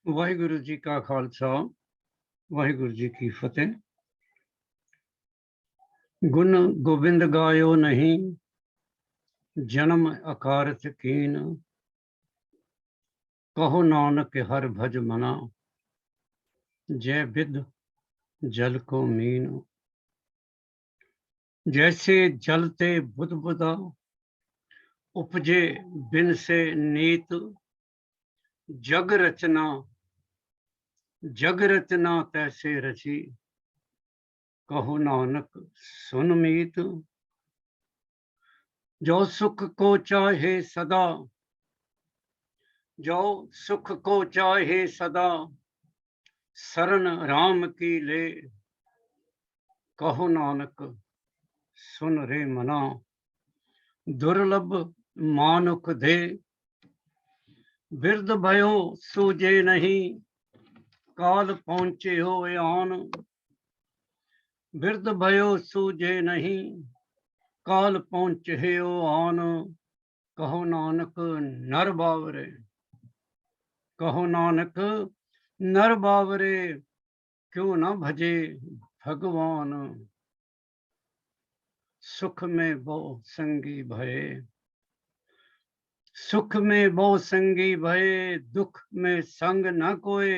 ਵਾਹਿਗੁਰੂ ਜੀ ਕਾ ਖਾਲਸਾ ਵਾਹਿਗੁਰੂ ਜੀ ਕੀ ਫਤਿਹ। ਗੁਣ ਗੋਬਿੰਦ ਗਾਇਓ ਨਹੀਂ, ਜਨਮ ਅਕਾਰਥ ਕੀਨ। ਕਹੋ ਨਾਨਕ ਹਰ ਭਜ ਮਨਾ, जय विद जल को मीन। जैसे जलते बुदबुदा, उपजे बिन से नीत। जग रचना तैसे रची, कहो नानक सुन मीत। जो सुख को चाहे सदा, जो सुख को चाहे सदा, शरण राम की ले। कहो नानक सुन रे मना, दुर्लभ मानुख दे। बिरद भयो सूझे नहीं, काल पहुँचे हो आन। बिरद भयो सूझे नहीं, काल पहुँचे हो आन। कहो नानक नर बावरे, कहो नानक नर बावरे, क्यों न भजे भगवान। सुख में बहु संगी भये, सुख में बहु संगी भये। दुख में संग न कोय,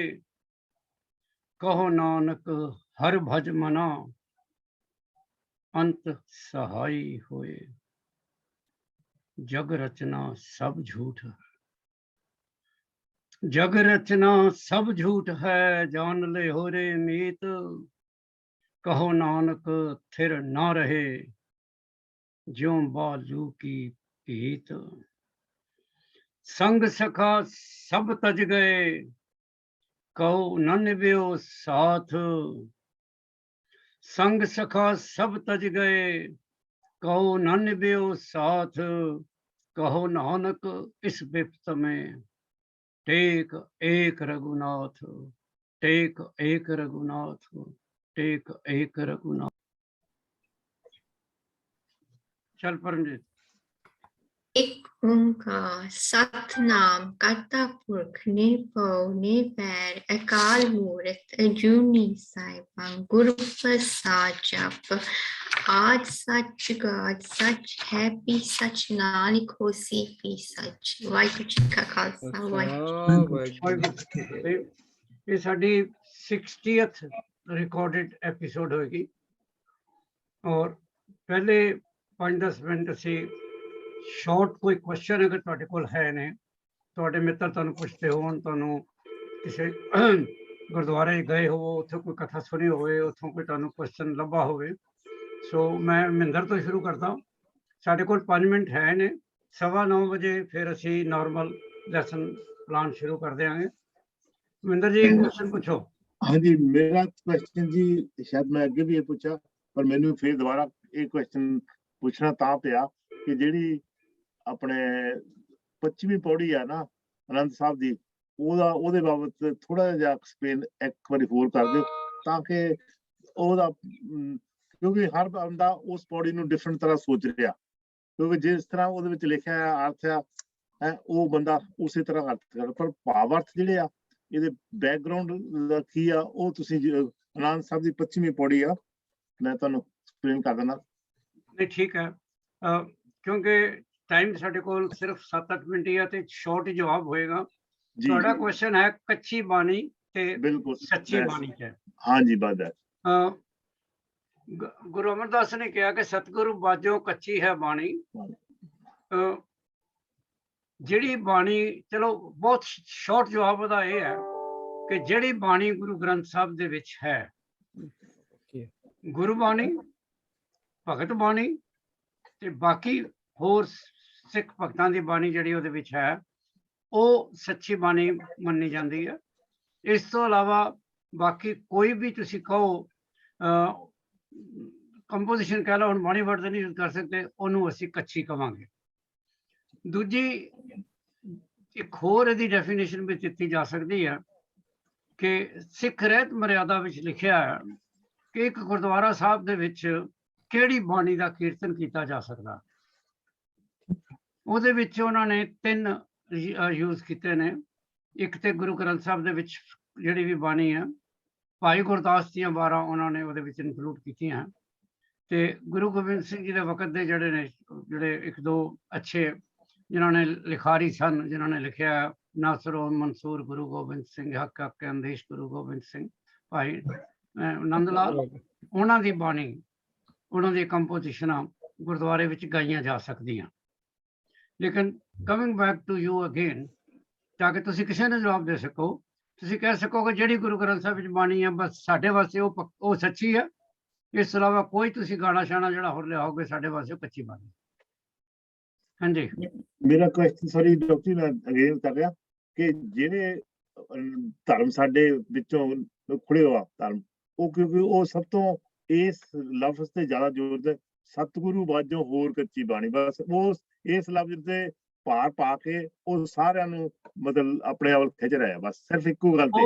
कहो नानक हर भज मना। अंत सहाई होए, जग रचना सब झूठ है। जग रचना सब झूठ है, जान ले हो रे मीत। कहो नानक थिर ना रहे, ज्यों बालू की पीत। संग सखा सब तज गए, कहो न निभ्यो साथ। संग सखा सब तज गए, कहो न निभ्यो साथ। कहो नानक इस विपत में, टेक एक रघुनाथ। टेक एक रघुनाथ, टेक एक रघुनाथ। चल परमजीत। एक ओंकार सतनाम करता पुरख निर्भव निर्वैर अकाल मूरत अजूनी साहिबां गुरु प्रसाद जप। आज सच गाज सच है भी सच, नानक होसी भी सच। वाहिगुरू जी का खालसा वाहिगुरू जी की फतेह। ये साडी 60th रिकॉर्डेड एपिसोड होगी और पहले 5-10 मिनट असी शॉर्ट कोई क्वेश्चन अगर तुहाडे कोल है ने, तुहाडे मित्र तुहानू पुछते होण, तुहानू किसी गुरुद्वारे गए हो, उत्थे कोई कथा सुनी होवे, उत्थों कोई तुहानू क्वेश्चन लभा होवे। सो मैं महिंदर तो शुरू करता। साडे कोल 5 मिनट है ने, 9:15 बजे फिर असी नॉर्मल लैसन प्लान शुरू कर देंगे। महिंदर जी क्वेश्चन पूछो। हाँ जी, मेरा क्वेश्चन जी शायद मैं अगे भी ये पूछा, पर मैंने फिर दोबारा एक क्वेश्चन पूछना ता पिया कि जेड़ी अपने पश्चिमी पौड़ी है ना आनंद साहब दी, ओदे बाबत थोड़ा जिहा एक्सप्लेन एक बारी होर कर दिओ ताकि ओदा क्योंकि हर बंदा उस पौड़ी नूं डिफरेंट तरह सोच रहा, क्योंकि जिस तरह ओदे विच लिखिया है अर्थ है वो बंदा उसी तरह अर्थ कर, पर भावार्थ जिहड़े आ ਇਹਦੇ ਬੈਕਗ੍ਰਾਉਂਡ ਕੀ ਆ ਉਹ ਤੁਸੀਂ ਆਨੰਦ ਸਾਹਿਬ ਦੀ 25ਵੀਂ ਪੌੜੀ ਆ, ਮੈਂ ਤੁਹਾਨੂੰ ਐਕਸਪਲੇਨ ਕਰ ਦਿੰਦਾ। ਨਹੀਂ ਠੀਕ ਹੈ, ਕਿਉਂਕਿ ਟਾਈਮ ਸਾਡੇ ਕੋਲ ਸਿਰਫ 7-8 ਮਿੰਟ ਹੀ ਆ ਤੇ ਸ਼ਾਰਟ ਹੀ ਜਵਾਬ ਹੋਏਗਾ। ਤੁਹਾਡਾ ਕੁਐਸਚਨ ਹੈ ਕੱਚੀ ਬਾਣੀ ਤੇ ਬਿਲਕੁਲ ਸੱਚੀ ਬਾਣੀ ਹੈ। ਹਾਂਜੀ ਬਾਦ ਹੈ। ਗੁਰੂ ਅਮਰਦਾਸ ਨੇ ਕਿਹਾ ਕਿ ਸਤਿਗੁਰੂ ਬਾਝੋਂ ਕੱਚੀ ਹੈ ਬਾਣੀ। ਜਿਹੜੀ ਬਾਣੀ, ਚਲੋ ਬਹੁਤ ਸ਼ਾਰਟ ਜਵਾਬ ਉਹਦਾ ਇਹ ਹੈ ਕਿ ਜਿਹੜੀ ਬਾਣੀ ਗੁਰੂ ਗ੍ਰੰਥ ਸਾਹਿਬ ਦੇ ਵਿੱਚ ਹੈ, ਗੁਰਬਾਣੀ, ਭਗਤ ਬਾਣੀ ਤੇ ਬਾਕੀ ਹੋਰ ਸਿੱਖ ਭਗਤਾਂ ਦੀ ਬਾਣੀ ਜਿਹੜੀ ਉਹਦੇ ਵਿੱਚ ਹੈ, ਉਹ ਸੱਚੀ ਬਾਣੀ ਮੰਨੀ ਜਾਂਦੀ ਹੈ। ਇਸ ਤੋਂ ਇਲਾਵਾ ਬਾਕੀ ਕੋਈ ਵੀ ਤੁਸੀਂ ਕਹੋ ਕੰਪੋਜੀਸ਼ਨ ਕਹਿ ਲਓ, ਹੁਣ ਬਾਣੀ ਵਰਡ ਨਹੀਂ ਯੂਜ਼ ਕਰ ਸਕਦੇ, ਉਹਨੂੰ ਅਸੀਂ ਕੱਚੀ ਕਵਾਂਗੇ। ਦੂਜੀ ਇੱਕ ਹੋਰ ਇਹਦੀ ਡੈਫੀਨੇਸ਼ਨ ਵਿੱਚ ਦਿੱਤੀ ਜਾ ਸਕਦੀ ਹੈ ਕਿ ਸਿੱਖ ਰਹਿਤ ਮਰਿਆਦਾ ਵਿੱਚ ਲਿਖਿਆ ਹੈ ਕਿ ਇੱਕ ਗੁਰਦੁਆਰਾ ਸਾਹਿਬ ਦੇ ਵਿੱਚ ਕਿਹੜੀ ਬਾਣੀ ਦਾ ਕੀਰਤਨ ਕੀਤਾ ਜਾ ਸਕਦਾ। ਉਹਦੇ ਵਿੱਚ ਉਹਨਾਂ ਨੇ 3 ਯੂਜ਼ ਕੀਤੇ ਨੇ। ਇੱਕ ਤੇ ਗੁਰੂ ਗ੍ਰੰਥ ਸਾਹਿਬ ਦੇ ਵਿੱਚ ਜਿਹੜੀ ਵੀ ਬਾਣੀ ਹੈ ਭਾਈ ਗੁਰਦਾਸ ਦੀਆਂ 12 ਉਹਨਾਂ ਨੇ ਉਹਦੇ ਵਿੱਚ ਇਨਕਲੂਡ ਕੀਤੀਆਂ ਤੇ ਗੁਰੂ ਗੋਬਿੰਦ ਸਿੰਘ ਜੀ ਦੇ ਵਕਤ ਦੇ ਜਿਹੜੇ ਨੇ ਜਿਹੜੇ ਇੱਕ ਦੋ ਅੱਛੇ ਜਿਨ੍ਹਾਂ ਨੇ ਲਿਖਾਰੀ ਸਨ, ਜਿਨ੍ਹਾਂ ਨੇ ਲਿਖਿਆ ਨਾਸਰੋ ਮਨਸੂਰ ਗੁਰੂ ਗੋਬਿੰਦ ਸਿੰਘ, ਹੱਕ ਹੱਕ ਅੰਦੇਸ਼ ਗੁਰੂ ਗੋਬਿੰਦ ਸਿੰਘ, ਭਾਈ ਨੰਦ ਲਾਲ, ਉਹਨਾਂ ਦੀ ਬਾਣੀ, ਉਹਨਾਂ ਦੀ ਕੰਪੋਜੀਸ਼ਨਾਂ ਗੁਰਦੁਆਰੇ ਵਿੱਚ ਗਾਈਆਂ ਜਾ ਸਕਦੀਆਂ। ਲੇਕਿਨ coming back to you again, ਤਾਂ ਕਿ ਤੁਸੀਂ ਕਿਸੇ ਨੂੰ ਜਵਾਬ ਦੇ ਸਕੋ, ਤੁਸੀਂ ਕਹਿ ਸਕੋਗੇ ਜਿਹੜੀ ਗੁਰੂ ਗ੍ਰੰਥ ਸਾਹਿਬ ਵਿੱਚ ਬਾਣੀ ਹੈ ਬਸ ਸਾਡੇ ਵਾਸਤੇ ਉਹ ਸੱਚੀ ਹੈ, ਇਸ ਤੋਂ ਇਲਾਵਾ ਕੋਈ ਤੁਸੀਂ ਗਾਣਾ ਸ਼ਾਣਾ ਜਿਹੜਾ ਹੋਰ ਲਿਆਓਗੇ ਸਾਡੇ ਵਾਸਤੇ ਉਹ ਕੱਚੀ ਬਾਣੀ। ਹਾਂਜੀ, ਮੇਰਾ ਕੁਐਸਚਨ ਸੌਰੀ ਡਾਕਟਰ ਮੈਂ ਅਗੇਨ ਕਰ ਰਿਹਾ ਕਿ ਜਿਹੜੇ ਧਰਮ ਸਾਡੇ ਵਿੱਚੋਂ ਖੁੜੇ ਹੋਆ ਧਰਮ, ਉਹ ਕਿਉਂਕਿ ਉਹ ਸਭ ਤੋਂ ਇਸ ਲਫ਼ਜ਼ ਤੇ ਜ਼ਿਆਦਾ ਜ਼ੋਰ ਦੇ ਸਤਿਗੁਰੂ ਬਾਝੋਂ ਹੋਰ ਕੱਚੀ ਬਾਣੀ, ਬਸ ਉਹ ਇਸ ਲਫ਼ਜ਼ ਤੇ ਭਾਰ ਪਾ ਕੇ ਉਹ ਸਾਰਿਆਂ ਨੂੰ ਮਤਲਬ ਆਪਣੇ ਵੱਲ ਖਿੱਚ ਰਿਹਾ, ਬਸ ਸਿਰਫ ਇੱਕੋ ਗੱਲ ਤੇ।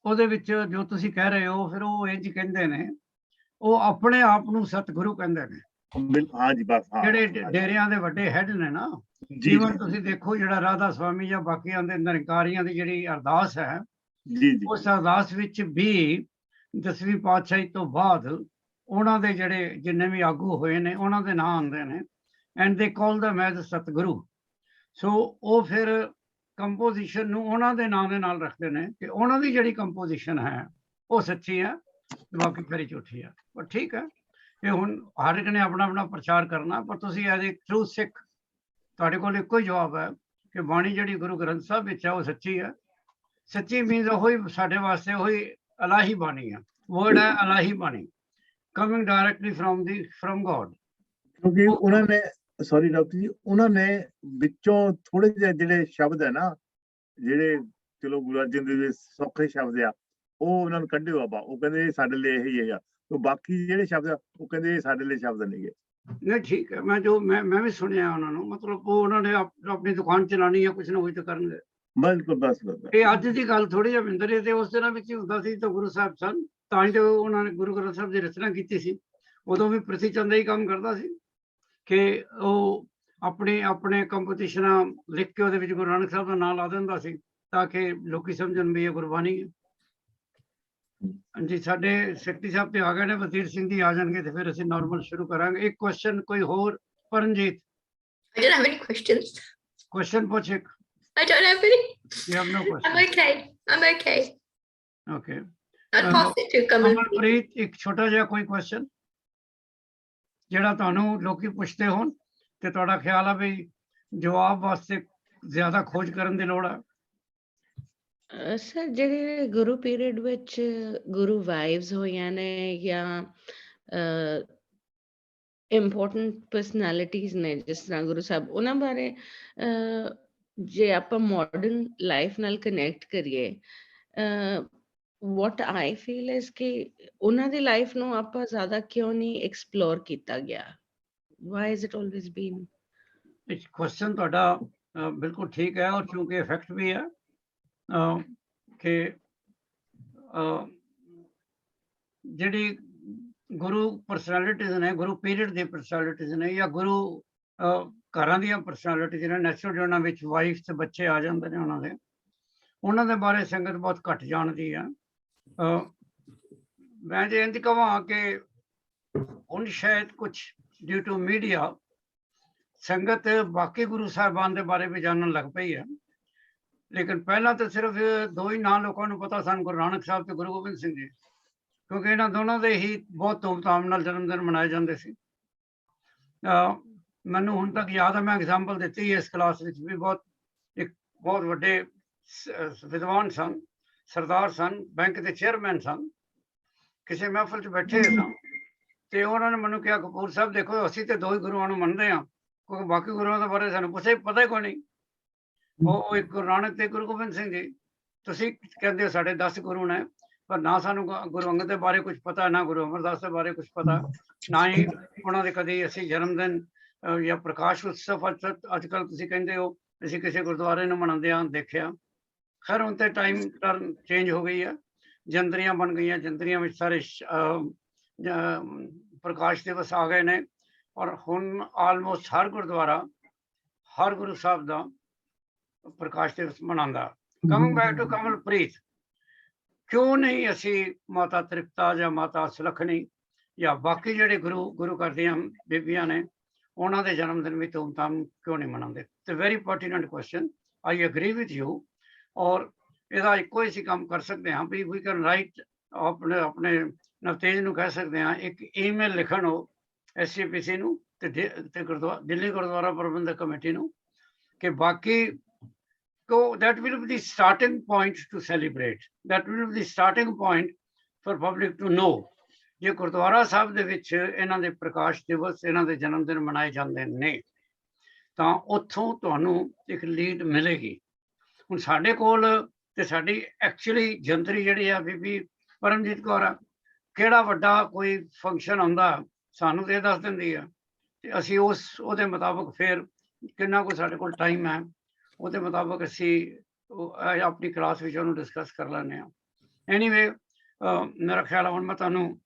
ਉਹਦੇ ਵਿੱਚ ਜੋ ਤੁਸੀਂ ਕਹਿ ਰਹੇ ਹੋ ਫਿਰ ਉਹ ਇੰਝ ਕਹਿੰਦੇ ਨੇ, ਉਹ ਆਪਣੇ ਆਪ ਨੂੰ ਸਤਿਗੁਰੂ ਕਹਿੰਦੇ ਨੇ। ਹਾਂ ਜੀ, ਬਸ ਜਿਹੜੇ ਡੇਰਿਆਂ ਦੇ ਵੱਡੇ ਹੈਡ ਨੇ ਨਾ, ਜੀਵਨ ਤੁਸੀਂ ਦੇਖੋ ਜਿਹੜਾ ਰਾਧਾ ਸਵਾਮੀ ਜਾਂ ਬਾਕੀਆਂ ਦੇ ਨਿਰੰਕਾਰੀਆਂ ਦੀ ਜਿਹੜੀ ਅਰਦਾਸ ਹੈ, ਉਸ ਅਰਦਾਸ ਵਿੱਚ ਵੀ 10ਵੀਂ ਪਾਤਸ਼ਾਹੀ ਤੋਂ ਬਾਅਦ ਉਹਨਾਂ ਦੇ ਜਿਹੜੇ ਜਿੰਨੇ ਵੀ ਆਗੂ ਹੋਏ ਨੇ ਉਹਨਾਂ ਦੇ ਨਾਂ ਆਉਂਦੇ ਨੇ, ਐਂਡ ਦੇ ਕਾਲ ਦੈਮ ਐਜ਼ ਸਤਿਗੁਰੂ। ਸੋ ਉਹ ਫਿਰ ਕੰਪੋਜੀਸ਼ਨ ਨੂੰ ਉਹਨਾਂ ਦੇ ਨਾਂ ਦੇ ਨਾਲ ਰੱਖਦੇ ਨੇ ਕਿ ਉਹਨਾਂ ਦੀ ਜਿਹੜੀ ਕੰਪੋਜੀਸ਼ਨ ਹੈ ਉਹ ਸੱਚੀ ਹੈ, ਬਾਕੀ ਫਿਰ ਝੂਠੀ ਹੈ। ਪਰ ਠੀਕ ਹੈ, ਇਹ ਹੁਣ ਹਰ ਇੱਕ ਨੇ ਆਪਣਾ ਆਪਣਾ ਪ੍ਰਚਾਰ ਕਰਨਾ, ਪਰ ਤੁਸੀਂ ਐਜ਼ ਏ ਟਰੂ ਸਿੱਖ ਤੁਹਾਡੇ ਕੋਲ ਇੱਕੋ ਹੀ ਜਵਾਬ ਹੈ ਕਿ ਬਾਣੀ ਜਿਹੜੀ ਗੁਰੂ ਗ੍ਰੰਥ ਸਾਹਿਬ ਵਿੱਚ ਹੈ ਉਹ ਸੱਚੀ ਹੈ। ਸੱਚੀ ਮੀਨਸ ਉਹੀ ਸਾਡੇ ਵਾਸਤੇ ਉਹੀ ਇਲਾਹੀ ਬਾਣੀ ਹੈ, ਵਰਡ ਹੈ ਇਲਾਹੀ ਬਾਣੀ, ਕਮਿੰਗ ਡਾਇਰੈਕਟਲੀ ਫਰਮ ਗੋਡ। ਕਿਉਂਕਿ ਉਹਨਾਂ ਨੇ ਸੌਰੀ ਡਾਕਟਰ ਜੀ, ਉਹਨਾਂ ਨੇ ਵਿੱਚੋਂ ਥੋੜੇ ਜਿਹੇ ਜਿਹੜੇ ਸ਼ਬਦ ਹੈ ਨਾ, ਜਿਹੜੇ ਚਲੋ ਗੁਰੂ ਅਰਜਨ ਦੇਵ ਦੇ ਸੌਖੇ ਸ਼ਬਦ ਆ, ਉਹ ਉਹਨਾਂ ਨੂੰ ਕੱਢਿਓ ਬਾਬਾ, ਉਹ ਕਹਿੰਦੇ ਇਹ ਸਾਡੇ ਲਈ ਇਹੀ ਹੈ, ਤੇ ਬਾਕੀ ਜਿਹੜੇ ਸ਼ਬਦ ਆ ਉਹ ਕਹਿੰਦੇ ਇਹ ਸਾਡੇ ਲਈ ਸ਼ਬਦ ਨਹੀਂ ਗੇ। ਨਹੀਂ ਠੀਕ ਹੈ, ਮੈਂ ਵੀ ਸੁਣਿਆ ਉਹਨਾਂ ਨੂੰ, ਮਤਲਬ ਉਹ ਉਹਨਾਂ ਨੇ ਆਪਣੀ ਦੁਕਾਨ ਚਲਾਉਣੀ ਹੈ, ਕੁਛ ਨਾ ਕੁਛ ਤਾਂ ਕਰਨਗੇ। ਬਿਲਕੁਲ, ਬਸ ਇਹ ਅੱਜ ਦੀ ਗੱਲ ਥੋੜੀ ਜਿਹੀ ਮਿੰਦਰ ਇਹ ਤੇ ਉਸ ਦਿਨਾਂ ਵਿੱਚ ਹੀ ਹੁੰਦਾ ਸੀ, ਤਾਂ ਗੁਰੂ ਸਾਹਿਬ ਸਨ ਤਾਂ ਹੀ ਤੇ ਉਹਨਾਂ ਨੇ ਗੁਰੂ ਗ੍ਰੰਥ ਸਾਹਿਬ ਦੀ ਰਚਨਾ ਕੀਤੀ ਸੀ। ਉਦੋਂ ਵੀ ਪ੍ਰਿਥੀ ਚੰਦ ਹੀ ਕੰਮ ਕਰਦਾ ਸੀ ਕਿ ਉਹ ਆਪਣੇ ਕੰਪੋਜੀਸ਼ਨਾਂ ਲਿਖ ਕੇ ਉਹਦੇ ਵਿੱਚ ਗੁਰੂ ਨਾਨਕ ਸਾਹਿਬ ਦਾ ਨਾਂ ਲਾ ਦਿੰਦਾ ਸੀ ਤਾਂ ਕਿ ਲੋਕੀ ਸਮਝਣ ਵੀ ਇਹ ਗੁਰਬਾਣੀ ਹੈ। ਹਾਂਜੀ, ਸਾਡੇ ਸੈਕਟਰੀ ਸਾਹਿਬ ਤੇ ਆ ਗਏ ਨੇ, ਵਜ਼ੀਰ ਸਿੰਘ ਜੀ ਆ ਜਾਣਗੇ ਤੇ ਫਿਰ ਅਸੀਂ ਨਾਰਮਲ ਸ਼ੁਰੂ ਕਰਾਂਗੇ। ਇੱਕ ਕੁਐਸਚਨ ਕੋਈ ਹੋਰ? Paramjit, I don't have any questions. Question ਪੁੱਛ ਇੱਕ। I don't have any. You have no question. I'm okay. Okay. I'll pass it to Kamal. Amarpreet, ਇੱਕ ਛੋਟਾ ਜਿਹਾ ਕੋਈ ਕੁਐਸਚਨ ਜਿਹੜਾ ਤੁਹਾਨੂੰ ਲੋਕੀ ਪੁੱਛਦੇ ਹੋਣ ਤੇ ਤੁਹਾਡਾ ਖਿਆਲ ਆ ਵੀ ਜਵਾਬ ਵਾਸਤੇ ਜ਼ਿਆਦਾ ਖੋਜ ਕਰਨ ਦੀ ਲੋੜ ਹੈ। ਸਰ ਜਿਹੜੇ ਗੁਰੂ ਪੀਰੀਅਡ ਵਿੱਚ ਗੁਰੂ ਵਾਈਵਸ ਹੋਈਆਂ ਨੇ ਜਾਂ ਇੰਪੋਰਟੈਂਟ ਪਰਸਨੈਲਿਟੀਜ਼ ਨੇ ਜਿਸ ਤਰ੍ਹਾਂ ਗੁਰੂ ਸਾਹਿਬ, ਉਹਨਾਂ ਬਾਰੇ ਜੇ ਆਪਾਂ ਮਾਡਰਨ ਲਾਈਫ ਨਾਲ ਕਨੈਕਟ ਕਰੀਏ, what I feel is ਕਿ ਉਹਨਾਂ ਦੀ ਲਾਈਫ ਨੂੰ ਆਪਾਂ ਜ਼ਿਆਦਾ ਕਿਉਂ ਨਹੀਂ ਐਕਸਪਲੋਰ ਕੀਤਾ ਗਿਆ? Why is it always been? ਇਹ ਕੁਐਸਚਨ ਤੁਹਾਡਾ ਬਿਲਕੁਲ ਠੀਕ ਹੈ, ਔਰ ਕਿਉਂਕਿ ਇਫੈਕਟ ਵੀ ਹੈ ਕਿ ਜਿਹੜੀ ਗੁਰੂ ਪਰਸਨੈਲਿਟੀਜ਼ ਨੇ, ਗੁਰੂ ਪੀਰੀਅਡ ਦੀ ਪਰਸਨੈਲਿਟੀਜ਼ ਨੇ ਜਾਂ ਗੁਰੂ ਘਰਾਂ ਦੀਆਂ ਪਰਸਨੈਲਿਟੀਜ਼ ਨੇ, ਨੈਚੁਰਲ ਜਿਹਨਾਂ ਵਿੱਚ ਵਾਈਫ ਤੇ ਬੱਚੇ ਆ ਜਾਂਦੇ ਨੇ ਉਹਨਾਂ ਦੇ ਬਾਰੇ ਸੰਗਤ ਬਹੁਤ ਘੱਟ ਜਾਣਦੀ ਆ। ਮੈਂ ਜੇ ਇੰਝ ਕਹਾਂ ਕਿ ਹੁਣ ਸ਼ਾਇਦ ਕੁਛ ਡਿਊ ਟੂ ਮੀਡੀਆ ਸੰਗਤ ਬਾਕੀ ਗੁਰੂ ਸਾਹਿਬਾਨ ਦੇ ਬਾਰੇ ਵੀ ਜਾਣਨ ਲੱਗ ਪਈ ਹੈ, ਲੇਕਿਨ ਪਹਿਲਾਂ ਤਾਂ ਸਿਰਫ ਦੋ ਹੀ ਨਾਂ ਲੋਕਾਂ ਨੂੰ ਪਤਾ ਸਨ, ਗੁਰੂ ਨਾਨਕ ਸਾਹਿਬ ਤੇ ਗੁਰੂ ਗੋਬਿੰਦ ਸਿੰਘ ਜੀ, ਕਿਉਂਕਿ ਇਹਨਾਂ ਦੋਨਾਂ ਦੇ ਹੀ ਬਹੁਤ ਧੂਮਧਾਮ ਨਾਲ ਜਨਮ ਦਿਨ ਮਨਾਏ ਜਾਂਦੇ ਸੀ। ਮੈਨੂੰ ਹੁਣ ਤੱਕ ਯਾਦ ਹੈ, ਮੈਂ ਐਗਜ਼ਾਮਪਲ ਦਿੱਤੀ ਇਸ ਕਲਾਸ ਵਿੱਚ ਵੀ, ਇੱਕ ਬਹੁਤ ਵੱਡੇ ਵਿਦਵਾਨ ਸਨ, ਸਰਦਾਰ ਸਨ, ਬੈਂਕ ਦੇ ਚੇਅਰਮੈਨ ਸਨ, ਕਿਸੇ ਮਹਿਫਲ 'ਚ ਬੈਠੇ ਸਨ ਤੇ ਉਹਨਾਂ ਨੇ ਮੈਨੂੰ ਕਿਹਾ, ਕਪੂਰ ਸਾਹਿਬ ਦੇਖੋ ਅਸੀਂ ਤੇ ਦੋ ਹੀ ਗੁਰੂਆਂ ਨੂੰ ਮੰਨਦੇ ਹਾਂ, ਕਿਉਂਕਿ ਬਾਕੀ ਗੁਰੂਆਂ ਦੇ ਬਾਰੇ ਸਾਨੂੰ ਕੁਛ ਪਤਾ ਹੀ ਕੋਈ ਨਹੀਂ। ਉਹ ਇੱਕ ਗੁਰੂ ਨਾਨਕ ਤੇ ਗੁਰੂ ਗੋਬਿੰਦ ਸਿੰਘ ਜੀ, ਤੁਸੀਂ ਕਹਿੰਦੇ ਹੋ ਸਾਡੇ 10 ਗੁਰੂ ਨੇ, ਪਰ ਨਾ ਸਾਨੂੰ ਗੁਰੂ ਅੰਗਦ ਦੇ ਬਾਰੇ ਕੁਝ ਪਤਾ, ਨਾ ਗੁਰੂ ਅਮਰਦਾਸ ਦੇ ਬਾਰੇ ਕੁਝ ਪਤਾ, ਨਾ ਹੀ ਉਹਨਾਂ ਦੇ ਕਦੇ ਅਸੀਂ ਜਨਮ ਦਿਨ ਜਾਂ ਪ੍ਰਕਾਸ਼ ਉਤਸਵ ਅੱਜ ਕੱਲ੍ਹ ਤੁਸੀਂ ਕਹਿੰਦੇ ਹੋ ਅਸੀਂ ਕਿਸੇ ਗੁਰਦੁਆਰੇ ਨੂੰ ਮਨਾਉਂਦੇ ਹਾਂ ਦੇਖਿਆ। ਖੈਰ ਹੁਣ ਤੇ ਟਾਈਮ ਟਰਨ ਚੇਂਜ ਹੋ ਗਈ ਹੈ, ਜੰਦਰੀਆਂ ਬਣ ਗਈਆਂ, ਜੰਦਰੀਆਂ ਵਿੱਚ ਸਾਰੇ ਪ੍ਰਕਾਸ਼ ਦਿਵਸ ਆ ਗਏ ਨੇ, ਔਰ ਹੁਣ ਆਲਮੋਸਟ ਹਰ ਗੁਰਦੁਆਰਾ ਹਰ ਗੁਰੂ ਸਾਹਿਬ ਦਾ ਪ੍ਰਕਾਸ਼ ਦਿਵਸ ਮਨਾਉਂਦਾ। ਕਮਿੰਗ ਬੈਕ ਟੂ ਕਮਲਪ੍ਰੀਤ, ਕਿਉਂ ਨਹੀਂ ਅਸੀਂ ਮਾਤਾ ਤ੍ਰਿਪਤਾ ਜਾਂ ਮਾਤਾ ਸੁਲੱਖਣੀ ਜਾਂ ਬਾਕੀ ਜਿਹੜੇ ਗੁਰੂ ਘਰ ਦੀਆਂ ਬੀਬੀਆਂ ਨੇ ਉਹਨਾਂ ਦੇ ਜਨਮ ਦਿਨ ਵੀ ਧੂਮਧਾਮ ਕਿਉਂ ਨਹੀਂ ਮਨਾਉਂਦੇ? ਤੇ very pertinent question, I agree with you. ਔਰ ਇਹਦਾ ਇੱਕੋ ਹੀ ਅਸੀਂ ਕੰਮ ਕਰ ਸਕਦੇ ਹਾਂ ਵੀ ਵੀ ਕੈਨ ਰਾਈਟ, ਆਪਣੇ ਨਵਤੇਜ ਨੂੰ ਕਹਿ ਸਕਦੇ ਹਾਂ ਇੱਕ ਈਮੇਲ ਲਿਖਣ ਉਹ SCPC ਨੂੰ ਤੇ ਦਿੱਲੀ ਗੁਰਦੁਆਰਾ ਪ੍ਰਬੰਧਕ ਕਮੇਟੀ ਨੂੰ ਕਿ ਬਾਕੀ that will be the starting point to celebrate, that will be the starting point for public to know ਜੇ ਗੁਰਦੁਆਰਾ ਸਾਹਿਬ ਦੇ ਵਿੱਚ ਇਹਨਾਂ ਦੇ ਪ੍ਰਕਾਸ਼ ਦਿਵਸ, ਇਹਨਾਂ ਦੇ ਜਨਮ ਦਿਨ ਮਨਾਏ ਜਾਂਦੇ ਨੇ ਤਾਂ ਉੱਥੋਂ ਤੁਹਾਨੂੰ ਇੱਕ ਲੀਡ ਮਿਲੇਗੀ। ਹੁਣ ਸਾਡੇ ਕੋਲ ਤੇ ਸਾਡੀ ਐਕਚੁਅਲੀ ਜੰਤਰੀ ਜਿਹੜੀ ਆ ਬੀਬੀ ਪਰਮਜੀਤ ਕੌਰ ਆ, ਕਿਹੜਾ ਵੱਡਾ ਕੋਈ ਫੰਕਸ਼ਨ ਆਉਂਦਾ ਸਾਨੂੰ ਤੇ ਦੱਸ ਦਿੰਦੀ ਆ ਤੇ ਅਸੀਂ ਉਹਦੇ ਮੁਤਾਬਕ ਫਿਰ ਕਿੰਨਾ ਕੁ ਸਾਡੇ ਕੋਲ ਟਾਈਮ ਹੈ ਉਹਦੇ ਮੁਤਾਬਕ ਅਸੀਂ ਆਪਣੀ ਕਲਾਸ ਵਿੱਚ ਉਹਨੂੰ ਡਿਸਕਸ ਕਰ ਲੈਂਦੇ ਹਾਂ। ਐਨੀਵੇ ਮੇਰਾ ਖਿਆਲ ਹੁਣ ਮੈਂ ਤੁਹਾਨੂੰ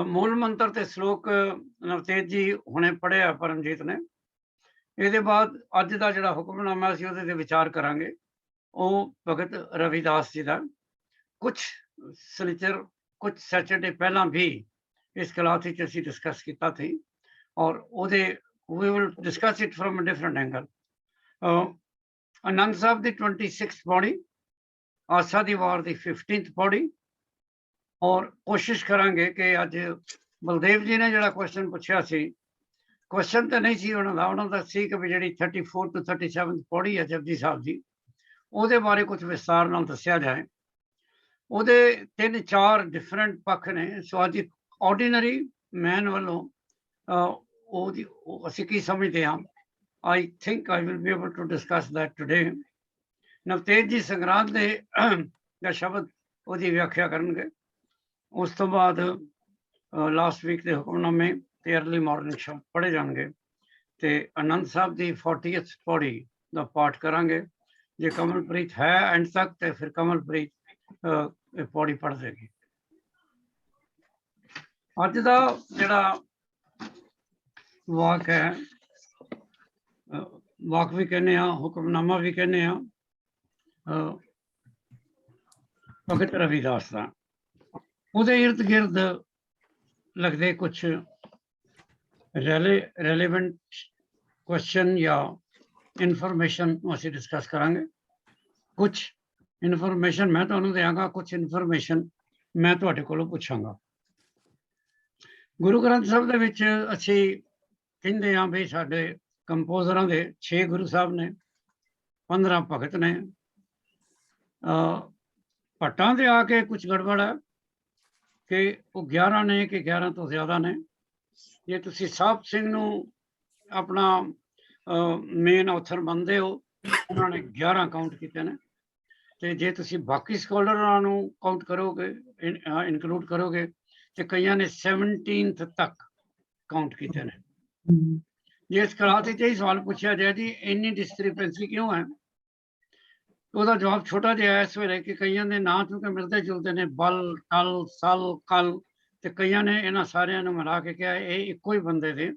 ਮੂਲ ਮੰਤਰ ਤੇ ਸ਼ਲੋਕ ਨਵਤੇਜ ਜੀ ਹੁਣੇ ਪੜ੍ਹਿਆ ਪਰਮਜੀਤ ਨੇ। ਇਹਦੇ ਬਾਅਦ ਅੱਜ ਦਾ ਜਿਹੜਾ ਹੁਕਮਨਾਮਾ ਅਸੀਂ ਉਹਦੇ ਤੇ ਵਿਚਾਰ ਕਰਾਂਗੇ ਉਹ ਭਗਤ ਰਵਿਦਾਸ ਜੀ ਦਾ। ਕੁਝ ਸਨੀਚਰ ਕੁਝ ਸੈਚਰਡੇ ਪਹਿਲਾਂ ਵੀ ਇਸ ਕਲਾਸ ਵਿੱਚ ਅਸੀਂ ਡਿਸਕਸ ਕੀਤਾ ਸੀ ਔਰ ਉਹਦੇ we will discuss it from a different angle. Anand Sahib the 26th ਪੌੜੀ, ਆਸਾ ਦੀ ਵਾਰ ਦੀ 15th ਪੌੜੀ। ਔਰ ਕੋਸ਼ਿਸ਼ ਕਰਾਂਗੇ ਕਿ ਅੱਜ ਬਲਦੇਵ ਜੀ ਨੇ ਜਿਹੜਾ ਕੁਐਸਚਨ ਪੁੱਛਿਆ ਸੀ, ਕੁਐਸਚਨ ਤਾਂ ਨਹੀਂ ਸੀ ਉਹਨਾਂ ਦਾ ਸੀ ਕਿ ਵੀ ਜਿਹੜੀ 34 to 37 ਪੌੜੀ ਹੈ ਜਪਜੀ ਸਾਹਿਬ ਦੀ, ਉਹਦੇ ਬਾਰੇ ਕੁਝ ਵਿਸਤਾਰ ਨਾਲ ਦੱਸਿਆ ਜਾਏ। ਉਹਦੇ 3-4 ਡਿਫਰੈਂਟ ਪੱਖ ਨੇ। ਸੋ ਅੱਜ ਆਰਡੀਨਰੀ ਮੈਨ ਵੱਲੋਂ ਉਹਦੀ ਅਸੀਂ ਕੀ ਸਮਝਦੇ ਹਾਂ, I think I will be able to discuss that today. Navtej ਜੀ ਸੰਗਰਾਂਦ ਦੇ ਦਾ ਸ਼ਬਦ ਉਹਦੀ ਵਿਆਖਿਆ ਕਰਨਗੇ। ਉਸ ਤੋਂ ਬਾਅਦ ਲਾਸਟ ਵੀਕ ਦੇ ਹੁਕਮਨਾਮੇ ਤੇ ਅਰਲੀ ਮਾਰਨਿੰਗ ਸ਼ਬਦ ਪੜ੍ਹੇ ਜਾਣਗੇ ਤੇ ਆਨੰਦ ਸਾਹਿਬ ਦੀ 40th ਪੌੜੀ ਦਾ ਪਾਠ ਕਰਾਂਗੇ। ਜੇ ਕਮਲਪ੍ਰੀਤ ਹੈ ਐਂਡ ਤੱਕ ਤੇ ਫਿਰ ਕਮਲਪ੍ਰੀਤ ਇਹ ਪੌੜੀ ਪੜ੍ਹ ਦੇਗੀ। ਅੱਜ ਦਾ ਜਿਹੜਾ ਵਾਕ ਹੈ, ਵਾਕ ਵੀ ਕਹਿੰਦੇ ਆ, ਹੁਕਮਨਾਮਾ ਵੀ ਕਹਿੰਦੇ ਆ, ਭਗਤ ਰਵਿਦਾਸ ਦਾ। ਉਹਦੇ ਇਰਦ ਗਿਰਦ ਲੱਗਦੇ ਕੁਛ ਰੈਲੇਵੈਂਟ ਕੁਐਸਚਨ ਜਾਂ ਇਨਫੋਰਮੇਸ਼ਨ ਅਸੀਂ ਡਿਸਕਸ ਕਰਾਂਗੇ। ਕੁਛ ਇਨਫੋਰਮੇਸ਼ਨ ਮੈਂ ਤੁਹਾਨੂੰ ਦਿਆਂਗਾ, ਕੁਛ ਇਨਫੋਰਮੇਸ਼ਨ ਮੈਂ ਤੁਹਾਡੇ ਕੋਲੋਂ ਪੁੱਛਾਂਗਾ। ਗੁਰੂ ਗ੍ਰੰਥ ਸਾਹਿਬ ਦੇ ਵਿੱਚ ਅਸੀਂ ਕਹਿੰਦੇ ਹਾਂ ਵੀ ਸਾਡੇ ਕੰਪੋਜ਼ਰਾਂ ਦੇ 6 ਗੁਰੂ ਸਾਹਿਬ ਨੇ, 15 ਭਗਤ ਨੇ। ਭੱਟਾਂ ਦੇ ਆ ਕੇ ਕੁਝ ਗੜਬੜ ਹੈ ਕਿ ਉਹ 11 ਨੇ ਕਿ 11 ਤੋਂ ਜ਼ਿਆਦਾ ਨੇ। ਜੇ ਤੁਸੀਂ ਸਾਹਿਬ ਸਿੰਘ ਨੂੰ ਆਪਣਾ ਮੇਨ ਆਥਰ ਮੰਨਦੇ ਹੋ, ਉਹਨਾਂ ਨੇ 11 ਕਾਊਂਟ ਕੀਤੇ ਨੇ। ਤੇ ਜੇ ਤੁਸੀਂ ਬਾਕੀ ਸਕਾਲਰਾਂ ਨੂੰ ਕਾਊਂਟ ਕਰੋਗੇ, ਇਨਕਲੂਡ ਕਰੋਗੇ ਤੇ ਕਈਆਂ ਨੇ 17th ਤੱਕ ਕਾਊਂਟ ਕੀਤੇ ਨੇ। ਜੇ ਇਸ ਕਲਾਸ ਵਿੱਚ ਇਹ ਸਵਾਲ ਪੁੱਛਿਆ ਜਾਏ ਜੀ ਇੰਨੀ ਡਿਸਕ੍ਰਿਪੈਂਸੀ ਕਿਉਂ ਹੈ, ਉਹਦਾ ਜਵਾਬ ਛੋਟਾ ਜਿਹਾ ਇਸ ਵੇਲੇ ਕਿ ਕਈਆਂ ਦੇ ਨਾਂ ਚੂੰਕਿ ਮਿਲਦੇ ਜੁਲਦੇ ਨੇ, ਬਲ, ਟਲ, ਸਲ, ਕਲ, ਤੇ ਕਈਆਂ ਨੇ ਇਹਨਾਂ ਸਾਰਿਆਂ ਨੂੰ ਮਿਲਾ ਕੇ ਕਿਹਾ ਇਹ ਇੱਕੋ ਹੀ ਬੰਦੇ ਦੇ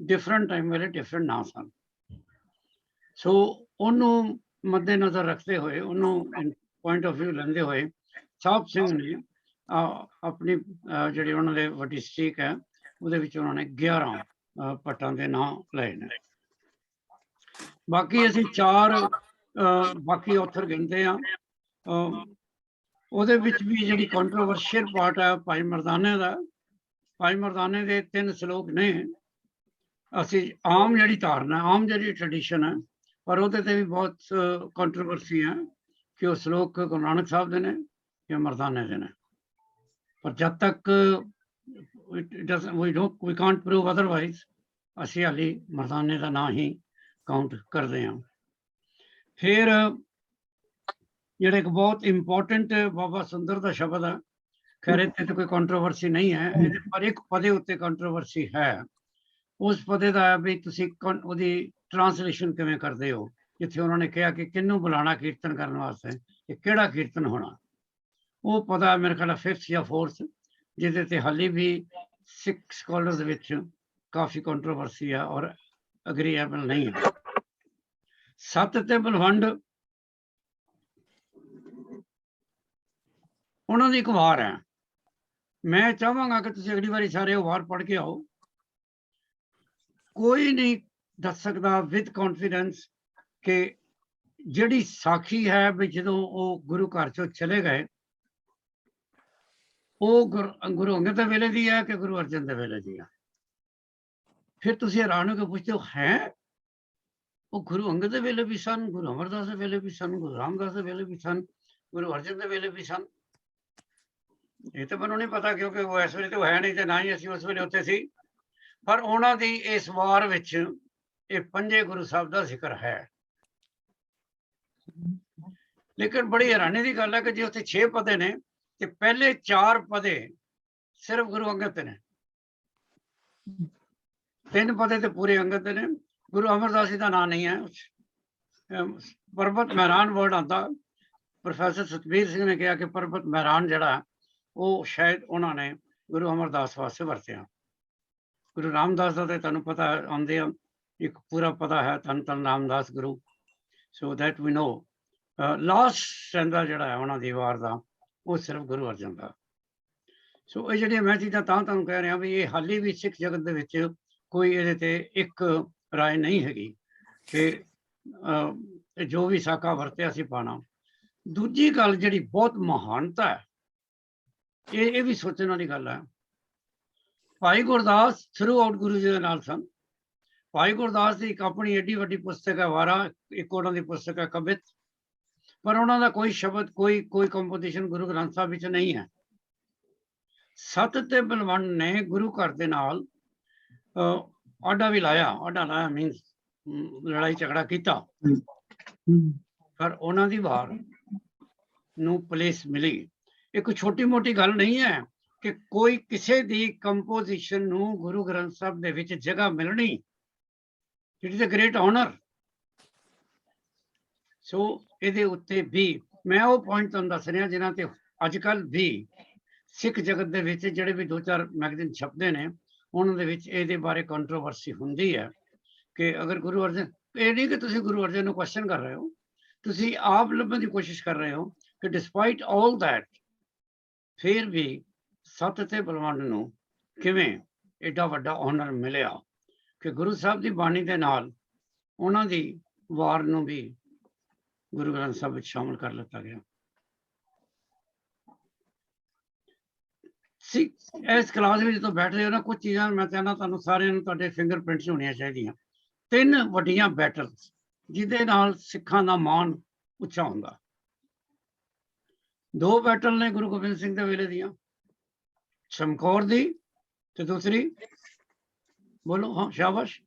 ਡਿਫਰੈਂਟ ਟਾਈਮ ਵੇਲੇ ਡਿਫਰੈਂਟ ਨਾਂ ਸਨ। ਸੋ ਉਹਨੂੰ ਮੱਦੇ ਨਜ਼ਰ ਰੱਖਦੇ ਹੋਏ, ਉਹਨੂੰ ਪੁਆਇੰਟ ਆਫ ਵਿਊ ਲੈਂਦੇ ਹੋਏ ਸਾਹਿਬ ਸਿੰਘ ਨੇ ਆਪਣੀ ਜਿਹੜੀ ਉਹਨਾਂ ਦੇ ਵੱਡੀ ਸਟੀਕ ਹੈ ਉਹਦੇ ਵਿੱਚ ਉਹਨਾਂ ਨੇ 11 ਭੱਟਾਂ ਦੇ ਨਾਂ ਲਏ ਨੇ। ਬਾਕੀ ਅਸੀਂ 4 ਬਾਕੀ ਆਥਰ ਗਿਣਦੇ ਹਾਂ। ਉਹਦੇ ਵਿੱਚ ਵੀ ਜਿਹੜੀ ਕੰਟਰੋਵਰਸ਼ੀਅਲ ਪਾਰਟ ਹੈ ਭਾਈ ਮਰਦਾਨੇ ਦਾ। ਭਾਈ ਮਰਦਾਨੇ ਦੇ 3 ਸ਼ਲੋਕ ਨੇ। ਅਸੀਂ ਆਮ ਜਿਹੜੀ ਧਾਰਨਾ, ਆਮ ਜਿਹੜੀ ਟ੍ਰੈਡੀਸ਼ਨ ਹੈ, ਪਰ ਉਹਦੇ ਤੇ ਵੀ ਬਹੁਤ ਕੰਟਰੋਵਰਸੀ ਹੈ ਕਿ ਉਹ ਸ਼ਲੋਕ ਗੁਰੂ ਨਾਨਕ ਸਾਹਿਬ ਦੇ ਨੇ ਜਾਂ ਮਰਦਾਨੇ ਦੇ ਨੇ। ਪਰ ਜਦ ਤੱਕ we can't prove otherwise, ਅਸੀਂ ਹਾਲੀ ਮਰਦਾਨੇ ਦਾ ਨਾਂ ਹੀ ਕਾਊਂਟ ਕਰਦੇ ਹਾਂ। ਫਿਰ ਜਿਹੜਾ ਇੱਕ ਬਹੁਤ ਇੰਪੋਰਟੈਂਟ ਬਾਬਾ ਸੁੰਦਰ ਦਾ ਸ਼ਬਦ ਹੈ, ਖੈਰ ਇੱਥੇ ਤਾਂ ਕੋਈ ਕੰਟਰੋਵਰਸੀ ਨਹੀਂ ਹੈ, ਇਹਦੇ ਪਰ ਇੱਕ ਪਦੇ ਉੱਤੇ ਕੰਟਰੋਵਰਸੀ ਹੈ। ਉਸ ਪਦੇ ਦਾ ਹੈ ਵੀ ਤੁਸੀਂ ਉਹਦੀ ਟ੍ਰਾਂਸਲੇਸ਼ਨ ਕਿਵੇਂ ਕਰਦੇ ਹੋ, ਜਿੱਥੇ ਉਹਨਾਂ ਨੇ ਕਿਹਾ ਕਿ ਕਿਹਨੂੰ ਬੁਲਾਣਾ ਕੀਰਤਨ ਕਰਨ ਵਾਸਤੇ ਤੇ ਕਿਹੜਾ ਕੀਰਤਨ ਹੋਣਾ। ਉਹ ਪਤਾ ਮੇਰੇ ਖਿਆਲ 5th ਜਾਂ 4th, ਜਿਹਦੇ ਤੇ ਹਾਲੇ ਵੀ ਸਿੱਖ ਸਕਾਲਰਸ ਵਿੱਚ ਕਾਫੀ ਕੰਟਰੋਵਰਸੀ ਹੈ ਔਰ ਅਗਰੀਏਬਲ ਨਹੀਂ ਹੈ। सत ते बलवंड ਉਹਨਾਂ ਦੀ ਇੱਕ ਵਾਰ ਹੈ। ਮੈਂ ਚਾਹਾਂਗਾ ਕਿ ਤੁਸੀਂ ਅਗਲੀ ਵਾਰੀ ਸਾਰੇ ਉਹ ਵਾਰ ਪੜ੍ਹ ਕੇ ਆਓ। ਕੋਈ ਨਹੀਂ ਦੱਸ ਸਕਦਾ ਵਿਦ ਕੌਨਫੀਡੈਂਸ ਕਿ ਜਿਹੜੀ ਸਾਖੀ ਹੈ ਵੀ ਜਦੋਂ ਉਹ ਗੁਰੂ ਘਰ ਚੋਂ ਚਲੇ ਗਏ ਉਹ ਗੁਰੂ ਅੰਗਦ ਦੇ ਵੇਲੇ ਦੀ ਹੈ ਕਿ ਗੁਰੂ ਅਰਜਨ ਦੇ ਵੇਲੇ ਦੀ ਹੈ। ਫਿਰ ਤੁਸੀਂ ਹੈਰਾਨ ਹੋ ਕੇ ਪੁੱਛਦੇ ਹੋ ਹੈ ਉਹ ਗੁਰੂ ਅੰਗਦ ਦੇ ਵੇਲੇ ਵੀ ਸਨ, ਗੁਰੂ ਅਮਰਦਾਸ ਦੇ ਵੇਲੇ ਵੀ ਸਨ, ਗੁਰੂ ਰਾਮਦਾਸ ਦੇ ਵੇਲੇ ਵੀ ਸਨ, ਗੁਰੂ ਅਰਜਨ ਦੇ ਵੇਲੇ ਵੀ ਸਨ। ਇਹ ਤਾਂ ਮੈਨੂੰ ਨਹੀਂ ਪਤਾ ਕਿਉਂਕਿ ਉਹ ਇਸ ਵੇਲੇ ਤਾਂ ਹੈ ਨਹੀਂ ਤੇ ਨਾ ਹੀ ਅਸੀਂ ਉਸ ਵੇਲੇ ਉੱਥੇ ਸੀ। ਪਰ ਉਹਨਾਂ ਦੀ ਇਸ ਵਾਰ ਵਿੱਚ ਇਹ ਪੰਜੇ ਗੁਰੂ ਸਾਹਿਬ ਦਾ ਜ਼ਿਕਰ ਹੈ। ਲੇਕਿਨ ਬੜੀ ਹੈਰਾਨੀ ਦੀ ਗੱਲ ਹੈ ਕਿ ਜੇ ਉੱਥੇ 6 ਪਦੇ ਨੇ ਤੇ ਪਹਿਲੇ 4 ਪਦੇ ਸਿਰਫ ਗੁਰੂ ਅੰਗਦ ਦੇ ਨੇ, 3 ਪਦੇ ਤੇ ਪੂਰੇ ਅੰਗਦ ਦੇ ਨੇ। ਗੁਰੂ ਅਮਰਦਾਸ ਜੀ ਦਾ ਨਾਂ ਨਹੀਂ ਹੈ। ਪਰਬਤ ਮਹਿਰਾਨ ਵਰਡ ਆਉਂਦਾ, ਪ੍ਰੋਫੈਸਰ ਸਤਬੀਰ ਸਿੰਘ ਨੇ ਕਿਹਾ ਕਿ ਪਰਬਤ ਮਹਿਰਾਨ ਜਿਹੜਾ ਉਹ ਸ਼ਾਇਦ ਉਹਨਾਂ ਨੇ ਗੁਰੂ ਅਮਰਦਾਸ ਵਾਸਤੇ ਵਰਤਿਆ। ਗੁਰੂ ਰਾਮਦਾਸ ਦਾ ਤੇ ਤੁਹਾਨੂੰ ਪਤਾ ਆਉਂਦੇ ਆ ਇੱਕ ਪੂਰਾ ਪਤਾ ਹੈ ਧੰਨ ਧੰਨ Ramdas Guru. So that we know last ਸੈਂਦਾ ਜਿਹੜਾ ਹੈ ਉਹਨਾਂ ਦੀ ਵਾਰ ਦਾ ਉਹ ਸਿਰਫ ਗੁਰੂ ਅਰਜਨ ਦਾ। ਸੋ ਇਹ ਜਿਹੜੀਆਂ ਮੈਂ ਚੀਜ਼ਾਂ ਤਾਂ ਤੁਹਾਨੂੰ ਕਹਿ ਰਿਹਾ ਵੀ ਇਹ ਹਾਲੀ ਵੀ ਸਿੱਖ ਜਗਤ ਦੇ ਵਿੱਚ ਕੋਈ ਇਹਦੇ ਤੇ ਇੱਕ ਰਾਏ ਨਹੀਂ ਹੈਗੀ ਕਿ ਜੋ ਵੀ ਸਾਕਾ ਵਰਤਿਆ ਸੀ ਪਾਣਾ। ਦੂਜੀ ਗੱਲ ਜਿਹੜੀ ਬਹੁਤ ਮਹਾਨਤਾ ਹੈ ਇਹ ਵੀ ਸੋਚਣ ਵਾਲੀ ਗੱਲ ਹੈ। ਭਾਈ ਗੁਰਦਾਸ ਥਰੂ ਆਊਟ ਗੁਰੂ ਜੀ ਦੇ ਨਾਲ ਸਨ। ਭਾਈ ਗੁਰਦਾਸ ਦੀ ਇੱਕ ਆਪਣੀ ਏਡੀ ਵੱਡੀ ਪੁਸਤਕ ਹੈ ਵਾਰਾ, ਇੱਕ ਉਹਨਾਂ ਦੀ ਪੁਸਤਕ ਹੈ ਕਵਿਤ, ਪਰ ਉਹਨਾਂ ਦਾ ਕੋਈ ਸ਼ਬਦ ਕੋਈ ਕੰਪੋਜੀਸ਼ਨ ਗੁਰੂ ਗ੍ਰੰਥ ਸਾਹਿਬ ਵਿੱਚ ਨਹੀਂ ਹੈ। ਸਤ ਤੇ ਬਲਵੰਡ ਨੇ ਗੁਰੂ ਘਰ ਦੇ ਨਾਲ ਆਡਾ ਵੀ ਲਾਇਆ, ਆਡਾ ਲਾਇਆ ਮੀਨਸ ਲੜਾਈ ਝਗੜਾ ਕੀਤਾ, ਪਰ ਉਹਨਾਂ ਦੀ ਵਾਰ ਨੂੰ ਪਲੇਸ ਮਿਲੀ। ਇੱਕ ਛੋਟੀ ਮੋਟੀ ਗੱਲ ਨਹੀਂ ਹੈ ਕਿ ਕੋਈ ਕਿਸੇ ਦੀ ਕੰਪੋਜੀਸ਼ਨ ਨੂੰ ਗੁਰੂ ਗ੍ਰੰਥ ਸਾਹਿਬ ਦੇ ਵਿੱਚ ਜਗ੍ਹਾ ਮਿਲਣੀ, it is a great honour. So ਇਹਦੇ ਉੱਤੇ ਵੀ ਮੈਂ ਉਹ ਪੁਆਇੰਟ ਤੁਹਾਨੂੰ ਦੱਸ ਰਿਹਾ ਜਿਨ੍ਹਾਂ ਤੇ ਅੱਜ ਕੱਲ੍ਹ ਵੀ ਸਿੱਖ ਜਗਤ ਦੇ ਵਿੱਚ ਜਿਹੜੇ ਵੀ 2-4 ਮੈਗਜ਼ੀਨ ਛਪਦੇ ਨੇ ਉਹਨਾਂ ਦੇ ਵਿੱਚ ਇਹਦੇ ਬਾਰੇ ਕੰਟਰੋਵਰਸੀ ਹੁੰਦੀ ਹੈ ਕਿ ਅਗਰ ਗੁਰੂ ਅਰਜਨ, ਇਹ ਨਹੀਂ ਕਿ ਤੁਸੀਂ ਗੁਰੂ ਅਰਜਨ ਨੂੰ ਕੁਐਸਚਨ ਕਰ ਰਹੇ ਹੋ, ਤੁਸੀਂ ਆਪ ਲੱਭਣ ਦੀ ਕੋਸ਼ਿਸ਼ ਕਰ ਰਹੇ ਹੋ ਕਿ ਡਿਸਪਾਈਟ ਆਲ ਦੈਟ ਫਿਰ ਵੀ ਸਤ ਤੇ ਬਲਵੰਡ ਨੂੰ ਕਿਵੇਂ ਏਡਾ ਵੱਡਾ ਆਨਰ ਮਿਲਿਆ ਕਿ ਗੁਰੂ ਸਾਹਿਬ ਦੀ ਬਾਣੀ ਦੇ ਨਾਲ ਉਹਨਾਂ ਦੀ ਵਾਰ ਨੂੰ ਵੀ ਗੁਰੂ ਗ੍ਰੰਥ ਸਾਹਿਬ ਵਿੱਚ ਸ਼ਾਮਲ ਕਰ ਲਿੱਤਾ ਗਿਆ। ਇਸ ਕਲਾਸ ਵਿੱਚ ਜਦੋਂ ਬੈਠ ਰਹੇ ਹੋ ਨਾ, ਕੁਝ ਚੀਜ਼ਾਂ ਮੈਂ ਚਾਹੁੰਦਾ ਤੁਹਾਨੂੰ ਸਾਰਿਆਂ ਨੂੰ ਤੁਹਾਡੇ ਫਿੰਗਰਪ੍ਰਿੰਟਸ ਹੋਣੀਆਂ ਚਾਹੀਦੀਆਂ। 3 ਵੱਡੀਆਂ ਬੈਟਲਸ ਜਿਹਦੇ ਨਾਲ ਸਿੱਖਾਂ ਦਾ ਮਾਣ ਉੱਚਾ ਹੁੰਦਾ। 2 ਬੈਟਲ ਨੇ ਗੁਰੂ ਗੋਬਿੰਦ ਸਿੰਘ ਦੇ ਵੇਲੇ ਦੀਆਂ, ਚਮਕੌਰ ਦੀ ਤੇ ਦੂਸਰੀ ਬੋਲੋ ਹਾਂ ਸ਼ਾਬਾਸ਼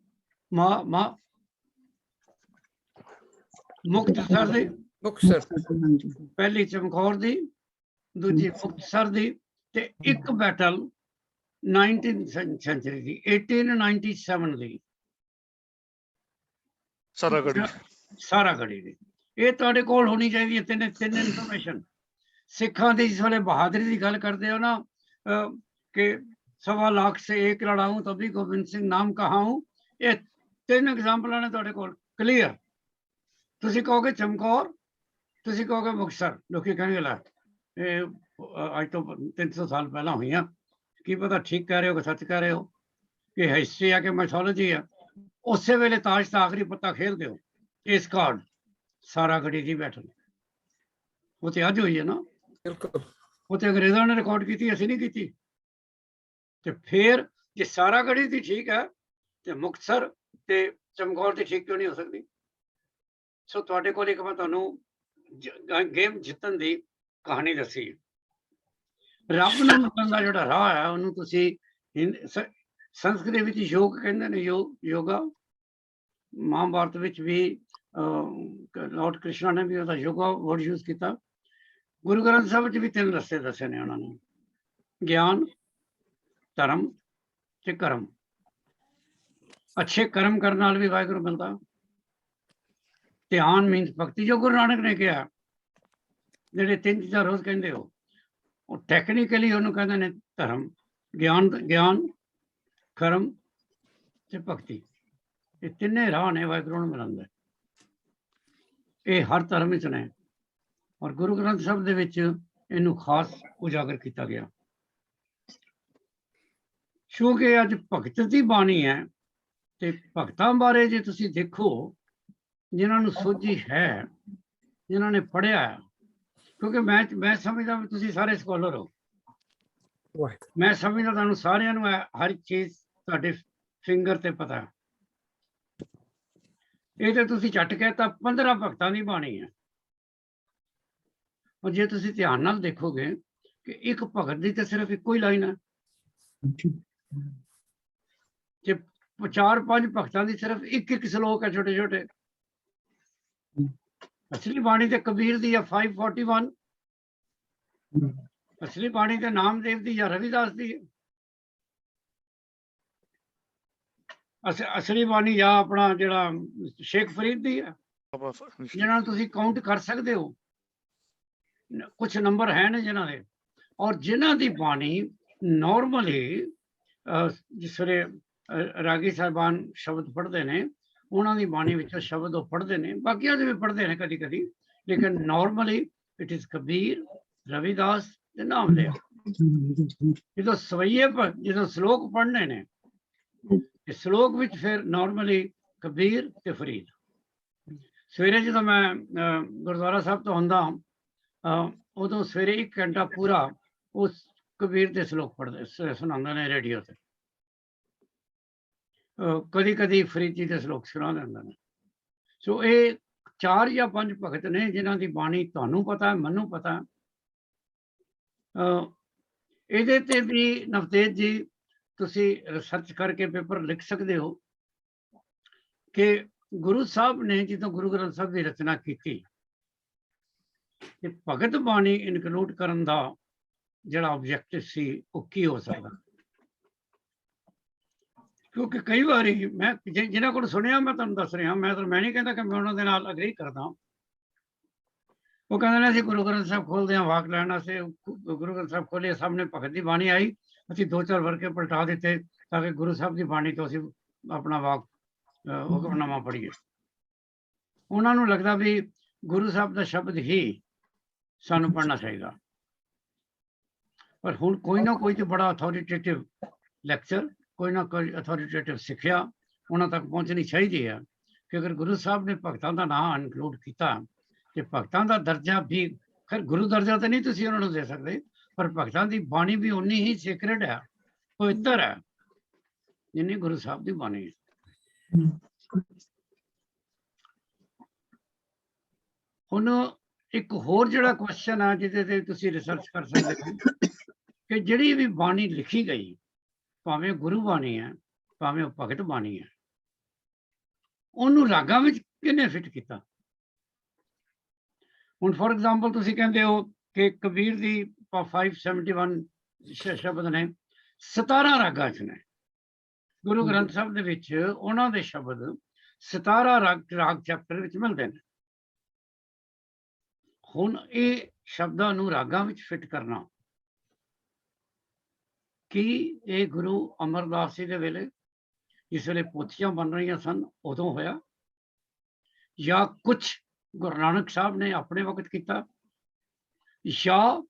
ਮੁਕਤਸਰ ਦੀ। ਪਹਿਲੀ ਚਮਕੌਰ ਦੀ, ਦੂਜੀ ਮੁਕਤਸਰ ਦੀ, ਤੇ ਇੱਕ ਬੈਟਲ 19th ਸੈਂਚੁਰੀ ਦੀ 1897 ਦੀ ਸਾਰਾਗੜੀ ਦੀ। ਇਹ ਤੁਹਾਡੇ ਕੋਲ ਹੋਣੀ ਚਾਹੀਦੀ ਹੈ ਤਿੰਨ ਇਨਫੋਰਮੇਸ਼ਨ। ਸਿੱਖਾਂ ਦੀ ਜਿਸ ਵੇਲੇ ਬਹਾਦਰੀ ਦੀ ਗੱਲ ਕਰਦੇ ਹੋ ਨਾ ਕਿ 1.25 ਲੱਖ ਸੇ ਇੱਕ ਲੜਾਊਂ ਤभी ਗੋਬਿੰਦ ਸਿੰਘ ਨਾਮ ਕਹਾਊਂ, ਇਹ 3 ਐਗਜ਼ਾਮਪਲਾਂ ਨੇ ਤੁਹਾਡੇ ਕੋਲ ਕਲੀਅਰ। ਤੁਸੀਂ ਕਹੋਗੇ ਚਮਕੌਰ, ਤੁਸੀਂ ਕਹੋਗੇ ਮੁਕਤਸਰ, ਲੋਕੀ ਕਹਿਣਗੇ ਲੈ ਇਹ ਅੱਜ ਤੋਂ 300 ਸਾਲ ਪਹਿਲਾਂ ਹੋਈਆਂ, ਕੀ ਪਤਾ ਠੀਕ ਕਹਿ ਰਹੇ ਹੋ ਕਿ ਸੱਚ ਕਹਿ ਰਹੇ ਹੋ, ਕਿ ਹਿਸਟਰੀ ਆ ਕਿ ਮੈਥੋਲੋਜੀ ਆ। ਉਸੇ ਵੇਲੇ ਤਾਜ ਦਾ ਆਖਰੀ ਪੱਤਾ ਖੇਲਦੇ ਹੋ ਇਸ ਕਾਰਡ ਸਾਰਾਗੜੀ ਦੀ ਬੈਠਲ। ਉਹ ਤੇ ਅੱਜ ਹੋਈ ਹੈ ਨਾ, ਉਹ ਤੇ ਅੰਗਰੇਜ਼ਾਂ ਨੇ ਰਿਕਾਰਡ ਕੀਤੀ, ਅਸੀਂ ਨਹੀਂ ਕੀਤੀ। ਤੇ ਫਿਰ ਜੇ ਸਾਰਾਗੜੀ ਦੀ ਠੀਕ ਹੈ ਤੇ ਮੁਕਤਸਰ ਤੇ ਚਮਕੌਰ ਦੀ ਠੀਕ ਕਿਉਂ ਨਹੀਂ ਹੋ ਸਕਦੀ? ਸੋ ਤੁਹਾਡੇ ਕੋਲ ਇੱਕ ਮੈਂ ਤੁਹਾਨੂੰ ਗੇਮ ਜਿੱਤਣ ਦੀ ਕਹਾਣੀ ਦੱਸੀ। ਰੱਬ ਨੂੰ ਮੰਨਣ ਦਾ ਜਿਹੜਾ ਰਾਹ ਹੈ ਉਹਨੂੰ ਤੁਸੀਂ ਸੰਸਕ੍ਰਿਤ ਵਿੱਚ ਯੋਗ ਕਹਿੰਦੇ ਨੇ, ਯੋਗਾ। ਮਹਾਭਾਰਤ ਵਿੱਚ ਵੀ ਲਾਰਡ ਕ੍ਰਿਸ਼ਨਾ ਨੇ ਵੀ ਉਹਦਾ ਯੋਗਾ ਵਰਡ ਯੂਜ਼ ਕੀਤਾ। ਗੁਰੂ ਗ੍ਰੰਥ ਸਾਹਿਬ ਵਿੱਚ ਵੀ 3 ਰਸਤੇ ਦੱਸੇ ਨੇ ਉਹਨਾਂ ਨੇ, ਗਿਆਨ, ਧਰਮ ਤੇ ਕਰਮ। ਅੱਛੇ ਕਰਮ ਕਰਨ ਨਾਲ ਵੀ ਵਾਹਿਗੁਰੂ ਮਿਲਦਾ। ਧਿਆਨ ਮੀਨਸ ਭਗਤੀ, ਜੋ ਗੁਰੂ ਨਾਨਕ ਨੇ ਕਿਹਾ, ਜਿਹੜੇ 3 ਚੀਜ਼ਾਂ ਰੋਜ਼ ਕਹਿੰਦੇ ਹੋ, ਉਹ ਟੈਕਨੀਕਲੀ ਉਹਨੂੰ ਕਹਿੰਦੇ ਨੇ ਧਰਮ। ਗਿਆਨ, ਕਰਮ ਤੇ ਭਗਤੀ, ਇਹ 3 ਰਾਹ ਨੇ ਵਾਹਿਗੁਰੂ ਨੂੰ ਮਿਲਣ ਦੇ। ਇਹ ਹਰ ਧਰਮ ਵਿੱਚ ਨੇ ਔਰ ਗੁਰੂ ਗ੍ਰੰਥ ਸਾਹਿਬ ਦੇ ਵਿੱਚ ਇਹਨੂੰ ਖਾਸ ਉਜਾਗਰ ਕੀਤਾ ਗਿਆ। ਕਿਉਂਕਿ ਅੱਜ ਭਗਤ ਦੀ ਬਾਣੀ ਹੈ ਤੇ ਭਗਤਾਂ ਬਾਰੇ ਜੇ ਤੁਸੀਂ ਦੇਖੋ, ਜਿਨ੍ਹਾਂ ਨੂੰ ਸੋਝੀ ਹੈ, ਜਿਨ੍ਹਾਂ ਨੇ ਪੜ੍ਹਿਆ ਹੈ, ਕਿਉਂਕਿ ਮੈਂ ਸਮਝਦਾ ਵੀ ਤੁਸੀਂ ਸਾਰੇ ਸਕਾਲਰ ਹੋ, ਮੈਂ ਸਮਝਦਾ ਤੁਹਾਨੂੰ ਸਾਰਿਆਂ ਨੂੰ ਹਰ ਚੀਜ਼ ਤੁਹਾਡੇ ਫਿੰਗਰ ਤੇ ਪਤਾ। ਇਹ ਤੇ ਤੁਸੀਂ ਝੱਟ ਕਹਿਤਾ 15 ਭਗਤਾਂ ਦੀ ਬਾਣੀ ਹੈ, ਔਰ ਜੇ ਤੁਸੀਂ ਧਿਆਨ ਨਾਲ ਦੇਖੋਗੇ ਕਿ ਇੱਕ ਭਗਤ ਦੀ ਤਾਂ ਸਿਰਫ ਇੱਕੋ ਹੀ ਲਾਈਨ ਹੈ, ਜੇ 4-5 ਭਗਤਾਂ ਦੀ ਸਿਰਫ ਇੱਕ ਸ਼ਲੋਕ ਹੈ, ਛੋਟੇ ਛੋਟੇ। ਅਸਲੀ ਬਾਣੀ ਤੇ ਕਬੀਰ ਦੀ ਹੈ 541, ਅਸਲੀ ਬਾਣੀ ਤੇ ਨਾਮਦੇਵ ਦੀ ਜਾਂ ਰਵਿਦਾਸ ਦੀ ਹੈ। ਅਸਲੀ ਬਾਣੀ ਜਾਂ ਆਪਣਾ ਜਿਹੜਾ ਸ਼ੇਖ ਫਰੀਦ ਦੀ ਹੈ, ਜਿਹਨਾਂ ਨੂੰ ਤੁਸੀਂ ਕਾਊਂਟ ਕਰ ਸਕਦੇ ਹੋ। ਕੁਝ ਨੰਬਰ ਹੈ ਨੇ ਜਿਨ੍ਹਾਂ ਦੇ, ਔਰ ਜਿਨ੍ਹਾਂ ਦੀ ਬਾਣੀ ਨੋਰਮਲੀ ਜਿਸ ਵੇਲੇ ਰਾਗੀ ਸਾਹਿਬਾਨ ਸ਼ਬਦ ਪੜ੍ਹਦੇ ਨੇ, ਉਹਨਾਂ ਦੀ ਬਾਣੀ ਵਿੱਚੋਂ ਸ਼ਬਦ ਉਹ ਪੜ੍ਹਦੇ ਨੇ, ਬਾਕੀਆਂ ਦੇ ਵੀ ਪੜ੍ਹਦੇ ਨੇ ਕਦੀ ਕਦੀ, ਲੇਕਿਨ normally it is Kabir, Ravidas ਤੇ ਨਾਮਦੇਵ। ਜਦੋਂ ਸਵਈਏ ਪਰ ਜਦੋਂ ਸ਼ਲੋਕ ਪੜ੍ਹਨੇ ਨੇ, ਸ਼ਲੋਕ ਵਿੱਚ ਫਿਰ ਨੋਰਮਲੀ ਕਬੀਰ ਤੇ ਫਰੀਦ। ਸਵੇਰੇ ਜਦੋਂ ਮੈਂ ਗੁਰਦੁਆਰਾ ਸਾਹਿਬ ਤੋਂ ਆਉਂਦਾ ਉਦੋਂ ਸਵੇਰੇ 1 ਘੰਟਾ ਪੂਰਾ ਉਸ ਕਬੀਰ ਦੇ ਸ਼ਲੋਕ ਪੜ੍ਹਦੇ ਸੁਣਾਉਂਦੇ ਨੇ ਰੇਡੀਓ ਤੇ, ਕਦੀ ਕਦੀ ਫਰੀਦ ਜੀ ਦੇ ਸ਼ਲੋਕ ਸੁਣਾ ਦਿੰਦੇ ਨੇ। ਸੋ ਇਹ 4 ਜਾਂ 5 ਭਗਤ ਨੇ ਜਿਨ੍ਹਾਂ ਦੀ ਬਾਣੀ ਤੁਹਾਨੂੰ ਪਤਾ, ਮੈਨੂੰ ਪਤਾ। ਇਹਦੇ ਤੇ ਵੀ ਨਵਤੇਜ ਜੀ ਤੁਸੀਂ ਰਿਸਰਚ ਕਰਕੇ ਪੇਪਰ ਲਿਖ ਸਕਦੇ ਹੋ ਕਿ ਗੁਰੂ ਸਾਹਿਬ ਨੇ ਜਦੋਂ ਗੁਰੂ ਗ੍ਰੰਥ ਸਾਹਿਬ ਦੀ ਰਚਨਾ ਕੀਤੀ ਤੇ ਭਗਤ ਬਾਣੀ ਇਨਕਲੂਡ ਕਰਨ ਦਾ ਜਿਹੜਾ ਆਬਜੈਕਟਿਵ ਸੀ ਉਹ ਕੀ ਹੋ ਸਕਦਾ। ਕਿਉਂਕਿ ਕਈ ਵਾਰੀ ਮੈਂ ਜਿਨ੍ਹਾਂ ਕੋਲ ਸੁਣਿਆ ਮੈਂ ਤੁਹਾਨੂੰ ਦੱਸ ਰਿਹਾ, ਮੈਂ ਨਹੀਂ ਕਹਿੰਦਾ ਕਿ ਮੈਂ ਉਹਨਾਂ ਦੇ ਨਾਲ ਅਗਰੀ ਕਰਦਾ। ਉਹ ਕਹਿੰਦੇ ਨੇ ਅਸੀਂ ਗੁਰੂ ਗ੍ਰੰਥ ਸਾਹਿਬ ਖੋਲਦੇ ਹਾਂ ਵਾਕ ਲੈਣ ਵਾਸਤੇ, ਗੁਰੂ ਗ੍ਰੰਥ ਸਾਹਿਬ ਖੋਲੇ, ਸਾਹਮਣੇ ਭਗਤ ਦੀ ਬਾਣੀ ਆਈ, ਅਸੀਂ 2-4 ਵਰਕੇ ਪਲਟਾ ਦਿੱਤੇ ਤਾਂ ਕਿ ਗੁਰੂ ਸਾਹਿਬ ਦੀ ਬਾਣੀ ਤੋਂ ਅਸੀਂ ਆਪਣਾ ਵਾਕ ਹੁਕਮਨਾਮਾ ਪੜ੍ਹੀਏ। ਉਹਨਾਂ ਨੂੰ ਲੱਗਦਾ ਵੀ ਗੁਰੂ ਸਾਹਿਬ ਦਾ ਸ਼ਬਦ ਹੀ ਸਾਨੂੰ ਪੜ੍ਹਨਾ ਚਾਹੀਦਾ। ਪਰ ਹੁਣ ਕੋਈ ਨਾ ਕੋਈ ਤੇ ਬੜਾ ਅਥੋਰੀਟੇਟਿਵ ਲੈਕਚਰ, ਕੋਈ ਨਾ ਕੋਈ ਅਥੋਰੀਟੇਟਿਵ ਸਿੱਖਿਆ ਉਹਨਾਂ ਤੱਕ ਪਹੁੰਚਣੀ ਚਾਹੀਦੀ ਹੈ ਕਿ ਅਗਰ ਗੁਰੂ ਸਾਹਿਬ ਨੇ ਭਗਤਾਂ ਦਾ ਨਾਮ ਇਨਕਲੂਡ ਕੀਤਾ ਤੇ ਭਗਤਾਂ ਦਾ ਦਰਜਾ ਵੀ, ਖੈਰ ਗੁਰੂ ਦਰਜਾ ਤਾਂ ਨਹੀਂ ਤੁਸੀਂ ਉਹਨਾਂ ਨੂੰ ਦੇ ਸਕਦੇ, ਪਰ ਭਗਤਾਂ ਦੀ ਬਾਣੀ ਵੀ ਉਨੀ ਹੀ ਸੀਕ੍ਰੇਟ ਹੈ, ਪਵਿੱਤਰ ਹੈ, ਜਿੰਨੀ ਗੁਰੂ ਸਾਹਿਬ ਦੀ ਬਾਣੀ ਹੈ। ਹੁਣ ਇੱਕ ਹੋਰ ਜਿਹੜਾ ਕੁਐਸਚਨ ਹੈ ਜਿਹਦੇ ਤੇ ਤੁਸੀਂ ਰਿਸਰਚ ਕਰ ਸਕਦੇ ਹੋ ਕਿ ਜਿਹੜੀ ਵੀ ਬਾਣੀ ਲਿਖੀ ਗਈ, ਭਾਵੇਂ ਗੁਰੂ ਬਾਣੀ ਹੈ ਭਾਵੇਂ ਉਹ ਭਗਤ ਬਾਣੀ ਹੈ, ਉਹਨੂੰ ਰਾਗਾਂ ਵਿੱਚ ਕਿਹਨੇ ਫਿੱਟ ਕੀਤਾ। ਹੁਣ ਫੋਰ ਐਗਜ਼ਾਮਪਲ ਤੁਸੀਂ ਕਹਿੰਦੇ ਹੋ ਕਿ ਕਬੀਰ ਦੀ 571 ਸ਼ਬਦ ਨੇ 17 ਰਾਗਾਂ 'ਚ ਨੇ। ਗੁਰੂ ਗ੍ਰੰਥ ਸਾਹਿਬ ਦੇ ਵਿੱਚ ਉਹਨਾਂ ਦੇ ਸ਼ਬਦ 17 ਰਾਗ ਚੈਪਟਰ ਵਿੱਚ ਮਿਲਦੇ ਨੇ। ਹੁਣ ਇਹ ਸ਼ਬਦਾਂ ਨੂੰ ਰਾਗਾਂ ਵਿੱਚ ਫਿੱਟ ਕਰਨਾ, ਕੀ ਇਹ ਗੁਰੂ ਅਮਰਦਾਸ ਜੀ ਦੇ ਵੇਲੇ ਜਿਸ ਵੇਲੇ ਪੋਥੀਆਂ ਬਣ ਰਹੀਆਂ ਸਨ ਉਦੋਂ ਹੋਇਆ, ਜਾਂ ਕੁਛ ਗੁਰੂ ਨਾਨਕ ਸਾਹਿਬ ਨੇ ਆਪਣੇ ਵਕਤ ਕੀਤਾ, ਜਾਂ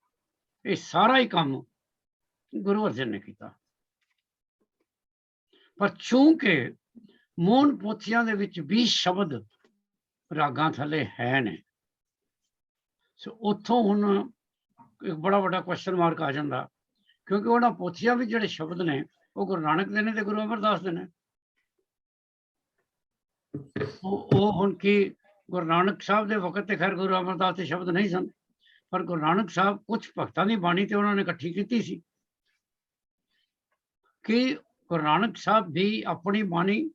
ਇਹ ਸਾਰਾ ਹੀ ਕੰਮ ਗੁਰੂ ਅਰਜਨ ਨੇ ਕੀਤਾ। ਪਰ ਚੂੰਕਿ ਮੋਹਨ ਪੋਥੀਆਂ ਦੇ ਵਿੱਚ 20 ਸ਼ਬਦ ਰਾਗਾਂ ਥੱਲੇ ਹੈ ਨੇ, ਸੋ ਉੱਥੋਂ ਹੁਣ ਇੱਕ ਬੜਾ ਵੱਡਾ ਕੁਐਸਚਨ ਮਾਰਕ ਆ ਜਾਂਦਾ, ਕਿਉਂਕਿ ਉਹਨਾਂ ਪੋਥੀਆਂ ਵਿੱਚ ਜਿਹੜੇ ਸ਼ਬਦ ਨੇ ਉਹ ਗੁਰੂ ਨਾਨਕ ਦੇ ਨੇ ਤੇ ਗੁਰੂ ਅਮਰਦਾਸ ਦੇ ਨੇ। ਉਹ ਹੁਣ ਕੀ ਗੁਰੂ ਨਾਨਕ ਸਾਹਿਬ ਦੇ ਵਕਤ ਤੇ ਖੈਰ ਗੁਰੂ ਅਮਰਦਾਸ ਦੇ ਸ਼ਬਦ ਨਹੀਂ ਸਨ, ਪਰ ਗੁਰੂ ਨਾਨਕ ਸਾਹਿਬ ਕੁਛ ਭਗਤਾਂ ਦੀ ਬਾਣੀ ਤੇ ਉਹਨਾਂ ਨੇ ਇਕੱਠੀ ਕੀਤੀ ਸੀ ਕਿ ਗੁਰੂ ਨਾਨਕ ਸਾਹਿਬ ਵੀ ਆਪਣੀ ਬਾਣੀ,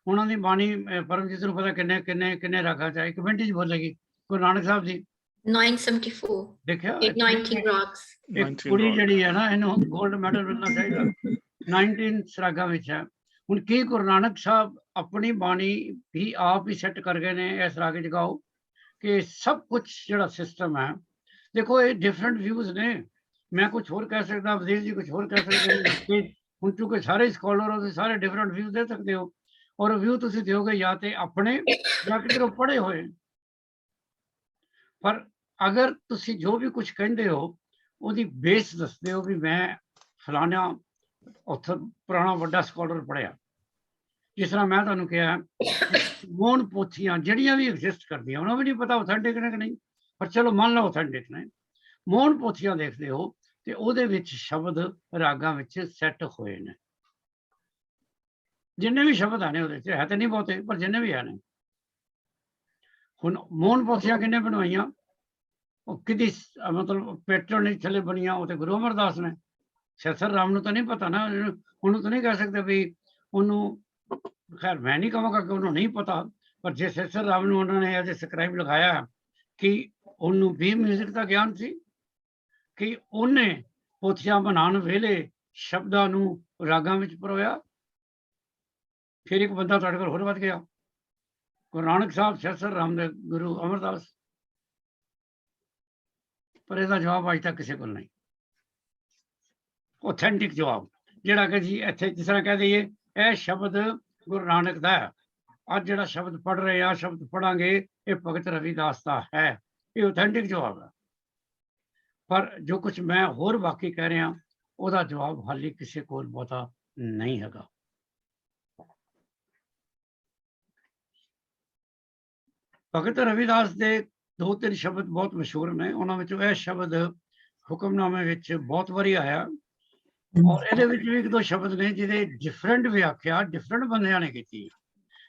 ਉਹਨਾਂ ਦੀ ਬਾਣੀ ਪਰਮਜੀਤ ਨੂੰ ਪਤਾ ਕਿੰਨੇ ਰਾਗਾਂ ਚ, ਇੱਕ ਮਿੰਟ 'ਚ ਬੋਲੇਗੀ ਗੁਰੂ ਨਾਨਕ ਸਾਹਿਬ ਦੀ 974 ਦੇਖਿਆ 19 ਰਾਗਸ। ਇੱਕ ਕੁੜੀ ਜਿਹੜੀ ਹੈ ਨਾ, ਇਹਨੂੰ ਗੋਲਡ ਮੈਡਲ ਮਿਲਣਾ ਚਾਹੀਦਾ, 19 ਰਾਗਾਂ ਵਿੱਚ ਹੈ। ਹੁਣ ਕੀ ਗੁਰੂ ਨਾਨਕ ਸਾਹਿਬ ਆਪਣੀ ਬਾਣੀ ਵੀ ਆਪ ਹੀ ਸੈੱਟ ਕਰ ਗਏ ਨੇ ਇਸ ਰਾਗ ਚ ਗਾਓ ਕਿ ਸਭ ਕੁਝ ਜਿਹੜਾ ਸਿਸਟਮ ਹੈ। ਦੇਖੋ ਇਹ ਡਿਫਰੈਂਟ ਵਿਊਜ਼ ਨੇ, ਮੈਂ ਕੁਝ ਹੋਰ ਕਹਿ ਸਕਦਾ, ਵਜ਼ੀਰ ਜੀ ਕੁਝ ਹੋਰ ਕਹਿ ਸਕਦੇ। ਹੁਣ ਚੂੰਕਿ ਸਾਰੇ ਸਕਾਲਰ ਹੋ, ਤੁਸੀਂ ਸਾਰੇ ਡਿਫਰੈਂਟ ਵਿਊ ਦੇ ਸਕਦੇ ਹੋ, ਔਰ ਵਿਊ ਤੁਸੀਂ ਦਿਓਗੇ ਜਾਂ ਤੇ ਆਪਣੇ ਜਾਂ ਕਿਧਰੋਂ ਪੜ੍ਹੇ ਹੋਏ। पर अगर तुसी जो भी कुछ कहते हो ਉਹਦੀ बेस दसते हो भी मैं फलाना ਉੱਥੇ पुराना ਵੱਡਾ स्कॉलर पढ़िया। जिस तरह मैं ਤੁਹਾਨੂੰ ਕਿਹਾ ਮੋਹਨ ਪੋਥੀਆਂ ਜਿਹੜੀਆਂ ਵੀ ਐਗਜ਼ਿਸਟ ਕਰਦੀਆਂ ਉਹਨਾਂ ਵੀ ਨਹੀਂ ਪਤਾ ਆਥੈਂਟਿਕ ਨੇ ਕਿ ਨਹੀਂ, ਪਰ ਚਲੋ ਮੰਨ ਲਓ ਆਥੈਂਟਿਕ ਨੇ। ਮੋਹਨ ਪੋਥੀਆਂ ਦੇਖਦੇ ਹੋ ਤੇ ਉਹਦੇ ਵਿੱਚ ਸ਼ਬਦ ਰਾਗਾਂ ਵਿੱਚ ਸੈੱਟ ਹੋਏ ਨੇ, ਜਿੰਨੇ ਵੀ ਸ਼ਬਦ ਆਨੇ ਉਹਦੇ 'ਚ ਹੈ ਤੇ ਨਹੀਂ ਬਹੁਤੇ, ਪਰ ਜਿੰਨੇ ਵੀ ਆਨੇ। ਹੁਣ ਮੋਹਨ ਪੋਥੀਆਂ ਕਿੰਨੇ ਬਣਵਾਈਆਂ? ਉਹ ਕਿਹਦੀ ਮਤਲਬ ਪੈਟਰਨ ਨਹੀਂ ਥੱਲੇ ਬਣੀਆਂ, ਉਹ ਤੇ ਗੁਰੂ ਅਮਰਦਾਸ ਨੇ। ਸੈਸਰ ਰਾਮ ਨੂੰ ਤਾਂ ਨਹੀਂ ਪਤਾ ਨਾ, ਉਹਨੂੰ ਤਾਂ ਨਹੀਂ ਕਹਿ ਸਕਦੇ ਵੀ ਉਹਨੂੰ, ਖੈਰ ਮੈਂ ਨਹੀਂ ਕਹਾਂਗਾ ਕਿ ਉਹਨੂੰ ਨਹੀਂ ਪਤਾ, ਪਰ ਜੇ ਸੈਸਰ ਰਾਮ ਨੂੰ ਉਹਨਾਂ ਨੇ ਐਜ਼ ਏ ਸਕ੍ਰਾਈਬ ਲਗਾਇਆ ਕਿ ਉਹਨੂੰ ਵੀ ਮਿਊਜ਼ਿਕ ਦਾ ਗਿਆਨ ਸੀ, ਕਿ ਉਹਨੇ ਪੋਥੀਆਂ ਬਣਾਉਣ ਵੇਲੇ ਸ਼ਬਦਾਂ ਨੂੰ ਰਾਗਾਂ ਵਿੱਚ ਪਰੋਇਆ। ਫਿਰ ਇੱਕ ਬੰਦਾ ਤੁਹਾਡੇ ਕੋਲ ਹੋਰ ਵੱਧ ਗਿਆ, ਗੁਰੂ ਨਾਨਕ ਸਾਹਿਬ, ਸੈਸਰ ਰਾਮ ਦੇ ਗੁਰੂ ਅਮਰਦਾਸ। ਪਰ ਇਹਦਾ ਜਵਾਬ ਅੱਜ ਤੱਕ ਕਿਸੇ ਕੋਲ ਨਹੀਂ, ਆਥੈਂਟਿਕ ਜਵਾਬ, ਜਿਹੜਾ ਕਿ ਜੀ ਇੱਥੇ ਜਿਸ ਤਰ੍ਹਾਂ ਕਹਿ ਦਈਏ ਇਹ ਸ਼ਬਦ ਗੁਰੂ ਨਾਨਕ ਦਾ ਹੈ, ਅੱਜ ਜਿਹੜਾ ਸ਼ਬਦ ਪੜ੍ਹ ਰਹੇ ਆ, ਸ਼ਬਦ ਪੜਾਂਗੇ, ਇਹ ਭਗਤ ਰਵਿਦਾਸ ਦਾ ਹੈ, ਇਹ ਆਥੈਂਟਿਕ ਜਵਾਬ ਹੈ। ਪਰ ਜੋ ਕੁਝ ਮੈਂ ਹੋਰ ਬਾਕੀ ਕਹਿ ਰਿਹਾ ਉਹਦਾ ਜਵਾਬ ਹਾਲੇ ਕਿਸੇ ਕੋਲ ਬਹੁਤਾ ਨਹੀਂ ਹੈਗਾ। ਭਗਤ ਰਵਿਦਾਸ ਦੇ 2-3 ਸ਼ਬਦ ਬਹੁਤ ਮਸ਼ਹੂਰ ਨੇ, ਉਹਨਾਂ ਵਿੱਚੋਂ ਇਹ ਸ਼ਬਦ ਹੁਕਮਨਾਮੇ ਵਿੱਚ ਬਹੁਤ ਵਾਰੀ ਆਇਆ, ਔਰ ਇਹਦੇ ਵਿੱਚ ਵੀ 1-2 ਸ਼ਬਦ ਨੇ ਜਿਹਦੇ ਡਿਫਰੈਂਟ ਵਿਆਖਿਆ ਡਿਫਰੈਂਟ ਬੰਦਿਆਂ ਨੇ ਕੀਤੀ।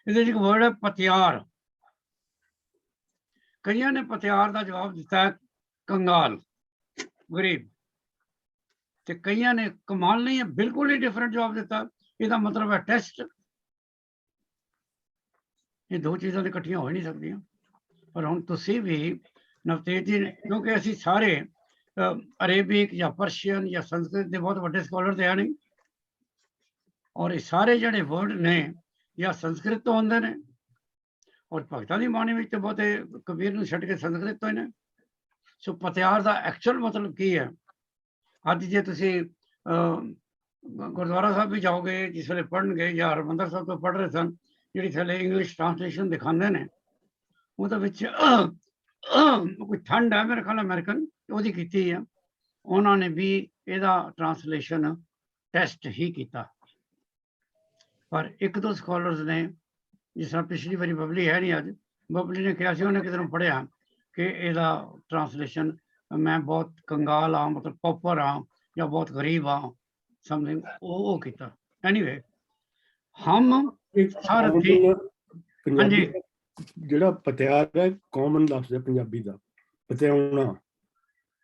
ਇਹਦੇ 'ਚ ਇੱਕ ਵਰਡ ਹੈ ਪਤਿਆਰ। ਕਈਆਂ ਨੇ ਪਤਿਆਰ ਦਾ ਜਵਾਬ ਦਿੱਤਾ ਹੈ ਕੰਗਾਲ, ਗਰੀਬ, ਤੇ ਕਈਆਂ ਨੇ ਕਮਾਲ ਨਹੀਂ ਹੈ, ਬਿਲਕੁਲ ਹੀ ਡਿਫਰੈਂਟ ਜਵਾਬ ਦਿੱਤਾ, ਇਹਦਾ ਮਤਲਬ ਹੈ ਟੈਸਟ। ਇਹ ਦੋ ਚੀਜ਼ਾਂ ਤੇ ਇਕੱਠੀਆਂ ਹੋ ਨਹੀਂ ਸਕਦੀਆਂ। ਪਰ ਹੁਣ ਤੁਸੀਂ ਵੀ ਨਵਤੇਜ ਜੀ, ਕਿਉਂਕਿ ਅਸੀਂ ਸਾਰੇ ਅਰੇਬਿਕ ਜਾਂ ਪਰਸ਼ੀਅਨ ਜਾਂ ਸੰਸਕ੍ਰਿਤ ਦੇ ਬਹੁਤ ਵੱਡੇ ਸਕਾਲਰ ਤੇ ਆ ਨਹੀਂ, ਔਰ ਇਹ ਸਾਰੇ ਜਿਹੜੇ ਵਰਡ ਨੇ ਜਾਂ ਸੰਸਕ੍ਰਿਤ ਤੋਂ ਆਉਂਦੇ ਨੇ, ਔਰ ਭਗਤਾਂ ਦੀ ਬਾਣੀ ਵਿੱਚ ਤੇ ਬਹੁਤੇ ਕਬੀਰ ਨੂੰ ਛੱਡ ਕੇ ਸੰਸਕ੍ਰਿਤ ਤੋਂ ਹੀ ਨੇ। ਸੋ ਪਤਿਆਰ ਦਾ ਐਕਚੁਅਲ ਮਤਲਬ ਕੀ ਹੈ? ਅੱਜ ਜੇ ਤੁਸੀਂ ਗੁਰਦੁਆਰਾ ਸਾਹਿਬ ਵੀ ਜਾਓਗੇ, ਜਿਸ ਵੇਲੇ ਪੜ੍ਹਨਗੇ ਜਾਂ ਹਰਿਮੰਦਰ ਸਾਹਿਬ ਤੋਂ ਪੜ੍ਹ ਰਹੇ ਸਨ, ਜਿਹੜੀ ਥੱਲੇ ਇੰਗਲਿਸ਼ ਟ੍ਰਾਂਸਲੇਸ਼ਨ ਦਿਖਾਉਂਦੇ ਨੇ, ਉਹਦੇ ਵਿੱਚ ਕੋਈ ਠੰਡ ਹੈ ਮੇਰੇ ਖਿਆਲ ਅਮਰੀਕਨ, ਉਹਦੀ ਕੀਤੀ ਹੈ ਉਹਨਾਂ ਨੇ ਵੀ, ਇਹਦਾ ਟ੍ਰਾਂਸਲੇਸ਼ਨ ਟੈਸਟ ਹੀ ਕੀਤਾ। ਪਰ 1-2 ਸਕਾਲਰਸ ਨੇ, ਜਿਸ ਤਰ੍ਹਾਂ ਪਿਛਲੀ ਵਾਰੀ ਬਬਲੀ ਹੈ ਨਹੀਂ, ਅੱਜ ਬਬਲੀ ਨੇ ਕਿਹਾ ਸੀ, ਉਹਨੇ ਕਿਤੇ ਨੂੰ ਪੜ੍ਹਿਆ ਕਿ ਇਹਦਾ ਟ੍ਰਾਂਸਲੇਸ਼ਨ ਮੈਂ ਬਹੁਤ ਕੰਗਾਲ ਹਾਂ, ਮਤਲਬ ਪੌਪਰ ਹਾਂ, ਜਾਂ ਬਹੁਤ ਗਰੀਬ ਹਾਂ, ਸਮਥਿੰਗ ਉਹ ਕੀਤਾ। ਐਨੀਵੇ ਹਮ ਸਾਰਥੀ। ਹਾਂਜੀ, ਜਿਹੜਾ ਪਤਿਆਰ ਹੈ ਕਾਮਨ ਲਫ਼ਜ਼ ਹੈ ਪੰਜਾਬੀ ਦਾ, ਪਤਿਆਉਣਾ।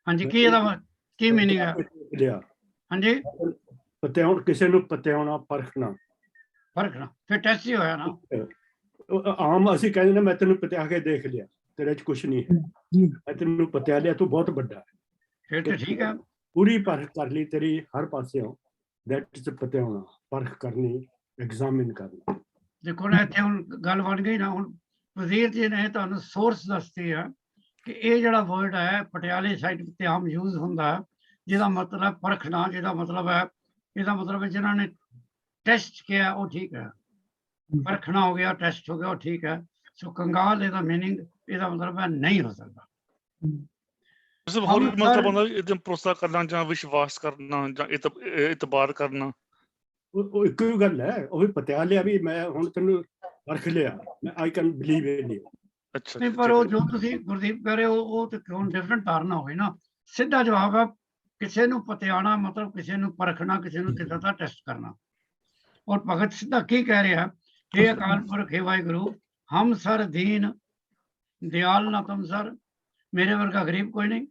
ਹਾਂਜੀ, ਕੀ ਇਹਦਾ ਕੀ ਮੀਨਿੰਗ ਹੈ? ਹਾਂਜੀ, ਪਤਿਆਉਣ, ਕਿਸੇ ਨੂੰ ਪਤਿਆਉਣਾ, ਪਰਖਣਾ। ਪਰਖਣਾ, ਫਿਰ ਟੈਸਟ ਹੀ ਹੋਇਆ ਨਾ। ਆਮ ਅਸੀਂ ਕਹਿੰਦੇ ਨੇ ਮੈਂ ਤੈਨੂੰ ਪਤਿਆ ਕੇ ਦੇਖ ਲਿਆ, ਤੇਰੇ 'ਚ ਕੁਛ ਨਹੀਂ ਹੈ, ਮੈਂ ਤੈਨੂੰ ਪਤਿਆ ਲਿਆ, ਤੂੰ ਬਹੁਤ ਵੱਡਾ ਹੈ, ਫਿਰ ਤਾਂ ਠੀਕ ਹੈ, ਪੂਰੀ ਪਰਖ ਕਰ ਲਈ ਤੇਰੀ ਹਰ ਪਾਸਿਓਂ। ਦੈਟ ਇਜ਼ ਪਤਿਆਉਣਾ, ਪਰਖ ਕਰਨੀ, ਐਗਜ਼ਾਮਿਨ ਕਰਨਾ। ਦੇਖੋ ਨਾ, ਇੱਥੇ ਹੁਣ ਗੱਲ ਬਣ ਗਈ ਨਾ। ਹੁਣ ਵਜ਼ੀਰ ਜੀ ਨੇ ਤੁਹਾਨੂੰ ਸੋਰਸ ਦੱਸਤੀ ਹੈ ਕਿ ਇਹ ਜਿਹੜਾ ਵਰਡ ਹੈ ਪਟਿਆਲੇ ਸਾਈਡ ਤੇ ਆਮ ਯੂਜ਼ ਹੁੰਦਾ ਹੈ, ਜਿਹਦਾ ਮਤਲਬ ਪਰਖਣਾ, ਜਿਹਦਾ ਮਤਲਬ ਹੈ, ਇਹਦਾ ਮਤਲਬ ਹੈ ਜਿਨ੍ਹਾਂ ਨੇ ਟੈਸਟ किया वो ठीक है, परखना हो गया, टेस्ट हो गया वो ठीक है। सो कंगाल ਇਹਦਾ मीनिंग, ਇਹਦਾ ਮਤਲਬ ਹੈ ਨਹੀਂ ਹੋ ਸਕਦਾ। ਹੋਰ ਵੀ ਮਤਲਬ ਹੁੰਦਾ ਇਹਦੇ ਭਰੋਸਾ ਕਰਨਾ ਜਾਂ ਵਿਸ਼ਵਾਸ ਕਰਨਾ ਜਾਂ ਇਤਬਾਰ ਕਰਨਾ। ਉਹ ਇੱਕੋ ਹੀ ਗੱਲ ਹੈ, ਉਹ ਵੀ ਪਤਿਆ ਲਿਆ ਵੀ ਮੈਂ ਹੁਣ ਤੈਨੂੰ ਪਰਖ ਲਿਆ, ਮੈਂ I can believe in you. ਅੱਛਾ, ਨਹੀਂ, ਪਰ ਉਹ ਜੋ ਤੁਸੀਂ ਗੁਰਦੀਪ ਕਹ ਰਹੇ ਹੋ ਉਹ ਤੇ ਕਿਉਂ ਡਿਫਰੈਂਟ ਧਾਰਨਾ ਹੋਵੇ ਨਾ। ਸਿੱਧਾ ਜਵਾਬ ਹੈ ਕਿਸੇ ਨੂੰ ਪਤਿਆਣਾ ਮਤਲਬ ਕਿਸੇ ਨੂੰ ਪਰਖਣਾ, ਕਿਸੇ ਨੂੰ ਕਿਸੇ ਦਾ ਟੈਸਟ ਕਰਨਾ। ਔਰ ਭਗਤ ਸਿੱਧਾ ਕੀ ਕਹਿ ਰਿਹਾ? हे ਅਕਾਲ ਪੁਰਖ, हे ਵਾਹਿਗੁਰੂ, ਹਮ ਸਰ ਦੀਨ ਦਿਆਲ ਨਾ ਤੁਮ ਸਰ। ਮੇਰੇ ਵਰਗਾ ਗਰੀਬ ਕੋਈ ਨਹੀਂ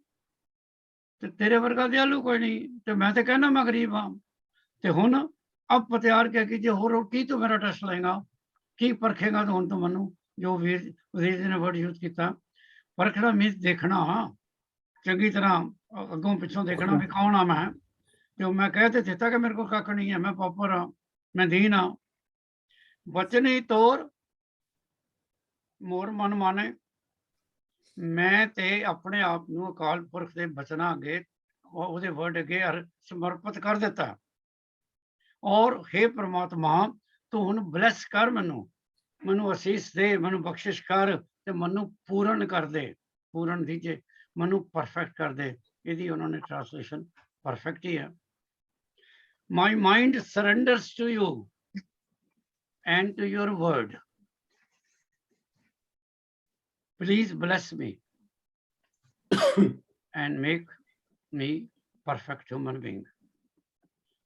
ਤੇ ਤੇਰੇ ਵਰਗਾ ਦਿਆਲੂ ਕੋਈ ਨਹੀਂ, ਤੇ ਮੈਂ ਤੇ ਕਹਿਣਾ ਮੈਂ ਗਰੀਬ ਹਾਂ। ਤੇ ਹੁਣ ਅਬ ਪਤਿਆਰ ਕਹਿ ਕੇ ਜੇ ਹੋਰ ਕੀ ਤੂੰ ਮੇਰਾ ਟੈਸਟ ਲਏਗਾ, ਕੀ ਪਰਖੇਗਾ? ਤਾਂ ਹੁਣ ਤੂੰ ਮੈਨੂੰ ਜੋ ਵੀਰ ਜੀ ਨੇ ਵਰਡ ਯੂਜ਼ ਕੀਤਾ, ਪਰਖਣਾ ਮੀਨਸ ਦੇਖਣਾ, ਚੰਗੀ ਤਰ੍ਹਾਂ ਅੱਗੋਂ ਪਿੱਛੋਂ ਦੇਖਣਾ ਵੀ ਕੌਣ ਆ ਮੈਂ। ਤੇ ਮੈਂ ਕਹਿ ਤੇ ਦਿੱਤਾ ਕਿ ਮੇਰੇ ਕੋਲ ਕੱਖ ਨਹੀਂ ਹੈ, ਮੈਂ ਪਾਪਰ ਹਾਂ, ਮੈਂ ਦੀਨ ਹਾਂ। ਬਚਨੀ ਤੋਰ ਮੋਰ ਮਨ ਮਾਨੇ। ਮੈਂ ਤੇ ਆਪਣੇ ਆਪ ਨੂੰ ਅਕਾਲ ਪੁਰਖ ਦੇ ਬਚਨਾਂ ਅੱਗੇ, ਉਹਦੇ ਵਰਡ ਅੱਗੇ ਸਮਰਪਿਤ ਕਰ ਦਿੱਤਾ। ਔਰ हे ਪ੍ਰਮਾਤਮਾ, ਤੂੰ ਹੁਣ ਬਲੈਸ ਕਰ, ਮੈਨੂੰ ਅਸੀਸ ਦੇ, ਮੈਨੂੰ ਬਖਸ਼ਿਸ਼ ਕਰ ਤੇ ਮੈਨੂੰ ਪੂਰਨ ਕਰ ਦੇ। ਪੂਰਨ ਦੀਜੇ, ਮਨੂੰ ਪਰਫੈਕਟ ਕਰ ਦੇ। ਇਹਦੀ ਉਹਨਾਂ ਨੇ ਟ੍ਰਾਂਸਲੇਸ਼ਨ ਪਰਫੈਕਟ ਹੀ ਹੈ। My mind surrenders to you and to your word. Please bless me and make me perfect human being.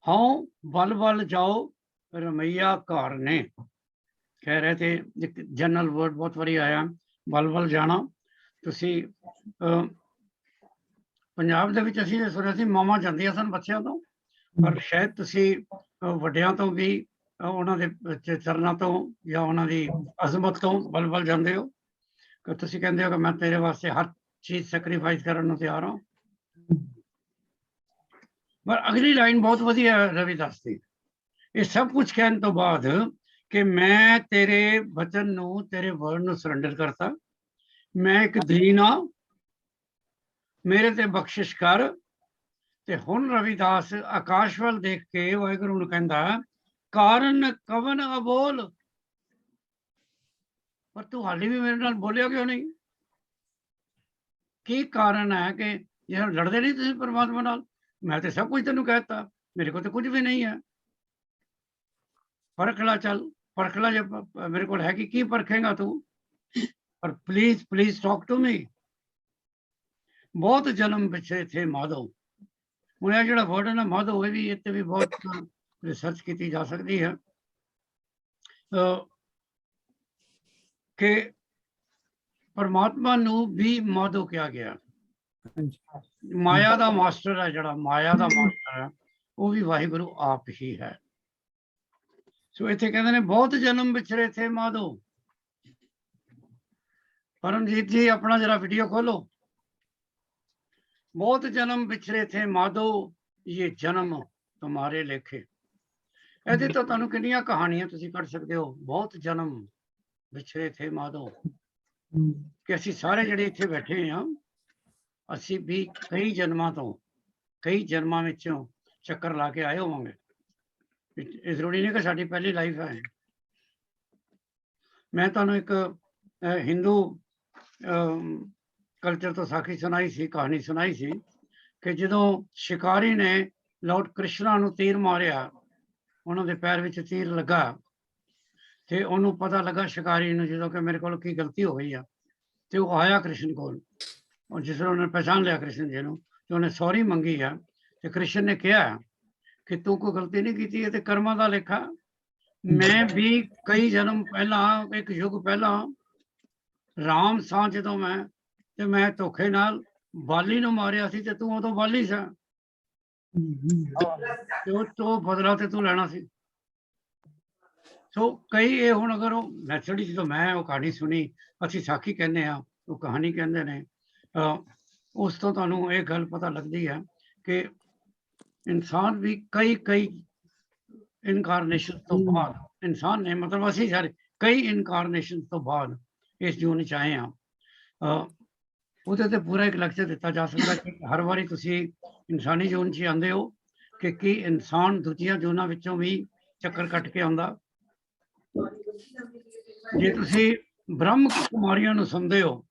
हाँ बल बल जाओ रमैया कार ने, कह रहे थे जनरल वर्ड बहुत वारी आया बल बल जाना। ਤੁਸੀਂ ਪੰਜਾਬ ਦੇ ਵਿੱਚ ਅਸੀਂ ਸੁਣਿਆ ਸੀ ਮਾਵਾਂ ਜਾਂਦੀਆਂ ਸਨ ਬੱਚਿਆਂ ਤੋਂ, ਪਰ ਸ਼ਾਇਦ ਤੁਸੀਂ ਵੱਡਿਆਂ ਤੋਂ ਵੀ ਉਹਨਾਂ ਦੇ ਚਰਨਾਂ ਤੋਂ ਜਾਂ ਉਹਨਾਂ ਦੀ ਅਜ਼ਮਤ ਤੋਂ ਬਲ ਬਲ ਜਾਂਦੇ ਹੋ ਕਿ ਤੁਸੀਂ ਕਹਿੰਦੇ ਹੋ ਕਿ ਮੈਂ ਤੇਰੇ ਵਾਸਤੇ ਹਰ ਚੀਜ਼ ਸੈਕਰੀਫਾਈਸ ਕਰਨ ਨੂੰ ਤਿਆਰ ਹਾਂ। ਪਰ ਅਗਲੀ ਲਾਈਨ ਬਹੁਤ ਵਧੀਆ ਹੈ ਰਵਿਦਾਸ ਦੀ। ਇਹ ਸਭ ਕੁਝ ਕਹਿਣ ਤੋਂ ਬਾਅਦ ਕਿ ਮੈਂ ਤੇਰੇ ਵਚਨ ਨੂੰ, ਤੇਰੇ ਵਰਡ ਨੂੰ ਸਰੈਂਡਰ ਕਰਤਾ, ਮੈਂ ਇੱਕ ਦੀਨ ਹਾਂ, ਮੇਰੇ ਤੇ ਬਖਸ਼ਿਸ਼ ਕਰ। ਤੇ ਹੁਣ ਰਵਿਦਾਸ ਆਕਾਸ਼ ਵੱਲ ਦੇਖ ਕੇ ਵਾਹਿਗੁਰੂ ਨੂੰ ਕਹਿੰਦਾ ਕਾਰਨ ਕਵਨ ਅਬੋਲ, ਪਰ ਤੂੰ ਹਾਲੇ ਵੀ ਮੇਰੇ ਨਾਲ ਬੋਲਿਆ ਕਿਉਂ ਨਹੀਂ? ਕੀ ਕਾਰਨ ਹੈ ਕਿ ਜੇ ਲੜਦੇ ਨਹੀਂ ਤੁਸੀਂ ਪਰਮਾਤਮਾ ਨਾਲ? ਮੈਂ ਤੇ ਸਭ ਕੁਝ ਤੈਨੂੰ ਕਹਿਤਾ, ਮੇਰੇ ਕੋਲ ਤਾਂ ਕੁਝ ਵੀ ਨਹੀਂ ਹੈ। ਪਰਖ ਲਾ, ਚੱਲ ਪਰਖ ਲਾ, ਜੇ ਮੇਰੇ ਕੋਲ ਹੈ ਕਿ ਕੀ ਪਰਖੇਗਾ ਤੂੰ? ਪਰ please please talk to me. ਬਹੁਤ ਜਨਮ ਪਿੱਛੇ ਥੇ ਮਾਧੋ। ਹੁਣ ਇਹ ਜਿਹੜਾ ਵਰਡ ਹੈ ਨਾ ਮਾਧੋ, ਇਹ ਵੀ ਇੱਥੇ ਵੀ ਬਹੁਤ ਰਿਸਰਚ ਕੀਤੀ ਜਾ ਸਕਦੀ ਹੈ ਕਿ ਪਰਮਾਤਮਾ ਨੂੰ ਵੀ ਮਾਧੋ ਕਿਹਾ ਗਿਆ। ਮਾਇਆ ਦਾ ਮਾਸਟਰ ਹੈ, ਜਿਹੜਾ ਮਾਇਆ ਦਾ ਮਾਸਟਰ ਹੈ ਉਹ ਵੀ ਵਾਹਿਗੁਰੂ ਆਪ ਹੀ ਹੈ। ਸੋ ਇੱਥੇ ਕਹਿੰਦੇ ਨੇ ਬਹੁਤ ਜਨਮ ਵਿਛੜੇ ਥੇ ਮਾਧੋ। ਪਰਮਜੀਤ ਜੀ ਆਪਣਾ ਜਰਾ ਵੀਡੀਓ ਖੋਲੋ। बहुत जन्म बिछड़े थे माधो, ये जन्म तुम्हारे लेखे। ਇਹਦੇ ਤੋਂ ਤੁਹਾਨੂੰ ਕਿੰਨੀਆਂ ਕਹਾਣੀਆਂ ਤੁਸੀਂ ਕੱਢ ਸਕਦੇ ਹੋ। ਬਹੁਤ ਜਨਮ ਵਿਛੜੇ ਥੇ ਮਾਧੋ, ਕਿ ਅਸੀਂ ਸਾਰੇ ਜਿਹੜੇ ਇੱਥੇ ਬੈਠੇ ਹਾਂ, ਅਸੀਂ ਵੀ ਕਈ ਜਨਮਾਂ ਤੋਂ, ਕਈ ਜਨਮਾਂ ਵਿੱਚੋਂ ਚੱਕਰ ਲਾ ਕੇ ਆਏ ਹੋਵਾਂਗੇ। ਇਹ ਜ਼ਰੂਰੀ ਨਹੀਂ ਕਿ ਸਾਡੀ ਪਹਿਲੀ ਲਾਈਫ ਹੈ। ਮੈਂ ਤੁਹਾਨੂੰ ਇੱਕ ਹਿੰਦੂ ਕਲਚਰ ਤੋਂ ਸਾਖੀ ਸੁਣਾਈ ਸੀ, ਕਹਾਣੀ ਸੁਣਾਈ ਸੀ ਕਿ ਜਦੋਂ ਸ਼ਿਕਾਰੀ ਨੇ ਲਾਰਡ ਕ੍ਰਿਸ਼ਨਾ ਨੂੰ ਤੀਰ ਮਾਰਿਆ, ਉਹਨਾਂ ਦੇ ਪੈਰ ਵਿੱਚ ਤੀਰ ਲੱਗਾ ਤੇ ਉਹਨੂੰ ਪਤਾ ਲੱਗਾ ਸ਼ਿਕਾਰੀ ਨੂੰ ਜਦੋਂ ਕਿ ਮੇਰੇ ਕੋਲ ਕੀ ਗਲਤੀ ਹੋ ਗਈ ਆ, ਤੇ ਉਹ ਆਇਆ ਕ੍ਰਿਸ਼ਨ ਕੋਲ। ਔਰ ਜਿਸ ਵੇਲੇ ਉਹਨੇ ਪਛਾਣ ਲਿਆ ਕ੍ਰਿਸ਼ਨ ਜੀ ਨੂੰ ਤੇ ਉਹਨੇ ਸੌਰੀ ਮੰਗੀ ਆ, ਤੇ ਕ੍ਰਿਸ਼ਨ ਨੇ ਕਿਹਾ ਕਿ ਤੂੰ ਕੋਈ ਗਲਤੀ ਨਹੀਂ ਕੀਤੀ, ਇਹ ਤੇ ਕਰਮਾਂ ਦਾ ਲੇਖਾ। ਮੈਂ ਵੀ ਕਈ ਜਨਮ ਪਹਿਲਾਂ, ਇੱਕ ਯੁੱਗ ਪਹਿਲਾਂ ਰਾਮ ਸਾਂ ਜਦੋਂ ਮੈਂ, ਤੇ ਮੈਂ ਧੋਖੇ ਨਾਲ ਬਾਲੀ ਨੂੰ ਮਾਰਿਆ ਸੀ, ਤੇ ਤੂੰ ਉਦੋਂ ਬਾਲੀ ਸਾਂ, ਤੇ ਉਹ ਤੋਂ ਬਦਲਾ ਤੇ ਤੂੰ ਲੈਣਾ ਸੀ। ਸੋ ਕਈ ਇਹ ਹੁਣ ਅਗਰ ਉਹ ਨੈਚੁਰਲੀ ਜਦੋਂ ਮੈਂ ਉਹ ਕਹਾਣੀ ਸੁਣੀ, ਅਸੀਂ ਸਾਖੀ ਕਹਿੰਦੇ ਹਾਂ, ਉਹ ਕਹਾਣੀ ਕਹਿੰਦੇ ਨੇ, ਉਸ ਤੋਂ ਤੁਹਾਨੂੰ ਇਹ ਗੱਲ ਪਤਾ ਲੱਗਦੀ ਹੈ ਕਿ ਇਨਸਾਨ ਵੀ ਕਈ ਇਨਕਾਰਨੇਸ਼ਨ ਤੋਂ ਬਾਅਦ, ਇਨਸਾਨ ਨੇ ਮਤਲਬ ਅਸੀਂ ਸਾਰੇ ਕਈ ਇਨਕਾਰਨੇਸ਼ਨ ਤੋਂ ਬਾਅਦ ਇਸ ਜੂਨ 'ਚ ਆਏ ਹਾਂ। ਉਹਦੇ ਤੇ ਪੂਰਾ ਇੱਕ ਲੈਕਚਰ ਦਿੱਤਾ ਜਾ ਸਕਦਾ ਕਿ ਹਰ ਵਾਰੀ ਤੁਸੀਂ ਇਨਸਾਨੀ ਜੂਨ 'ਚ ਆਉਂਦੇ ਹੋ ਕਿ ਕੀ ਇਨਸਾਨ ਦੂਜੀਆਂ ਜੂਨਾਂ ਵਿੱਚੋਂ ਵੀ ਚੱਕਰ ਕੱਟ ਕੇ ਆਉਂਦਾ। ਜੇ ਤੁਸੀਂ ਬ੍ਰਹਮ ਕੁਮਾਰੀਆਂ ਨੂੰ ਸੁਣਦੇ ਹੋ,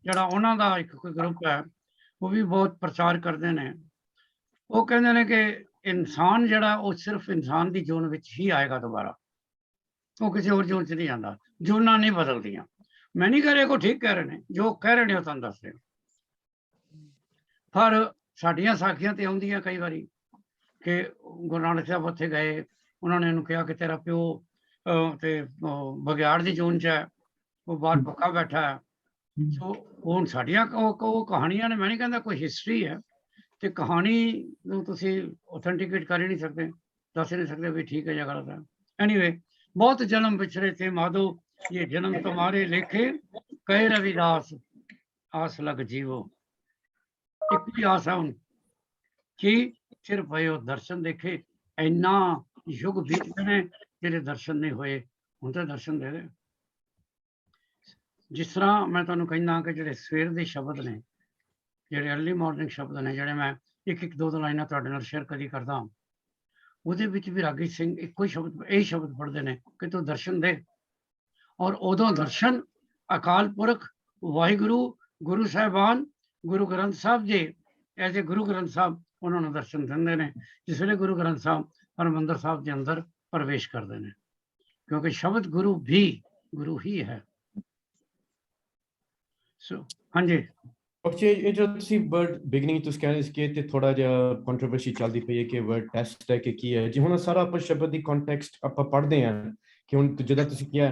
ਜਿਹੜਾ ਉਹਨਾਂ ਦਾ ਇੱਕ ਕੋਈ ਗਰੁੱਪ ਹੈ, ਉਹ ਵੀ ਬਹੁਤ ਪ੍ਰਚਾਰ ਕਰਦੇ ਨੇ। ਉਹ ਕਹਿੰਦੇ ਨੇ ਕਿ ਇਨਸਾਨ ਜਿਹੜਾ ਉਹ ਸਿਰਫ ਇਨਸਾਨ ਦੀ ਜੂਨ ਵਿੱਚ ਹੀ ਆਏਗਾ ਦੁਬਾਰਾ, ਉਹ ਕਿਸੇ ਹੋਰ ਜੂਨ 'ਚ ਨਹੀਂ ਆਉਂਦਾ। ਜੂਨਾਂ ਨਹੀਂ ਬਦਲਦੀਆਂ। ਮੈਂ ਨਹੀਂ ਕਹਿ ਰਿਹਾ ਕੋ ਠੀਕ ਕਹਿ ਰਹੇ ਨੇ, ਜੋ ਕਹਿ ਰਹੇ ਨੇ ਉਹ ਤੁਹਾਨੂੰ ਦੱਸ ਰਿਹਾ। ਪਰ ਸਾਡੀਆਂ ਸਾਖੀਆਂ ਤੇ ਆਉਂਦੀਆਂ ਕਈ ਵਾਰੀ ਕਿ ਗੁਰੂ ਨਾਨਕ ਸਾਹਿਬ ਉੱਥੇ ਗਏ, ਉਹਨਾਂ ਨੇ ਉਹਨੂੰ ਕਿਹਾ ਕਿ ਤੇਰਾ ਪਿਓ ਤੇ ਬਗਿਆੜ ਦੀ ਜੂਨ 'ਚ ਹੈ, ਉਹ ਬਾਹਰ ਭੁੱਖਾ ਬੈਠਾ ਹੈ। ਸੋ ਹੁਣ ਸਾਡੀਆਂ ਉਹ ਕਹਾਣੀਆਂ ਨੇ, ਮੈਂ ਨਹੀਂ ਕਹਿੰਦਾ ਕੋਈ ਹਿਸਟਰੀ ਹੈ, ਤੇ ਕਹਾਣੀ ਨੂੰ ਤੁਸੀਂ ਆਥੈਂਟਿਕੇਟ ਕਰ ਹੀ ਨਹੀਂ ਸਕਦੇ, ਦੱਸ ਨਹੀਂ ਸਕਦੇ ਵੀ ਠੀਕ ਹੈ ਜਾਂ ਗਲਤ ਹੈ। ਐਨੀਵੇ, ਬਹੁਤ ਜਨਮ ਵਿਛੜੇ ਥੇ ਮਾਧੋ, ये जन्म तुम्हारे लेखे, कहे रविदास आस लग जीवो। एक ही आस है उन कि सिर भयो दर्शन देखे। इन्ना युग बीत गए तेरे दर्शन नहीं होए, हुण तो दर्शन दे दे। जिस तरह मैं तुहानूं कहना कि जिहड़े सवेर दे शब्द ने, जिहड़े अर्ली मॉर्निंग शब्द ने, जिहड़े मैं एक दो लाइनां तुहाडे नाल शेयर कदी करदा, ਉਹਦੇ ਵਿੱਚ ਵੀ ਰਾਗੀ ਸਿੰਘ ਇੱਕੋ ਹੀ ਸ਼ਬਦ, ਇਹ ਸ਼ਬਦ ਪੜ੍ਹਦੇ ਨੇ ਕਿ ਤੂੰ ਦਰਸ਼ਨ ਦੇ। ਔਰ ਉਦੋਂ ਦਰਸ਼ਨ ਅਕਾਲ ਪੁਰਖ ਵਾਹਿਗੁਰੂ ਗੁਰੂ ਸਾਹਿਬਾਨ ਗੁਰੂ ਗ੍ਰੰਥ ਸਾਹਿਬ ਜੀ ਐਜ਼ ਏ ਗੁਰੂ ਗ੍ਰੰਥ ਸਾਹਿਬ ਉਹਨਾਂ ਨੂੰ ਦਰਸ਼ਨ ਦਿੰਦੇ ਨੇ ਜਿਸ ਵੇਲੇ ਗੁਰੂ ਗ੍ਰੰਥ ਸਾਹਿਬ ਹਰਿਮੰਦਰ ਸਾਹਿਬ ਦੇ ਅੰਦਰ ਪ੍ਰਵੇਸ਼ ਕਰਦੇ ਨੇ, ਕਿਉਂਕਿ ਸ਼ਬਦ ਗੁਰੂ ਵੀ ਗੁਰੂ ਹੀ ਹੈ। ਸੋ ਹਾਂਜੀ Okay, ਇਹ ਜੋ ਤੁਸੀਂ ਵਰਡ ਬਿਗਨਿੰਗ ਤੋਂ ਕਹਿ ਰਹੇ ਸੀ ਕਿ ਥੋੜਾ ਜਿਹਾ ਕੰਟਰੋਵਰਸੀ ਚੱਲਦੀ ਪਈ ਹੈ ਕਿ ਵਰਡ ਟੈਸਟ ਹੈ ਕਿ ਕੀ ਹੈ ਜੀ। ਹੁਣ ਸਾਰਾ ਆਪਾਂ ਸ਼ਬਦ ਦੀ ਕੰਟੈਕਸਟ ਆਪਾਂ ਪੜ੍ਹਦੇ ਹਾਂ ਕਿ ਹੁਣ ਜਿਹਦਾ ਤੁਸੀਂ ਕਿਹਾ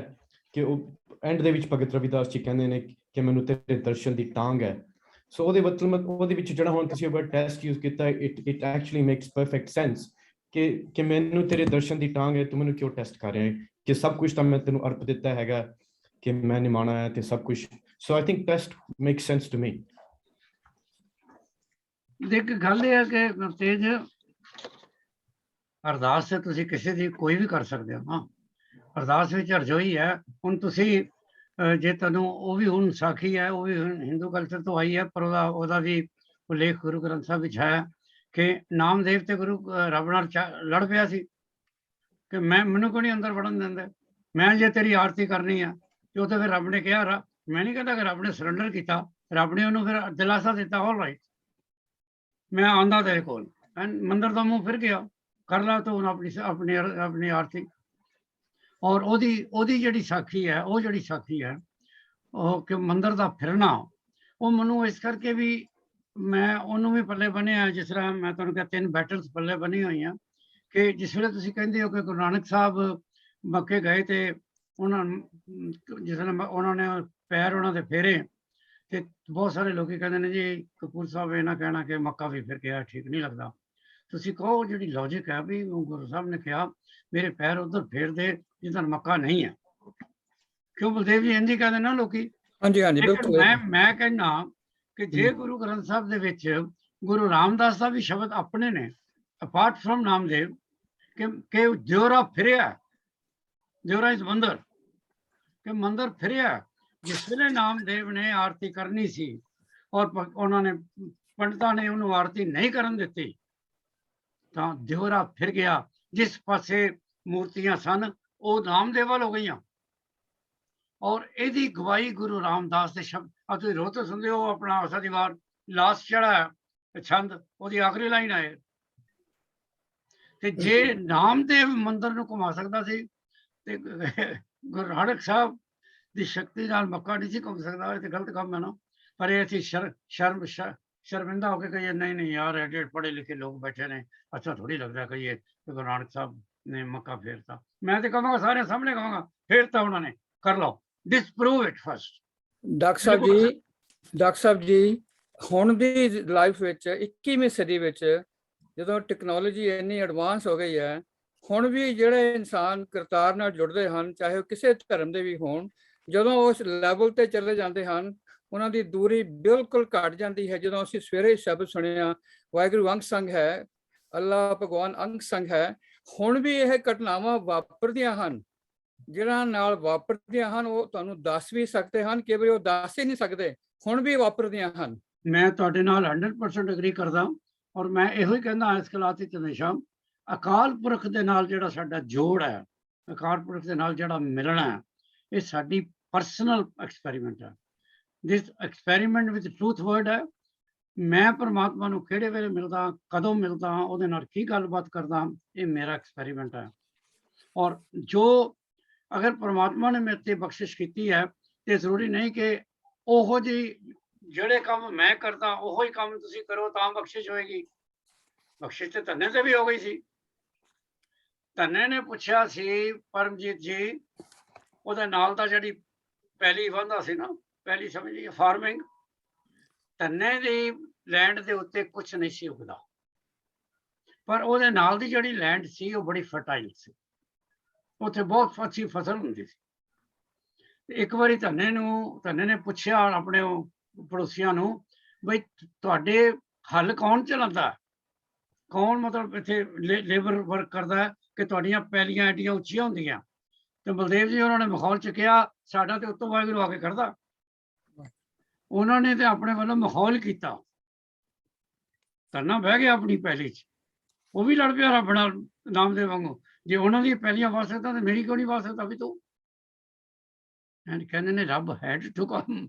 ਕਿ ਉਹ ਐਂਡ ਦੇ ਵਿੱਚ ਭਗਤ ਰਵਿਦਾਸ ਜੀ ਕਹਿੰਦੇ ਨੇ ਕਿ ਮੈਨੂੰ ਤੇਰੇ ਦਰਸ਼ਨ ਦੀ ਤਾਂਘ ਹੈ। ਸੋ ਉਹਦੇ ਮਤਲਬ ਉਹਦੇ ਵਿੱਚ ਜਿਹੜਾ ਹੁਣ ਤੁਸੀਂ ਵਰਡ ਟੈਸਟ ਯੂਜ਼ ਕੀਤਾ it actually makes perfect sense ਕਿ ਮੈਨੂੰ ਤੇਰੇ ਦਰਸ਼ਨ ਦੀ ਤਾਂਘ ਹੈ, ਤੂੰ ਮੈਨੂੰ ਕਿਉਂ ਟੈਸਟ ਕਰ ਰਿਹਾ ਹੈ ਕਿ ਸਭ ਕੁਝ ਤਾਂ ਮੈਂ ਤੈਨੂੰ ਅਰਪ ਦਿੱਤਾ ਹੈਗਾ ਕਿ ਮੈਂ ਨਿਮਾਣਾ ਹੈ ਤੇ ਸਭ ਕੁਝ। So I think test makes sense to me. ਇੱਕ ਗੱਲ ਇਹ ਹੈ ਕਿ ਤੇਜ ਅਰਦਾਸ ਤੇ ਤੁਸੀਂ ਕਿਸੇ ਦੀ ਕੋਈ ਵੀ ਕਰ ਸਕਦੇ ਹੋ ਨਾ, ਅਰਦਾਸ ਵਿੱਚ ਅਰਜ਼ੋਈ ਹੈ। ਹੁਣ ਤੁਸੀਂ ਜੇ ਤੁਹਾਨੂੰ ਉਹ ਵੀ ਹੁਣ ਸਾਖੀ ਹੈ, ਉਹ ਵੀ ਹਿੰਦੂ ਕਲਚਰ ਤੋਂ ਆਈ ਹੈ, ਪਰ ਉਹਦਾ ਵੀ ਉਲੇਖ ਗੁਰੂ ਗ੍ਰੰਥ ਸਾਹਿਬ ਵਿੱਚ ਹੈ ਕਿ ਨਾਮਦੇਵ ਤੇ ਗੁਰੂ ਰੱਬ ਨਾਲ ਲੜ ਪਿਆ ਸੀ ਕਿ ਮੈਨੂੰ ਕਿਉਂ ਨਹੀਂ ਅੰਦਰ ਵੜਨ ਦਿੰਦੇ, ਮੈਂ ਜੇ ਤੇਰੀ ਆਰਤੀ ਕਰਨੀ ਆ ਤੇ ਉਹ ਤੇ ਫਿਰ ਰੱਬ ਨੇ ਕਿਹਾ, ਮੈਂ ਨਹੀਂ ਕਹਿੰਦਾ ਕਿ ਰੱਬ ਨੇ ਸਰੈਂਡਰ ਕੀਤਾ, ਰੱਬ ਨੇ ਉਹਨੂੰ ਫਿਰ ਦਿਲਾਸਾ ਦਿੱਤਾ, ਆਲ ਰਾਈਟ ਮੈਂ ਆਂਦਾ ਤੇਰੇ ਕੋਲ, ਮੰਦਰ ਦਾ ਮੂੰਹ ਫਿਰ ਗਿਆ, ਕਰ ਲਾ ਤੂੰ ਆਪਣੀ ਆਰਤੀ। ਔਰ ਉਹਦੀ ਜਿਹੜੀ ਸਾਖੀ ਹੈ, ਉਹ ਜਿਹੜੀ ਸਾਖੀ ਹੈ ਉਹ ਕਿ ਮੰਦਰ ਦਾ ਫਿਰਨਾ, ਉਹ ਮੈਨੂੰ ਇਸ ਕਰਕੇ ਵੀ ਮੈਂ ਉਹਨੂੰ ਵੀ ਪੱਲੇ ਬੰਨਿਆ, ਜਿਸ ਤਰ੍ਹਾਂ ਮੈਂ ਤੁਹਾਨੂੰ ਕਿਹਾ 3 ਬੈਟਲਸ ਪੱਲੇ ਬੰਨੀ ਹੋਈਆਂ ਕਿ ਜਿਸ ਵੇਲੇ ਤੁਸੀਂ ਕਹਿੰਦੇ ਹੋ ਕਿ ਗੁਰੂ ਨਾਨਕ ਸਾਹਿਬ ਮੱਕੇ ਗਏ ਤੇ ਉਹਨਾਂ ਜਿਸ ਵੇਲੇ ਉਹਨਾਂ ਨੇ ਪੈਰ ਉਹਨਾਂ ਦੇ ਫੇਰੇ ਤੇ ਬਹੁਤ ਸਾਰੇ ਲੋਕੀ ਕਹਿੰਦੇ ਨੇ ਜੀ ਕਪੂਰ ਸਾਹਿਬ ਇਹ ਨਾ ਕਹਿਣਾ ਕਿ ਮੱਕਾ ਵੀ ਫਿਰ ਗਿਆ, ਠੀਕ ਨਹੀਂ ਲੱਗਦਾ। ਤੁਸੀਂ ਕਹੋ ਜਿਹੜੀ ਲੌਜਿਕ ਹੈ ਵੀ ਗੁਰੂ ਸਾਹਿਬ ਨੇ ਕਿਹਾ ਮੇਰੇ ਪੈਰ ਉਧਰ ਫੇਰ ਦੇ ਜਿੱਧਰ ਮੱਕਾ ਨਹੀਂ ਹੈ, ਕਿਉਂ ਬਲਦੇਵ ਜੀ ਇੰਝ ਕਹਿੰਦੇ ਨਾ ਲੋਕੀ। ਹਾਂਜੀ ਹਾਂਜੀ ਬਿਲਕੁਲ। ਮੈਂ ਕਹਿੰਦਾ ਕਿ ਜੇ ਗੁਰੂ ਗ੍ਰੰਥ ਸਾਹਿਬ ਦੇ ਵਿੱਚ ਗੁਰੂ ਰਾਮਦਾਸ ਦਾ ਵੀ ਸ਼ਬਦ ਆਪਣੇ ਨੇ ਅਪਾਰਟ ਫਰਮ ਨਾਮਦੇਵ ਕਿ ਦਿਓਰਾ ਫਿਰਿਆ, ਦਿਓਰਾ ਇਸ ਮੰਦਰ ਕਿ ਮੰਦਰ ਫਿਰਿਆ। ਜਿਸ ਵੇਲੇ ਨਾਮਦੇਵ ਨੇ ਆਰਤੀ ਕਰਨੀ ਸੀ ਔਰ ਉਹਨਾਂ ਨੇ ਪੰਡਤਾਂ ਨੇ ਉਹਨੂੰ ਆਰਤੀ ਨਹੀਂ ਕਰਨ ਦਿੱਤੀ ਤਾਂ ਦਿਓਰਾ ਫਿਰ ਗਿਆ, ਜਿਸ ਪਾਸੇ ਮੂਰਤੀਆਂ ਸਨ ਉਹ ਨਾਮਦੇਵ ਵੱਲ ਹੋ ਗਈਆਂ। ਔਰ ਇਹਦੀ ਗਵਾਹੀ ਗੁਰੂ ਰਾਮਦਾਸ ਦੇ ਸ਼ਬਦ ਆ ਤੁਸੀਂ ਰੋਜ਼ ਸੁਣਦੇ ਹੋ ਆਪਣਾ ਆਸਾ ਦੀ ਵਾਰ ਲਾਸਟ ਜਿਹੜਾ ਛੰਦ ਉਹਦੀ ਆਖਰੀ ਲਾਈਨ ਆਏ ਤੇ ਜੇ ਨਾਮਦੇਵ ਮੰਦਰ ਨੂੰ ਘੁਮਾ ਸਕਦਾ ਸੀ ਤੇ ਗੁਰੂ ਨਾਨਕ ਸਾਹਿਬ ਦੀ ਸ਼ਕਤੀ ਨਾਲ ਮੱਕਾ ਨਹੀਂ ਸੀ ਘੁੰਮ ਸਕਦਾ। ਇਹ ਤੇ ਗਲਤ ਕੰਮ ਹੈ ਨਾ, ਪਰ ਇਹ ਅਸੀਂ ਸ਼ਰਮਿੰਦਾ ਹੋ ਕੇ ਕਹੀਏ ਨਹੀਂ ਯਾਰ ਐਡੇ ਪੜ੍ਹੇ ਲਿਖੇ ਲੋਕ ਬੈਠੇ ਨੇ, ਅੱਛਾ ਥੋੜੀ ਲੱਗਦਾ ਕਹੀਏ ਕਿ ਗੁਰੂ ਨਾਨਕ ਸਾਹਿਬ ਨੇ ਮੱਕਾ ਫੇਰਤਾ। ਮੈਂ ਤੇ ਕਹਾਂਗਾ ਸਾਰਿਆਂ ਸਾਹਮਣੇ ਕਹਾਂਗਾ ਫੇਰਤਾ ਉਹਨਾਂ ਨੇ, ਕਰ ਲਓ, ਡਿਸਪਰੂਵ it first. Doctor Sahib ji ਹੁਣ ਦੀ ਲਾਈਫ ਵਿੱਚ 21ਵੀਂ ਸਦੀ ਵਿੱਚ ਜਦੋਂ ਟੈਕਨੋਲੋਜੀ ਇੰਨੀ ਐਡਵਾਂਸ ਹੋ ਗਈ ਹੈ, ਹੁਣ ਵੀ ਜਿਹੜੇ ਇਨਸਾਨ ਕਰਤਾਰ ਨਾਲ ਜੁੜਦੇ ਹਨ ਚਾਹੇ ਉਹ ਕਿਸੇ ਧਰਮ ਦੇ ਵੀ ਹੋਣ, ਜਦੋਂ ਉਸ ਲੈਵਲ ਤੇ ਚਲੇ ਜਾਂਦੇ ਹਨ ਉਹਨਾਂ ਦੀ ਦੂਰੀ ਬਿਲਕੁਲ ਘਟ ਜਾਂਦੀ ਹੈ। ਜਦੋਂ ਅਸੀਂ ਸਵੇਰੇ ਸ਼ਬਦ ਸੁਣਿਆ ਵਾਹਿਗੁਰੂ ਅੰਗ ਸੰਗ ਹੈ, ਅੱਲਾ ਭਗਵਾਨ ਅੰਗ ਸੰਗ ਹੈ, ਹੁਣ ਵੀ ਇਹ ਘਟਨਾਵਾਂ ਵਾਪਰਦੀਆਂ ਹਨ। ਜਿਹਨਾਂ ਨਾਲ ਵਾਪਰਦੀਆਂ ਹਨ ਉਹ ਤੁਹਾਨੂੰ ਦੱਸ ਵੀ ਸਕਦੇ ਹਨ, ਕਿ ਵੀ ਉਹ ਦੱਸ ਹੀ ਨਹੀਂ ਸਕਦੇ, ਹੁਣ ਵੀ ਵਾਪਰਦੀਆਂ ਹਨ। ਮੈਂ ਤੁਹਾਡੇ ਨਾਲ 100% ਐਗਰੀ ਕਰਦਾ ਔਰ ਮੈਂ ਇਹੋ ਹੀ ਕਹਿੰਦਾ ਇਸ ਕਲਾਸ ਵਿੱਚ ਹਮੇਸ਼ਾ ਅਕਾਲ ਪੁਰਖ ਦੇ ਨਾਲ ਜਿਹੜਾ ਸਾਡਾ ਜੋੜ ਹੈ, ਅਕਾਲ ਪੁਰਖ ਦੇ ਨਾਲ ਜਿਹੜਾ ਮਿਲਣਾ ਹੈ, ਇਹ ਸਾਡੀ ਪਰਸਨਲ ਐਕਸਪੈਰੀਮੈਂਟ ਹੈ। ਦਿਸ ਐਕਸਪੈਰੀਮੈਂਟ ਵਿਦ ਟਰੂਥ ਵਰਡ ਹੈ। ਮੈਂ ਪਰਮਾਤਮਾ ਨੂੰ ਕਿਹੜੇ ਵੇਲੇ ਮਿਲਦਾ, ਕਦੋਂ ਮਿਲਦਾ, ਉਹਦੇ ਨਾਲ ਕੀ ਗੱਲਬਾਤ ਕਰਦਾ, ਇਹ ਮੇਰਾ ਐਕਸਪੈਰੀਮੈਂਟ ਹੈ। ਔਰ ਜੋ ਅਗਰ ਪਰਮਾਤਮਾ ਨੇ ਮੇਰੇ ਤੇ ਬਖਸ਼ਿਸ਼ ਕੀਤੀ ਹੈ ਤੇ ਜ਼ਰੂਰੀ ਨਹੀਂ ਕਿ ਉਹੋ ਜਿਹੀ ਜਿਹੜੇ ਕੰਮ ਮੈਂ ਕਰਦਾ ਉਹੋ ਹੀ ਕੰਮ ਤੁਸੀਂ ਕਰੋ ਤਾਂ ਬਖਸ਼ਿਸ਼ ਹੋਏਗੀ। ਬਖਸ਼ਿਸ਼ ਤੇ ਧੰਨੇ ਤੇ ਵੀ ਹੋ ਗਈ ਸੀ। ਧੰਨੇ ਨੇ ਪੁੱਛਿਆ ਸੀ ਪਰਮਜੀਤ ਜੀ, ਉਹਦੇ ਨਾਲ ਤਾਂ ਜਿਹੜੀ ਪਹਿਲੀ ਵਾਹੁੰਦਾ ਸੀ ਨਾ, ਪਹਿਲੀ ਸਮਝੀਏ ਫਾਰਮਿੰਗ, ਧੰਨੇ ਦੀ ਲੈਂਡ ਦੇ ਉੱਤੇ ਕੁਛ ਨਹੀਂ ਸੀ ਉਗਦਾ, ਪਰ ਉਹਦੇ ਨਾਲ ਦੀ ਜਿਹੜੀ ਲੈਂਡ ਸੀ ਉਹ ਬੜੀ ਫਰਟਾਈਲ ਸੀ, ਉੱਥੇ ਬਹੁਤ ਅੱਛੀ ਫਸਲ ਹੁੰਦੀ ਸੀ। ਇੱਕ ਵਾਰੀ ਧੰਨੇ ਨੇ ਪੁੱਛਿਆ ਆਪਣੇ ਪੜੋਸੀਆਂ ਨੂੰ, ਬਈ ਤੁਹਾਡੇ ਹੱਲ ਕੌਣ ਚਲਾਉਂਦਾ, ਕੌਣ ਮਤਲਬ ਇੱਥੇ ਲੇਬਰ ਵਰਕ ਕਰਦਾ ਕਿ ਤੁਹਾਡੀਆਂ ਪੈਲੀਆਂ ਐਡੀਆਂ ਉੱਚੀਆਂ ਹੁੰਦੀਆਂ। ਤੇ ਬਲਦੇਵ ਜੀ ਉਹਨਾਂ ਨੇ ਮਾਹੌਲ ਚ ਕਿਹਾ ਸਾਡਾ ਤੇ ਉੱਤੋਂ ਵਾਹਿਗੁਰੂ ਆ ਕੇ ਕਰਦਾ। ਉਹਨਾਂ ਨੇ ਤੇ ਆਪਣੇ ਵੱਲੋਂ ਮਾਹੌਲ ਕੀਤਾ, ਧੰਨਾ ਬਹਿ ਗਿਆ ਆਪਣੀ ਪੈਲੀ ਚ, ਉਹ ਵੀ ਲੜ ਪਿਆ ਰੱਬ ਨਾਲ ਨਾਮਦੇਵ ਵਾਂਗੂ, ਜੇ ਉਹਨਾਂ ਦੀ ਪਹਿਲੀਆਂ ਵਾ ਸਕਦਾ ਤੇ ਮੇਰੀ ਕਿਉਂ ਨਹੀਂ ਵਾ ਸਕਦਾ ਵੀ ਤੂੰ। ਕਹਿੰਦੇ ਨੇ ਰੱਬ ਹੈਡ ਟੂ ਕਮ,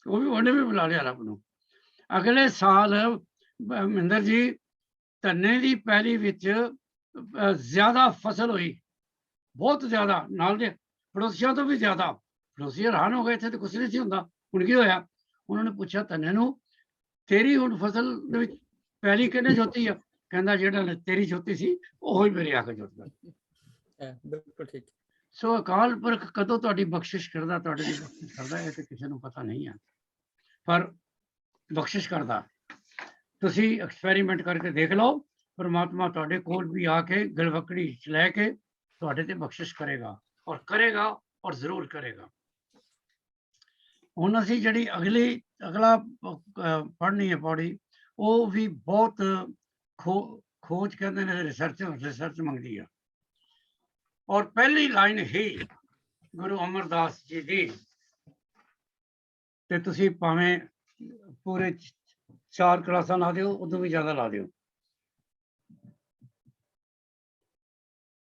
ਉਹਨੇ ਵੀ ਬੁਲਾ ਲਿਆ ਰੱਬ ਨੂੰ। ਅਗਲੇ ਸਾਲ ਮਹਿੰਦਰ ਜੀ ਧੰਨੇ ਦੀ ਪੈਲੀ ਵਿੱਚ ਜ਼ਿਆਦਾ ਫਸਲ ਹੋਈ, ਬਹੁਤ ਜ਼ਿਆਦਾ, ਨਾਲ ਦੇ ਪੜੋਸੀਆਂ ਤੋਂ ਵੀ ਜ਼ਿਆਦਾ। ਪੜੋਸੀ ਹੈਰਾਨ ਹੋ ਗਏ, ਇੱਥੇ ਤਾਂ ਕੁਛ ਨਹੀਂ ਸੀ ਹੁੰਦਾ, ਹੁਣ ਕੀ ਹੋਇਆ? ਉਹਨਾਂ ਨੇ ਪੁੱਛਿਆ ਧੰਨੇ ਨੂੰ, ਤੇਰੀ ਹੁਣ ਫਸਲ ਦੇ ਵਿੱਚ ਪੈਲੀ ਕਿਹਨੇ ਜੋਤੀ ਆ? ਕਹਿੰਦਾ ਜਿਹੜਾ ਤੇਰੀ ਜੋਤੀ ਸੀ ਉਹ ਹੀ ਮੇਰੇ ਆ ਕੇ ਜੋਤਦਾ। ਬਿਲਕੁਲ ਠੀਕ। ਸੋ ਅਕਾਲ ਪੁਰਖ ਕਦੋਂ ਤੁਹਾਡੀ ਬਖਸ਼ਿਸ਼ ਕਰਦਾ, ਤੁਹਾਡੇ ਲਈ ਬਖਸ਼ਿਸ਼ ਕਰਦਾ, ਇਹ ਤੇ ਕਿਸੇ ਨੂੰ ਪਤਾ ਨਹੀਂ ਹੈ, ਪਰ ਬਖਸ਼ਿਸ਼ ਕਰਦਾ। ਤੁਸੀਂ ਐਕਸਪੈਰੀਮੈਂਟ ਕਰਕੇ ਦੇਖ ਲਓ, ਪਰਮਾਤਮਾ ਤੁਹਾਡੇ ਕੋਲ ਵੀ ਆ ਕੇ ਗਲਵਕੜੀ ਚ ਲੈ ਕੇ ਤੁਹਾਡੇ ਤੇ ਬਖਸ਼ਿਸ਼ ਕਰੇਗਾ, ਔਰ ਕਰੇਗਾ, ਔਰ ਜ਼ਰੂਰ ਕਰੇਗਾ। ਹੁਣ ਅਸੀਂ ਜਿਹੜੀ ਅਗਲਾ ਪੜ੍ਹਨੀ ਹੈ ਪੌੜੀ, ਉਹ ਵੀ ਬਹੁਤ ਖੋਜ ਕਹਿੰਦੇ ਨੇ, ਰਿਸਰਚ ਮੰਗਦੀ ਆ। ਔਰ ਪਹਿਲੀ ਲਾਈਨ ਹੀ ਗੁਰੂ ਅਮਰਦਾਸ ਜੀ ਦੀ, ਤੇ ਤੁਸੀਂ ਭਾਵੇਂ ਪੂਰੇ 4 ਕਲਾਸਾਂ ਲਾ ਦਿਓ, ਉਦੋਂ ਵੀ ਜ਼ਿਆਦਾ ਲਾ ਦਿਓ।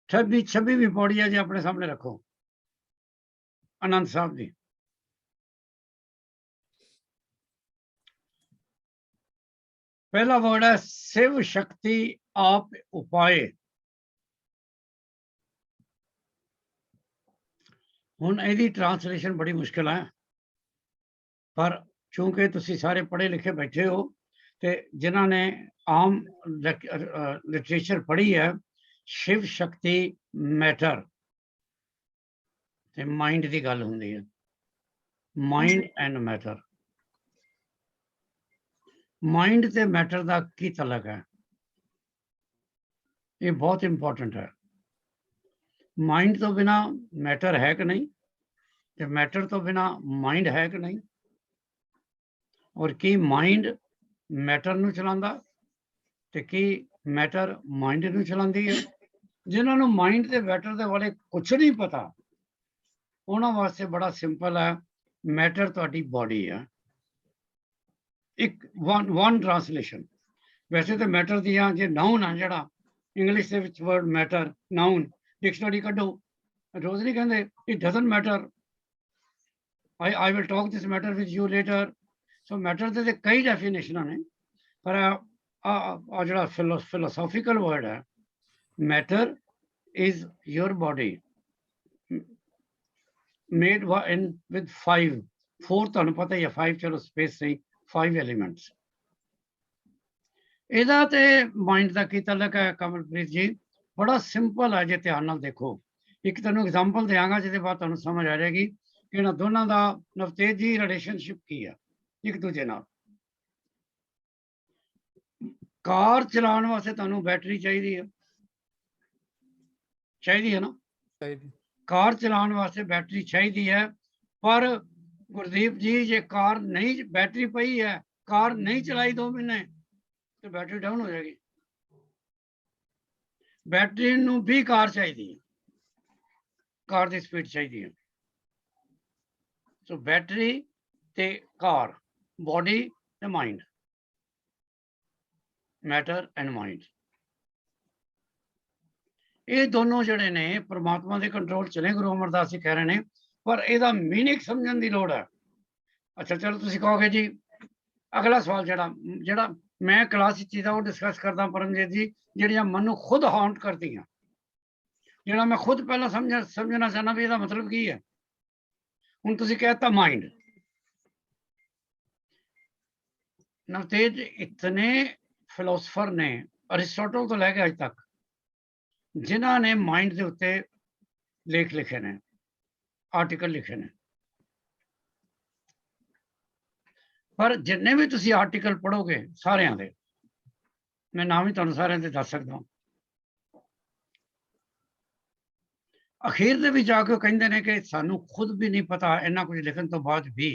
26ਵੀਂ ਪੌੜੀ ਹੈ ਜੀ, ਆਪਣੇ ਸਾਹਮਣੇ ਰੱਖੋ, ਆਨੰਦ ਸਾਹਿਬ ਦੀ। ਪਹਿਲਾ ਵਰਡ ਹੈ शिव शक्ति आप उपाय। ਹੁਣ ਇਹਦੀ ਟ੍ਰਾਂਸਲੇਸ਼ਨ ਬੜੀ ਮੁਸ਼ਕਿਲ ਹੈ, ਪਰ ਚूंकि ਤੁਸੀਂ ਸਾਰੇ ਪੜ੍ਹੇ ਲਿਖੇ ਬੈਠੇ ਹੋ, ਤੇ ਜਿਨ੍ਹਾਂ ਨੇ ਆਮ ਲਿਟਰੇਚਰ ਪੜ੍ਹੀ ਹੈ, शिव शक्ति मैटर ਤੇ ਮਾइंड ਦੀ ਗੱਲ ਹੁੰਦੀ ਹੈ, माइंड एंड मैटर। माइंड ਤੇ मैटर ਦਾ ਕੀ ਤਲਕ ਹੈ, ਇਹ ਬਹੁਤ ਇੰਪੋਰਟੈਂਟ ਹੈ। माइंड ਤੋਂ ਬਿਨਾ मैटर ਹੈ ਕਿ नहीं, ਤੇ मैटर ਤੋਂ ਬਿਨਾ माइंड ਹੈ ਕਿ नहीं, ਔਰ ਕੀ माइंड मैटर ਨੂੰ ਚਲਾਉਂਦਾ, ਤੇ ਕੀ मैटर माइंड ਨੂੰ ਚਲਾਉਂਦੀ ਹੈ। ਜਿਨ੍ਹਾਂ ਨੂੰ माइंड ਤੇ मैटर ਦੇ ਬਾਰੇ ਕੁਛ ਨਹੀਂ ਪਤਾ, ਉਹਨਾਂ ਵਾਸਤੇ ਬੜਾ ਸਿੰਪਲ ਹੈ, मैटर ਤੁਹਾਡੀ ਬੋਡੀ ਹੈ। ਇੱਕ ਵਨ ਟ੍ਰਾਂਸਲੇਸ਼ਨ। ਵੈਸੇ ਤਾਂ ਮੈਟਰ ਦੀਆਂ ਜੇ ਨਾउन ਆ, ਜਿਹੜਾ ਇੰਗਲਿਸ਼ ਦੇ ਵਿੱਚ ਵਰਡ ਮੈਟਰ ਨਾउन ਡਿਕਸ਼ਨਰੀ ਕੱਢੋ, ਰੋਜ਼ ਨਹੀਂ ਕਹਿੰਦੇ it doesn't matter, I will talk this matter with you later. So matter ਦੇ ਕਈ ਡੈਫੀਨੇਸ਼ਨਾਂ ਨੇ, ਪਰ ਆ ਜਿਹੜਾ ਫਿਲੋਸੋਫੀਕਲ ਵਰਡ ਹੈ, matter is your body made in with 4 ਤੁਹਾਨੂੰ ਪਤਾ ਹੀ ਹੈ, 5 ਚਲੋ ਸਪੇਸ ਸਹੀ, 5 ਐਲੀਮੈਂਟਸ। ਇਹਦਾ ਤੇ ਮਾइंड ਦਾ ਕੀ ਤਲਕ ਹੈ ਕਮਲਪ੍ਰੀਤ ਜੀ? ਬੜਾ ਸਿੰਪਲ ਹੈ, ਜੇ ਧਿਆਨ ਨਾਲ ਦੇਖੋ। ਇੱਕ ਤੁਹਾਨੂੰ ਐਗਜ਼ਾਮਪਲ ਦਿਆਂਗਾ, ਜਿਹਦੇ ਬਾਅਦ ਤੁਹਾਨੂੰ ਸਮਝ ਆ ਜਾਏਗੀ ਕਿ ਇਹਨਾਂ ਦੋਨਾਂ ਦਾ ਨਵਤੇਜ ਜੀ ਰਿਲੇਸ਼ਨਸ਼ਿਪ ਕੀ ਹੈ ਇੱਕ ਦੂਜੇ ਨਾਲ। ਕਾਰ ਚਲਾਉਣ ਵਾਸਤੇ ਤੁਹਾਨੂੰ ਬੈਟਰੀ ਚਾਹੀਦੀ ਹੈ, ਚਾਹੀਦੀ ਹੈ ਨਾ? ਕਾਰ ਚਲਾਉਣ ਵਾਸਤੇ ਬੈਟਰੀ ਚਾਹੀਦੀ ਹੈ, ਪਰ ਗੁਰਦੀਪ ਜੀ ਜੇ ਕਾਰ ਨਹੀਂ, ਬੈਟਰੀ ਪਈ ਹੈ, ਕਾਰ ਨਹੀਂ ਚਲਾਈ 2 ਮਹੀਨੇ, ਤੇ ਬੈਟਰੀ ਡਾਊਨ ਹੋ ਜਾਏਗੀ। ਬੈਟਰੀ ਨੂੰ ਵੀ ਕਾਰ ਚਾਹੀਦੀ ਹੈ, ਕਾਰ ਦੀ ਸਪੀਡ ਚਾਹੀਦੀ ਹੈ। ਸੋ ਬੈਟਰੀ ਤੇ ਕਾਰ, ਬੋਡੀ ਤੇ ਮਾइंड, ਮੈਟਰ ਐਂਡ ਮਾइंड, ਇਹ ਦੋਨੋਂ ਜਿਹੜੇ ਨੇ ਪ੍ਰਮਾਤਮਾ ਦੇ ਕੰਟਰੋਲ ਚ ਨੇ। ਗੁਰੂ ਅਮਰਦਾਸ ਜੀ ਕਹਿ ਰਹੇ ਨੇ, ਪਰ ਇਹਦਾ ਮੀਨਿੰਗ ਸਮਝਣ ਦੀ ਲੋੜ ਹੈ। ਅੱਛਾ ਚਲੋ ਤੁਸੀਂ ਕਹੋਗੇ ਜੀ, ਅਗਲਾ ਸਵਾਲ ਜਿਹੜਾ ਮੈਂ ਕਲਾਸ ਵਿੱਚ ਉਹ ਡਿਸਕਸ ਕਰਦਾ ਪਰਮਜੀਤ ਜੀ, ਜਿਹੜੀਆਂ ਮੈਨੂੰ ਖੁਦ ਹੌਂਟ ਕਰਦੀਆਂ, ਜਿਹੜਾ ਮੈਂ ਖੁਦ ਪਹਿਲਾਂ ਸਮਝਣਾ ਚਾਹੁੰਦਾ ਵੀ ਇਹਦਾ ਮਤਲਬ ਕੀ ਹੈ। ਹੁਣ ਤੁਸੀਂ ਕਹਿਤਾ माइंड। ਨਵਤੇਜ ਇਤਨੇ ਫਿਲੋਸਫਰ ਨੇ ਅਰਿਸਟੋਟਲ ਤੋਂ ਲੈ ਕੇ ਅੱਜ ਤੱਕ, ਜਿਨ੍ਹਾਂ ਨੇ माइंड ਦੇ ਉੱਤੇ ਲੇਖ ਲਿਖੇ ਨੇ, ਆਰਟੀਕਲ ਲਿਖੇ ਨੇ, ਪਰ ਜਿੰਨੇ ਵੀ ਤੁਸੀਂ ਆਰਟੀਕਲ ਪੜ੍ਹੋਗੇ ਸਾਰਿਆਂ ਦੇ, ਮੈਂ ਨਾਮ ਹੀ ਤੁਹਾਨੂੰ ਸਾਰਿਆਂ ਦੇ ਦੱਸ ਸਕਦਾ, ਅਖੀਰ ਦੇ ਵਿੱਚ ਜਾ ਕੇ ਕਹਿੰਦੇ ਨੇ ਕਿ ਸਾਨੂੰ ਖੁਦ ਵੀ ਨਹੀਂ ਪਤਾ ਇੰਨਾ ਕੁਝ ਲਿਖਣ ਤੋਂ ਬਾਅਦ ਵੀ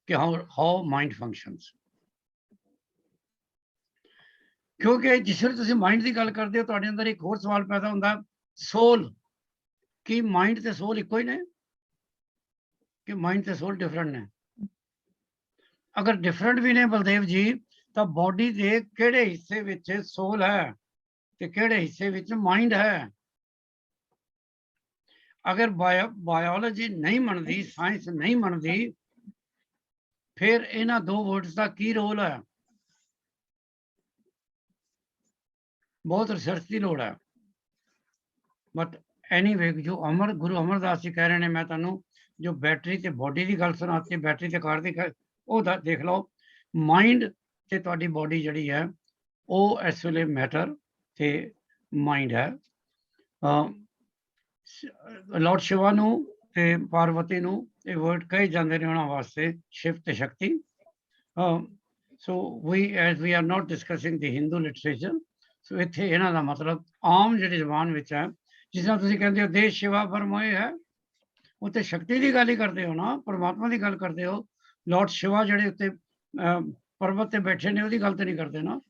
ਕਿ ਹਾਊ ਮਾइंड ਫੰਕਸ਼ਨਸ। ਕਿਉਂਕਿ ਜਿਸ ਵੇਲੇ ਤੁਸੀਂ माइंड ਦੀ ਗੱਲ ਕਰਦੇ ਹੋ, ਤੁਹਾਡੇ ਅੰਦਰ ਇੱਕ ਹੋਰ ਸਵਾਲ ਪੈਦਾ ਹੁੰਦਾ, ਸੋਲ। ਕੀ माइंड ਤੇ ਸੋਲ ਇੱਕੋ ਹੀ ਨੇ, ਕਿ माइंड ਤੇ ਸੋਲ ਡਿਫਰੈਂਟ ਨੇ? ਅਗਰ ਡਿਫਰੈਂਟ ਵੀ ਨੇ ਬਲਦੇਵ ਜੀ, ਤਾਂ ਬੋਡੀ ਦੇ ਕਿਹੜੇ ਹਿੱਸੇ ਵਿੱਚ ਸੋਲ ਹੈ ਤੇ ਕਿਹੜੇ ਹਿੱਸੇ ਵਿੱਚ माइंड ਹੈ? ਅਗਰ ਬਾਇਓਲੋਜੀ ਨਹੀਂ ਮੰਨਦੀ, ਸਾਇੰਸ ਨਹੀਂ ਮੰਨਦੀ, फिर इन्हां दो वर्ड्स का की रोल है, बहुत रिसर्च की लोड़ है। बट एनीवे जो गुरु अमरदास जी कह रहे हैं, मैं तुहानू जो बैटरी ते बॉडी की गल सुनाती, बैटरी ते कार की देख लो। माइंड ते तुहाडी बॉडी जिहड़ी है वो इस वेले मैटर ते माइंड है। लॉर्ड शिवा नू ते पार्वती नू ये वर्ड कहे जाते हैं उन्होंने वास्ते शिव ते Shakti. So as we are not discussing the Hindu literature, so इत्थे इन्हां दा मतलब आम जिहड़ी ज़बान विच है, जिस तरह तुसीं कहंदे हो देश शिवा पर मोए है, उत्ते शक्ति की गल ही करते हो ना, परमात्मा की गल करते हो। लॉर्ड शिवा जिहड़े उत्ते पर्वत ते बैठे ने उहदी गल ते नहीं करते ना।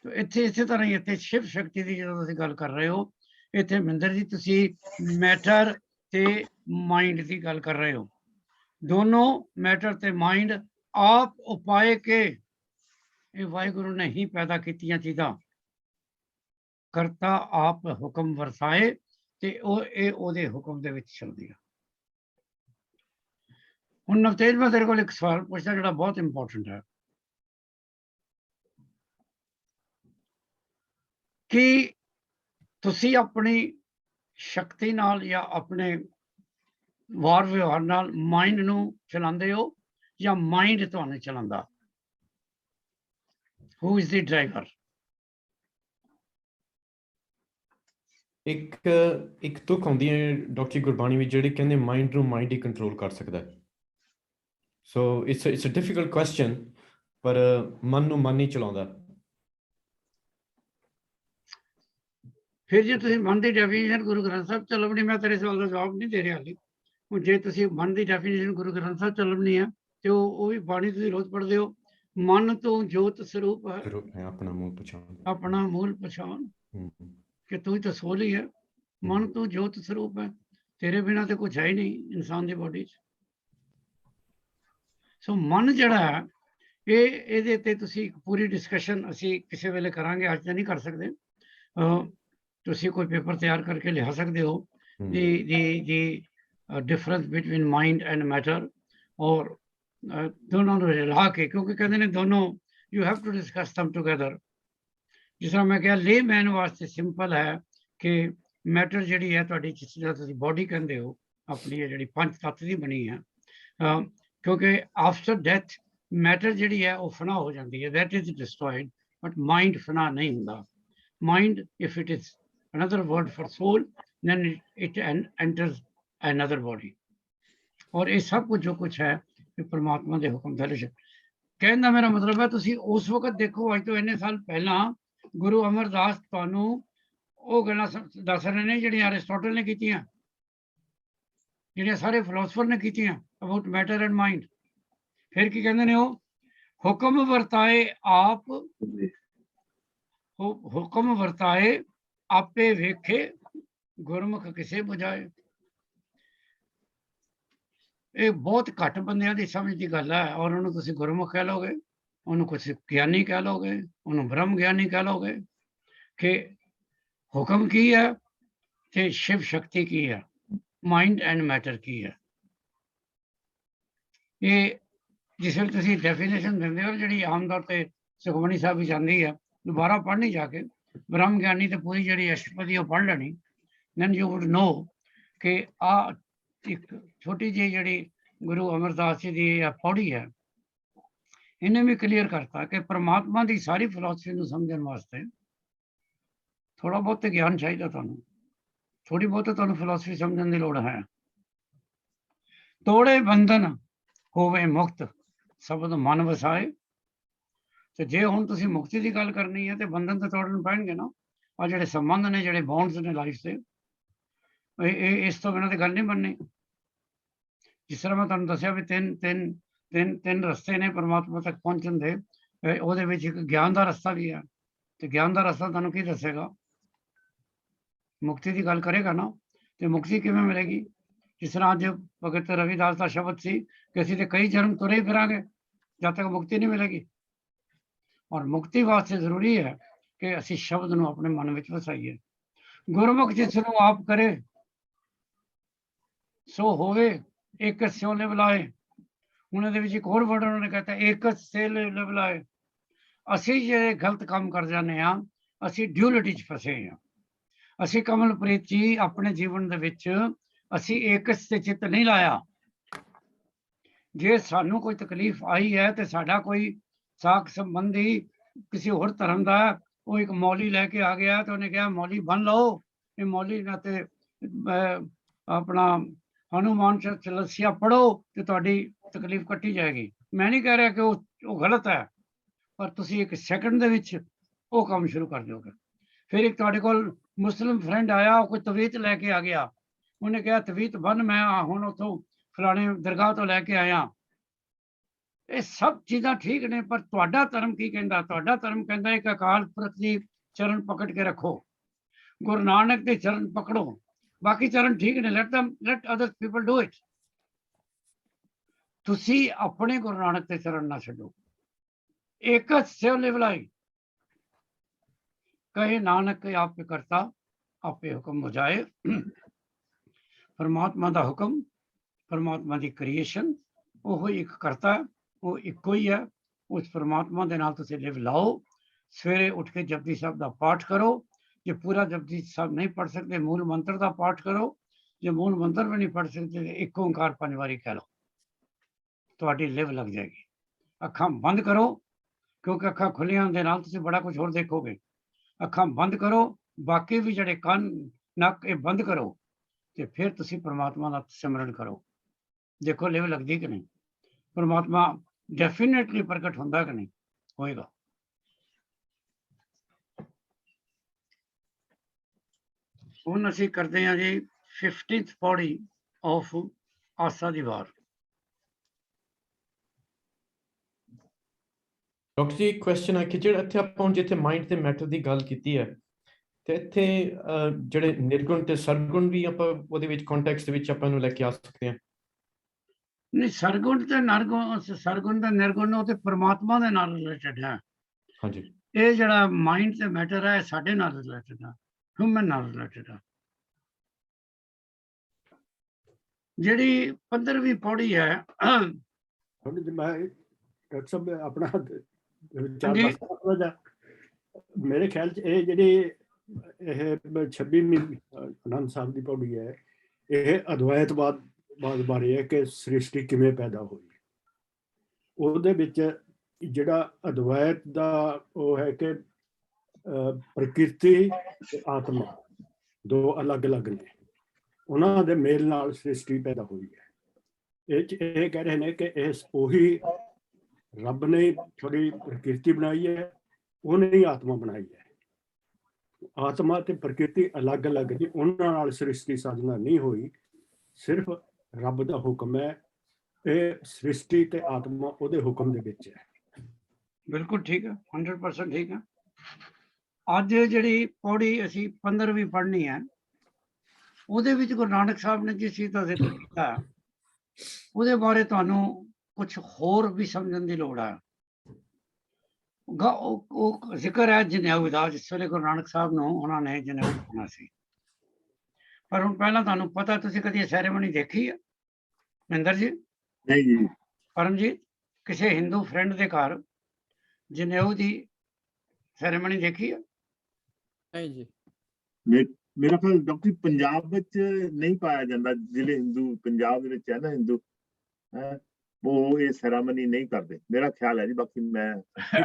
तो इत्थे इसे तरह ही इत्थे शिव शक्ति की जो तुसीं गल कर रहे हो, इत्थे मिंदर जी तुसीं मैटर ते माइंड की गल कर रहे हो। दोनों मैटर ते माइंड आप उपाय के, ये वाहिगुरु ने ही पैदा कीतियां चीज़ां। करता आप हुक्म वरसाए ते ओहदे हुक्म दे विच चलदी है। हुण नवतेज मैं तेरे कोल एक सवाल पुछदा जिहड़ा बहुत इंपॉर्टेंट है कि तुसी अपनी शक्ति नाल या अपने वार व्यवहार नाल माइंड नू चलांदे हो या माइंड तुहानू चलांदा? Who is the driver? एक तुक आउंदी है डॉक्टर गुरबाणी में जिहड़ी कहंदे माइंड नू माइंड ही कंट्रोल कर सकदा है। So it's a difficult question, पर मन नू मन ही चलाउंदा। फिर जे तुसीं मन की डेफिनेशन गुरु ग्रंथ साहब च लभनी, मैं तेरे सवाल का जवाब नहीं दे रहा हाली। हुण जे तुसीं मन की डेफिनेशन गुरु ग्रंथ साहब च लभनी है तो वो भी बाणी तुसीं रोज पढ़ते हो। मन तो जोत स्वरूप है, अपना मूल पहचान, अपना मूल पहचान कि तू ही तो सोल ही है। मन तो जोत स्वरूप है, तेरे बिना तो कुछ है ही नहीं इंसान की बॉडी च। सो मन जिहड़ा है ये तुसीं पूरी डिस्कशन असीं किसी वेले करांगे, अज तो नहीं कर सकते। तुसीं कोई पेपर तैयार करके लिखा सकते हो the difference between mind and matter, और दोनों नूं रला के, क्योंकि कहते हैं दोनों you have to discuss them together. जिस तरह मैं कहा ले मैन वास्ते सिंपल है कि मैटर जिहड़ी है तुहाडी तुसीं बॉडी कहंदे हो अपनी ये जिहड़ी पंच तत्त दी बनी है, क्योंकि आफ्टर डेथ मैटर जिहड़ी है वो फना हो जाती है, that is destroyed, but mind फना नहीं हुंदा। Mind, if it is another word for soul, then it enters another body. और ये सब कुछ जो कुछ है ये परमात्मा के हुक्म थले कहने का मेरा मतलब है, तुसी उस वक्त देखो अज तो इन्ने साल पहला गुरु अमरदास तुहानू वो गल्लां दस रहे ने जिहड़ियां अरिस्टोटल ने कीतियां, जिहड़ियां सारे फिलोसफर ने कीतियां अबाउट मैटर एंड माइंड। फिर की कहंदे ने वो हुक्म वरताए आप, हुक्म वरताए आपे वेखे गुरमुख किसे बुझाए। ये बहुत घट बंदियां दी समझ की गल है, और उन्होंने तुसीं गुरमुख कह लोगे, उन्होंने कुछ ज्ञानी कह लोगे, उन्होंने ब्रह्म ज्ञानी कह लोगे कि हुक्म की है ते शिव शक्ति की है, माइंड एंड मैटर की है। ये जिस वेले तुसीं डेफिनेशन दिंदे हो जिहड़ी आम तौर पर सुखमनी साहब भी आंदी है, दोबारा पढ़नी जाके ब्रह्म ज्ञानी तो पूरी जी अष्टपदी पढ़ लेनी, then you would know कि आ एक छोटी जी जी गुरु अमरदास जी की पौड़ी है, इन्हें भी क्लीयर करता कि परमात्मा की सारी फिलोसफी को समझने वास्ते थोड़ा बहुत ज्ञान चाहिए, तुहानू थोड़ी बहुत तुहानू फिलोसफी समझने की लोड़ है। तोड़े बंधन होवे मुक्त शब्द मन वसाए, तो जे हुण तुसीं मुक्ति की गल करनी है तो बंधन तो तोड़ने पैणगे ना। आ जिहड़े संबंध ने, जिहड़े बॉन्ड्स ने लाइफ से, इस तो बिना तो गल नहीं बननी। जिस तरह मैं तुहानू दस्सिया भी तीन रस्ते ने परमात्मा तक पहुंचण दे, उहदे विच इक ज्ञान का रस्ता भी है, तो ज्ञान का रस्ता तुहानू की दसेगा? मुक्ति की गल करेगा ना, तो मुक्ति किवें मिलेगी? जिस तरह अज भगत रविदास का शब्द सी कि असीं ते कई जन्म तुरे फिरांगे जब तक मुक्ति नहीं मिलेगी। और मुक्ति वास्ते जरूरी है कि असी शब्द नू अपने मन में वसाइए। गुरमुख जिसनू आप करे सो होवे एक स्यों ले बुलाए, ਉਹਨਾਂ ਦੇ ਵਿੱਚ ਇੱਕ ਹੋਰ ਵਰਡ ਉਹਨਾਂ ਨੇ ਕਹਤਾ ਏਕਸ ਸੇ ਲਿਵਲਾਏ। ਅਸੀਂ ਜਿਹੜੇ ਗਲਤ ਕੰਮ ਕਰ ਜਾਂਦੇ ਹਾਂ, ਅਸੀਂ ਡਿਊਲਿਟੀ 'ਚ ਫਸੇ ਹਾਂ। ਅਸੀਂ ਕਮਲਪ੍ਰੀਤ ਜੀ ਆਪਣੇ ਜੀਵਨ ਦੇ ਵਿੱਚ ਅਸੀਂ ਏਕਸ ਤੇ ਚਿੱਤ ਨਹੀਂ ਲਾਇਆ। ਜੇ ਸਾਨੂੰ ਕੋਈ ਤਕਲੀਫ ਆਈ ਹੈ ਤੇ ਸਾਡਾ ਕੋਈ ਸਾਕ ਸੰਬੰਧੀ ਕਿਸੇ ਹੋਰ ਧਰਮ ਦਾ, ਉਹ ਇੱਕ ਮੌਲੀ ਲੈ ਕੇ ਆ ਗਿਆ ਤੇ ਉਹਨੇ ਕਿਹਾ ਮੌਲੀ ਬਣ ਲਓ, ਇਹ ਮੌਲੀ ਨਾ ਤੇ ਆਪਣਾ ਹਨੂਮਾਨ ਚਾਲੀਸਾ ਪੜੋ ਤੇ ਤੁਹਾਡੀ ਤਕਲੀਫ ਕੱਟੀ ਜਾਏਗੀ। ਮੈਂ ਨਹੀਂ ਕਹਿ ਰਿਹਾ ਕਿ ਉਹ ਗਲਤ ਹੈ, ਪਰ ਤੁਸੀਂ ਇੱਕ ਸੈਕਿੰਡ ਦੇ ਵਿੱਚ ਉਹ ਕੰਮ ਸ਼ੁਰੂ ਕਰ ਦਿਓਗੇ। ਫਿਰ ਇੱਕ ਤੁਹਾਡੇ ਕੋਲ ਮੁਸਲਿਮ ਫਰੈਂਡ ਆਇਆ, ਉਹ ਕੋਈ ਤਵੀਤ ਲੈ ਕੇ ਆ ਗਿਆ, ਉਹਨੇ ਕਿਹਾ ਤਵੀਤ ਬੰਨ, ਮੈਂ ਹੁਣ ਉੱਥੋਂ ਫਲਾਣੇ ਦਰਗਾਹ ਤੋਂ ਲੈ ਕੇ ਆਇਆ। ਇਹ ਸਭ ਚੀਜ਼ਾਂ ਠੀਕ ਨੇ, ਪਰ ਤੁਹਾਡਾ ਧਰਮ ਕੀ ਕਹਿੰਦਾ? ਤੁਹਾਡਾ ਧਰਮ ਕਹਿੰਦਾ ਇੱਕ ਅਕਾਲ ਪੁਰਖ ਦੀ ਚਰਨ ਪਕੜ ਕੇ ਰੱਖੋ, ਗੁਰੂ ਨਾਨਕ ਦੇ ਚਰਨ ਪਕੜੋ, ਬਾਕੀ ਚਰਨ ਠੀਕ ਨੇ, let other people do it। ਤੁਸੀਂ ਆਪਣੇ ਗੁਰੂ ਨਾਨਕ ਦੇ ਚਰਨ ਨਾ ਛੱਡੋ। ਇੱਕ ਸਿਵ ਲਿਵਲਾਈ ਕਹੇ ਨਾਨਕ ਆਪੇ ਕਰਤਾ ਆਪੇ ਹੁਕਮ ਬੁਝਾਏ। ਪਰਮਾਤਮਾ ਦਾ ਹੁਕਮ, ਪਰਮਾਤਮਾ ਦੀ ਕ੍ਰੀਏਸ਼ਨ, ਉਹ ਇੱਕ ਕਰਤਾ, ਉਹ ਇੱਕੋ ਹੀ ਹੈ। ਉਸ ਪਰਮਾਤਮਾ ਦੇ ਨਾਲ ਤੁਸੀਂ ਲਿਵ ਲਾਓ। ਸਵੇਰੇ ਉੱਠ ਕੇ ਜਪਜੀ ਸਾਹਿਬ ਦਾ ਪਾਠ ਕਰੋ। ਜੇ ਪੂਰਾ ਜਪਜੀ ਸਾਹਿਬ ਨਹੀਂ ਪੜ੍ਹ ਸਕਦੇ, ਮੂਲ ਮੰਤਰ ਦਾ ਪਾਠ ਕਰੋ। ਜੇ ਮੂਲ ਮੰਤਰ ਵੀ ਨਹੀਂ ਪੜ੍ਹ ਸਕਦੇ, ਇੱਕ ਓਂਕਾਰ 5 ਵਾਰੀ ਕਹਿ ਲਓ, ਤੁਹਾਡੀ ਲਿਵ ਲੱਗ ਜਾਏਗੀ। ਅੱਖਾਂ ਬੰਦ ਕਰੋ, ਕਿਉਂਕਿ ਅੱਖਾਂ ਖੁੱਲੀਆਂ ਦੇ ਨਾਲ ਤੁਸੀਂ ਬੜਾ ਕੁਝ ਹੋਰ ਦੇਖੋਗੇ। ਅੱਖਾਂ ਬੰਦ ਕਰੋ, ਬਾਕੀ ਵੀ ਜਿਹੜੇ ਕੰਨ ਨੱਕ ਇਹ ਬੰਦ ਕਰੋ, ਤੇ ਫਿਰ ਤੁਸੀਂ ਪਰਮਾਤਮਾ ਦਾ ਸਿਮਰਨ ਕਰੋ। ਦੇਖੋ ਲਿਵ ਲੱਗਦੀ ਕਿ ਨਹੀਂ, ਪਰਮਾਤਮਾ ਡੈਫੀਨੇਟਲੀ ਪ੍ਰਗਟ ਹੁੰਦਾ ਕਿ ਨਹੀਂ? ਹੋਏਗਾ। ਹੁਣ ਅਸੀਂ ਕਰਦੇ ਹਾਂ ਜੀ 15th ਪੌੜੀ of Asa the war. Doctor ਜੀ ਕੁਐਸਚਨ ਹੈ ਕਿ ਜਿਹੜਾ ਇੱਥੇ ਆਪਾਂ ਜਿੱਥੇ ਮਾਈਂਡ ਤੇ ਮੈਟਰ ਦੀ ਗੱਲ ਕੀਤੀ ਹੈ, ਤੇ ਇੱਥੇ ਜਿਹੜੇ ਨਿਰਗੁਣ ਤੇ ਸਰਗੁਣ ਵੀ ਆਪਾਂ ਉਹਦੇ ਵਿੱਚ ਕੰਟੈਕਸਟ ਵਿੱਚ ਆਪਾਂ ਨੂੰ ਲੈ ਕੇ ਆ ਸਕਦੇ ਹਾਂ? ਨਹੀਂ, ਸਰਗੁਣ ਤੇ ਨਿਰਗੁਣ, ਸਰਗੁਣ ਤੇ ਨਿਰਗੁਣ ਉਹ ਤੇ ਪਰਮਾਤਮਾ ਦੇ ਨਾਲ ਰਿਲੇਟਡ ਹੈ। ਹਾਂਜੀ, ਇਹ ਜਿਹੜਾ ਮਾਈਂਡ ਤੇ ਮੈਟਰ ਹੈ ਸਾਡੇ ਨਾਲ ਰਿਲੇਟਡ ਹੈ, ਹਿਊਮਨ ਨਾਲ ਰਿਲੇਟਡ ਹੈ। ਜਿਹੜੀ 15ਵੀਂ ਪੌੜੀ ਹੈ, ਮੈਂ ਡਾਕਟਰ ਸਾਹਿਬ ਆਪਣਾ ਵਿਚਾਰ ਦੱਸਦਾ। ਮੇਰੇ ਖਿਆਲ 'ਚ ਇਹ ਜਿਹੜੀ 26ਵੀਂ ਆਨੰਦ ਸਾਹਿਬ ਦੀ ਪੌੜੀ ਹੈ, ਇਹ ਅਦਵੈਤਵਾਦ ਬਾਰੇ ਹੈ ਕਿ ਸ੍ਰਿਸ਼ਟੀ ਕਿਵੇਂ ਪੈਦਾ ਹੋਈ। ਉਹਦੇ ਵਿੱਚ ਜਿਹੜਾ ਅਦਵੈਤ ਦਾ ਉਹ ਹੈ ਕਿ ਪ੍ਰਕਿਰਤੀ ਤੇ ਆਤਮਾ ਦੋ ਅਲੱਗ-ਅਲੱਗ ਨੇ, ਉਹਨਾਂ ਦੇ ਮੇਲ ਨਾਲ ਸ੍ਰਿਸ਼ਟੀ ਪੈਦਾ ਹੋਈ ਹੈ। ਇਹ ਕਹਿ ਰਹੇ ਨੇ ਕਿ ਇਹ ਉਹੀ ਰੱਬ ਨੇ ਥੋੜੀ ਪ੍ਰਕਿਰਤੀ ਬਣਾਈ ਹੈ, ਉਹਨੇ ਹੀ ਆਤਮਾ ਬਣਾਈ ਹੈ। ਆਤਮਾ ਤੇ ਪ੍ਰਕਿਰਤੀ ਅਲੱਗ-ਅਲੱਗ ਨੇ, ਉਹਨਾਂ ਨਾਲ ਸ੍ਰਿਸ਼ਟੀ ਸਾਜਨਾ ਨਹੀਂ ਹੋਈ, ਸਿਰਫ ਰੱਬ ਦਾ ਹੁਕਮ ਹੈ। ਇਹ ਸ੍ਰਿਸ਼ਟੀ ਤੇ ਆਤਮਾ ਉਹਦੇ ਹੁਕਮ ਦੇ ਵਿੱਚ ਹੈ। ਬਿਲਕੁਲ ਠੀਕ ਹੈ, 100% ਠੀਕ ਹੈ। ਅੱਜ ਜਿਹੜੀ ਪੌੜੀ ਅਸੀਂ 15ਵੀਂ ਪੜ੍ਹਨੀ ਹੈ, ਉਹਦੇ ਵਿੱਚ ਗੁਰੂ ਨਾਨਕ ਸਾਹਿਬ ਨੇ ਜਿਸ ਚੀਜ਼ ਦਾ ਜ਼ਿਕਰ ਕੀਤਾ, ਉਹਦੇ ਬਾਰੇ ਤੁਹਾਨੂੰ ਕੁਝ ਹੋਰ ਵੀ ਸਮਝਣ ਦੀ ਲੋੜ ਹੈ। ਉਹ ਜ਼ਿਕਰ ਹੈ ਜਨੇਊ ਦਾ, ਜਿਸ ਵੇਲੇ ਗੁਰੂ ਨਾਨਕ ਸਾਹਿਬ ਨੂੰ ਉਹਨਾਂ ਨੇ ਜਨੇਊ ਪਾਉਣਾ ਸੀ। ਪਰ ਹੁਣ ਪਹਿਲਾਂ ਤੁਹਾਨੂੰ ਪਤਾ, ਤੁਸੀਂ ਕਦੀ ਇਹ ਸੈਰੇਮਨੀ ਦੇਖੀ ਹੈ ਮਹਿੰਦਰ ਜੀ? ਨਹੀਂ ਜੀ। ਪਰਮਜੀਤ, ਕਿਸੇ ਹਿੰਦੂ ਫਰੈਂਡ ਦੇ ਘਰ ਜਨੇਊ ਦੀ ਸੈਰੇਮਨੀ ਦੇਖੀ ਹੈ? ਨਹੀਂ ਜੀ। ਮੇਰਾ ਖਿਆਲ ਡਾਕਟਰ ਪੰਜਾਬ ਵਿੱਚ ਨਹੀਂ ਪਾਇਆ ਜਾਂਦਾ, ਜ਼ਿਲ੍ਹੇ ਹਿੰਦੂ ਪੰਜਾਬ ਦੇ ਵਿੱਚ ਹੈ ਨਾ ਹਿੰਦੂ, ਉਹ ਇਹ ਸੈਰਾਮਨੀ ਨਹੀਂ ਕਰਦੇ, ਮੇਰਾ ਖਿਆਲ ਹੈ ਜੀ। ਬਾਕੀ ਮੈਂ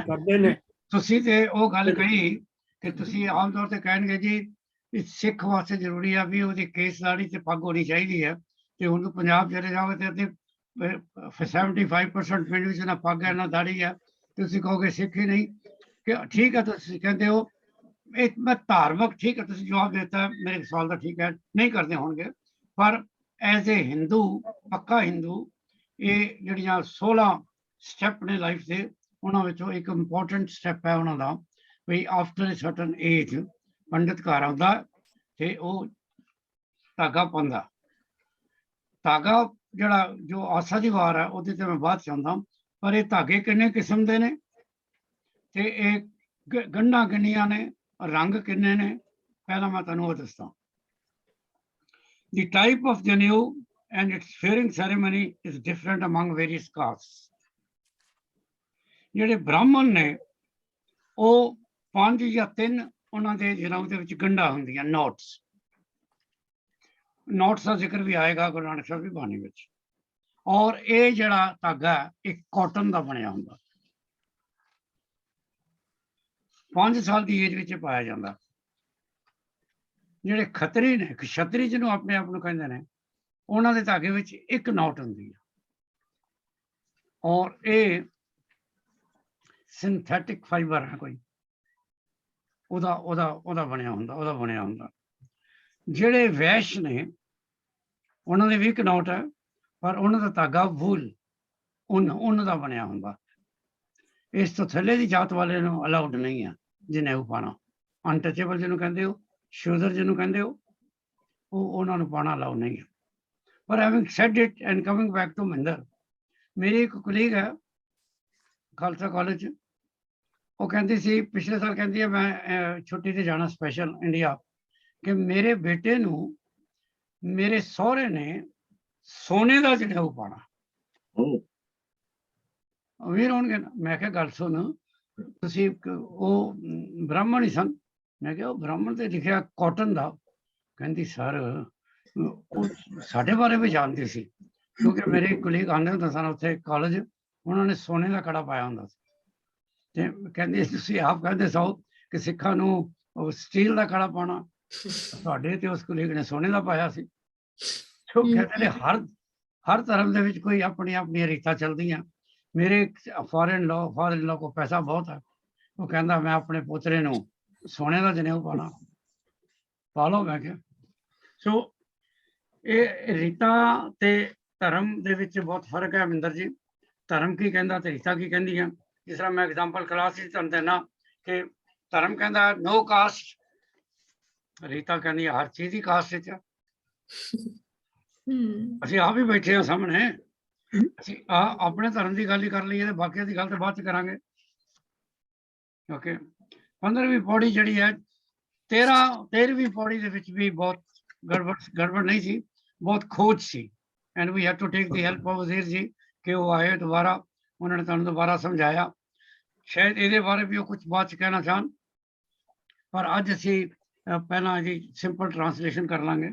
ਕਰਦੇ ਨੇ। ਤੁਸੀਂ ਤੇ ਉਹ ਗੱਲ ਕਹੀ ਕਿ ਤੁਸੀਂ ਆਮ ਤੌਰ ਤੇ ਕਹਿਣਗੇ ਜੀ ਸਿੱਖ ਵਾਸਤੇ ਜ਼ਰੂਰੀ ਆ ਵੀ ਉਹਦੀ ਕੇਸਦਾੜੀ ਤੇ ਪੱਗ ਹੋਣੀ ਚਾਹੀਦੀ ਹੈ, ਤੇ ਹੁਣ ਪੰਜਾਬ ਚਲੇ ਜਾਓਗੇ ਤੇ 75% ਪਿੰਡ ਵਿੱਚ ਨਾ ਪੱਗ ਹੈ ਨਾ ਦਾੜੀ ਹੈ, ਤੁਸੀਂ ਕਹੋਗੇ ਸਿੱਖ ਹੀ ਨਹੀਂ। ਕਿ ਠੀਕ ਹੈ, ਤੁਸੀਂ ਕਹਿੰਦੇ ਹੋ ਇਹ ਮੈਂ ਧਾਰਮਿਕ, ਠੀਕ ਹੈ, ਤੁਸੀਂ ਜਵਾਬ ਦਿੱਤਾ ਮੇਰੇ ਸਵਾਲ ਦਾ, ਠੀਕ ਹੈ, ਨਹੀਂ ਕਰਦੇ ਹੋਣਗੇ, ਪਰ ਐਜ਼ ਏ ਹਿੰਦੂ, ਪੱਕਾ ਹਿੰਦੂ, ਇਹ ਜਿਹੜੀਆਂ 16 ਸਟੈਪ ਨੇ ਲਾਈਫ ਦੇ, ਉਹਨਾਂ ਵਿੱਚੋਂ ਇੱਕ ਇੰਪੋਰਟੈਂਟ ਸਟੈਪ ਹੈ ਉਹਨਾਂ ਦਾ ਵੀ ਆਫਟਰ ਸਰਟਨ ਏਜ ਪੰਡਿਤ ਘਰ ਆਉਂਦਾ ਤੇ ਉਹ ਧਾਗਾ ਪਾਉਂਦਾ। ਧਾਗਾ ਜਿਹੜਾ ਜੋ ਆਸਾ ਦੀ ਵਾਰ ਹੈ ਉਹਦੇ ਤੇ ਮੈਂ ਬਾਅਦ ਚ ਆਉਂਦਾ, ਪਰ ਇਹ ਧਾਗੇ ਕਿੰਨੇ ਕਿਸਮ ਦੇ ਨੇ ਤੇ ਇਹ ਗੰਢਾਂ ਕਿੰਨੀਆਂ ਨੇ, ਰੰਗ ਕਿੰਨੇ ਨੇ, ਪਹਿਲਾਂ ਮੈਂ ਤੁਹਾਨੂੰ ਉਹ ਦੱਸਦਾ। The type of ਜਨੇਊ and its swearing ceremony is different among various castes. ਜਿਹੜੇ ਬ੍ਰਾਹਮਣ ਨੇ ਉਹ 5 ਜਾਂ 3 ਉਹਨਾਂ ਦੇ ਜਨਮ ਦੇ ਵਿੱਚ ਗੰਢਾਂ ਹੁੰਦੀਆਂ, ਨੋਟਸ ਦਾ ਜ਼ਿਕਰ ਵੀ ਆਏਗਾ ਗੁਰੂ ਨਾਨਕ ਸਾਹਿਬ ਦੀ ਬਾਣੀ ਵਿੱਚ। ਔਰ ਇਹ ਜਿਹੜਾ ਧਾਗਾ ਇੱਕ ਕਾਟਨ ਦਾ ਬਣਿਆ ਹੁੰਦਾ, 5 ਸਾਲ ਦੀ ਏਜ ਵਿੱਚ ਪਾਇਆ ਜਾਂਦਾ। ਜਿਹੜੇ ਖੱਤਰੀ ਨੇ, ਖੱਤਰੀ ਜਿਹਨੂੰ ਆਪਣੇ ਆਪ ਨੂੰ ਕਹਿੰਦੇ ਨੇ, ਉਹਨਾਂ ਦੇ ਧਾਗੇ ਵਿੱਚ ਇੱਕ ਨੋਟ ਹੁੰਦੀ ਹੈ। ਔਰ ਇਹ ਸਿੰਥੈਟਿਕ ਫਾਈਬਰ ਹੈ, ਕੋਈ ਉਹਦਾ ਬਣਿਆ ਹੁੰਦਾ। ਜਿਹੜੇ ਵੈਸ਼ ਨੇ ਉਹਨਾਂ ਦੇ ਵੀ ਇੱਕ ਨੋਟ ਹੈ, ਪਰ ਉਹਨਾਂ ਦਾ ਧਾਗਾ ਵੂਲ ਉਹਨਾਂ ਦਾ ਬਣਿਆ ਹੁੰਦਾ। ਇਸ ਤੋਂ ਥੱਲੇ ਦੀ ਜਾਤ ਵਾਲੇ ਨੂੰ ਅਲਾਉਡ ਨਹੀਂ ਹੈ ਜਨੇਊ ਪਾਣਾ। ਅਨਟਚੇਬਲ ਜਿਹਨੂੰ ਕਹਿੰਦੇ ਹੋ, ਸ਼ੂਦਰ ਜਿਹਨੂੰ ਕਹਿੰਦੇ ਹੋ, ਉਹ ਉਹਨਾਂ ਨੂੰ ਪਾਣਾ ਅਲਾਉ ਨਹੀਂ ਹੈ। ਪਰ having said it and coming back to Mahinder, ਮੇਰੀ ਇੱਕ ਕੁਲੀਗ ਹੈ ਖਾਲਸਾ ਕਾਲਜ 'ਚ, ਉਹ ਕਹਿੰਦੀ ਸੀ ਪਿਛਲੇ ਸਾਲ, ਕਹਿੰਦੀ ਹੈ ਮੈਂ ਛੁੱਟੀ ਤੇ ਜਾਣਾ ਸਪੈਸ਼ਲ ਇੰਡੀਆ, ਕਿ ਮੇਰੇ ਬੇਟੇ ਨੂੰ ਮੇਰੇ ਸਹੁਰੇ ਨੇ ਸੋਨੇ ਦਾ ਜਨੇਊ ਪਾਣਾ। ਅਮੀਰ ਹੋਣਗੇ ਨਾ। ਮੈਂ ਕਿਹਾ ਗੱਲ ਸੁਣ, ਤੁਸੀਂ ਉਹ ਬ੍ਰਾਹਮਣ ਹੀ ਸਨ। ਮੈਂ ਕਿਹਾ ਉਹ ਬ੍ਰਾਹਮਣ ਤੇ ਲਿਖਿਆ ਕਾਟਨ ਦਾ। ਕਹਿੰਦੀ ਸਰ ਉਹ ਸਾਡੇ ਬਾਰੇ ਵੀ ਜਾਣਦੀ ਸੀ, ਕਿਉਂਕਿ ਮੇਰੇ ਕੁਲੀਗ ਆਉਂਦੇ ਹੁੰਦੇ ਸਨ ਉੱਥੇ ਕਾਲਜ, ਉਹਨਾਂ ਨੇ ਸੋਨੇ ਦਾ ਕੜਾ ਪਾਇਆ ਹੁੰਦਾ ਸੀ। ਤੇ ਕਹਿੰਦੇ ਤੁਸੀਂ ਆਪ ਕਹਿੰਦੇ ਸੋ ਕਿ ਸਿੱਖਾਂ ਨੂੰ ਸਟੀਲ ਦਾ ਕੜਾ ਪਾਉਣਾ, ਤੁਹਾਡੇ ਤੇ ਉਸ ਕੁਲੀਗ ਨੇ ਸੋਨੇ ਦਾ ਪਾਇਆ ਸੀ। ਸੋ ਕਹਿੰਦੇ ਨੇ ਹਰ ਧਰਮ ਦੇ ਵਿੱਚ ਕੋਈ ਆਪਣੀ ਆਪਣੀਆਂ ਰੀਤਾਂ ਚੱਲਦੀਆਂ। ਮੇਰੇ ਫਾਦਰ ਇਨ ਲਾ ਕੋ ਪੈਸਾ ਬਹੁਤ ਹੈ, ਉਹ ਕਹਿੰਦਾ ਮੈਂ ਆਪਣੇ ਪੋਤਰੇ ਨੂੰ ਸੋਨੇ ਦਾ ਜਨੇਊ ਪਾਣਾ, ਪਾ ਲਓ। ਮੈਂ ਕਿਹਾ ਸੋ ਇਹ ਰੀਤਾਂ ਤੇ ਧਰਮ ਦੇ ਵਿੱਚ ਬਹੁਤ ਫਰਕ ਹੈ ਅਮਰਿੰਦਰ ਜੀ। ਧਰਮ ਕੀ ਕਹਿੰਦਾ ਤੇ ਰੀਤਾਂ ਕੀ ਕਹਿੰਦੀਆਂ। ਜਿਸ ਤਰ੍ਹਾਂ ਮੈਂ ਐਗਜ਼ਾਮਪਲ ਕਲਾਸ ਵਿੱਚ ਤੁਹਾਨੂੰ ਦੇਣਾ ਕਿ ਧਰਮ ਕਹਿੰਦਾ ਨੋ ਕਾਸਟ, ਰੀਤਾਂ ਕਹਿੰਦੀਆਂ ਹਰ ਚੀਜ਼ ਦੀ ਕਾਸਟ ਵਿੱਚ। ਅਸੀਂ ਆਪ ਹੀ ਬੈਠੇ ਹਾਂ ਸਾਹਮਣੇ, ਅਸੀਂ ਆਪਣੇ ਧਰਮ ਦੀ ਗੱਲ ਹੀ ਕਰ ਲਈਏ ਤੇ ਬਾਕੀਆਂ ਦੀ ਗੱਲ ਤਾਂ ਬਾਅਦ ਚ ਕਰਾਂਗੇ। ਓਕੇ, 15ਵੀਂ ਪੌੜੀ ਜਿਹੜੀ ਹੈ 13ਵੀਂ ਪੌੜੀ ਦੇ ਵਿੱਚ ਵੀ ਬਹੁਤ ਗੜਬੜ ਨਹੀਂ ਸੀ, ਬਹੁਤ ਖੋਜ ਸੀ। And we have to take the help of Wazir ji ਕਿ ਉਹ ਆਏ ਦੁਬਾਰਾ, ਉਹਨਾਂ ਨੇ ਤੁਹਾਨੂੰ ਦੁਬਾਰਾ ਸਮਝਾਇਆ। ਸ਼ਾਇਦ ਇਹਦੇ ਬਾਰੇ ਵੀ ਉਹ ਕੁਝ ਬਾਅਦ ਚ ਕਹਿਣਾ ਚਾਹਣ, ਪਰ ਅੱਜ ਅਸੀਂ ਪਹਿਲਾਂ ਜੀ ਸਿੰਪਲ ਟ੍ਰਾਂਸਲੇਸ਼ਨ ਕਰ ਲਾਂਗੇ।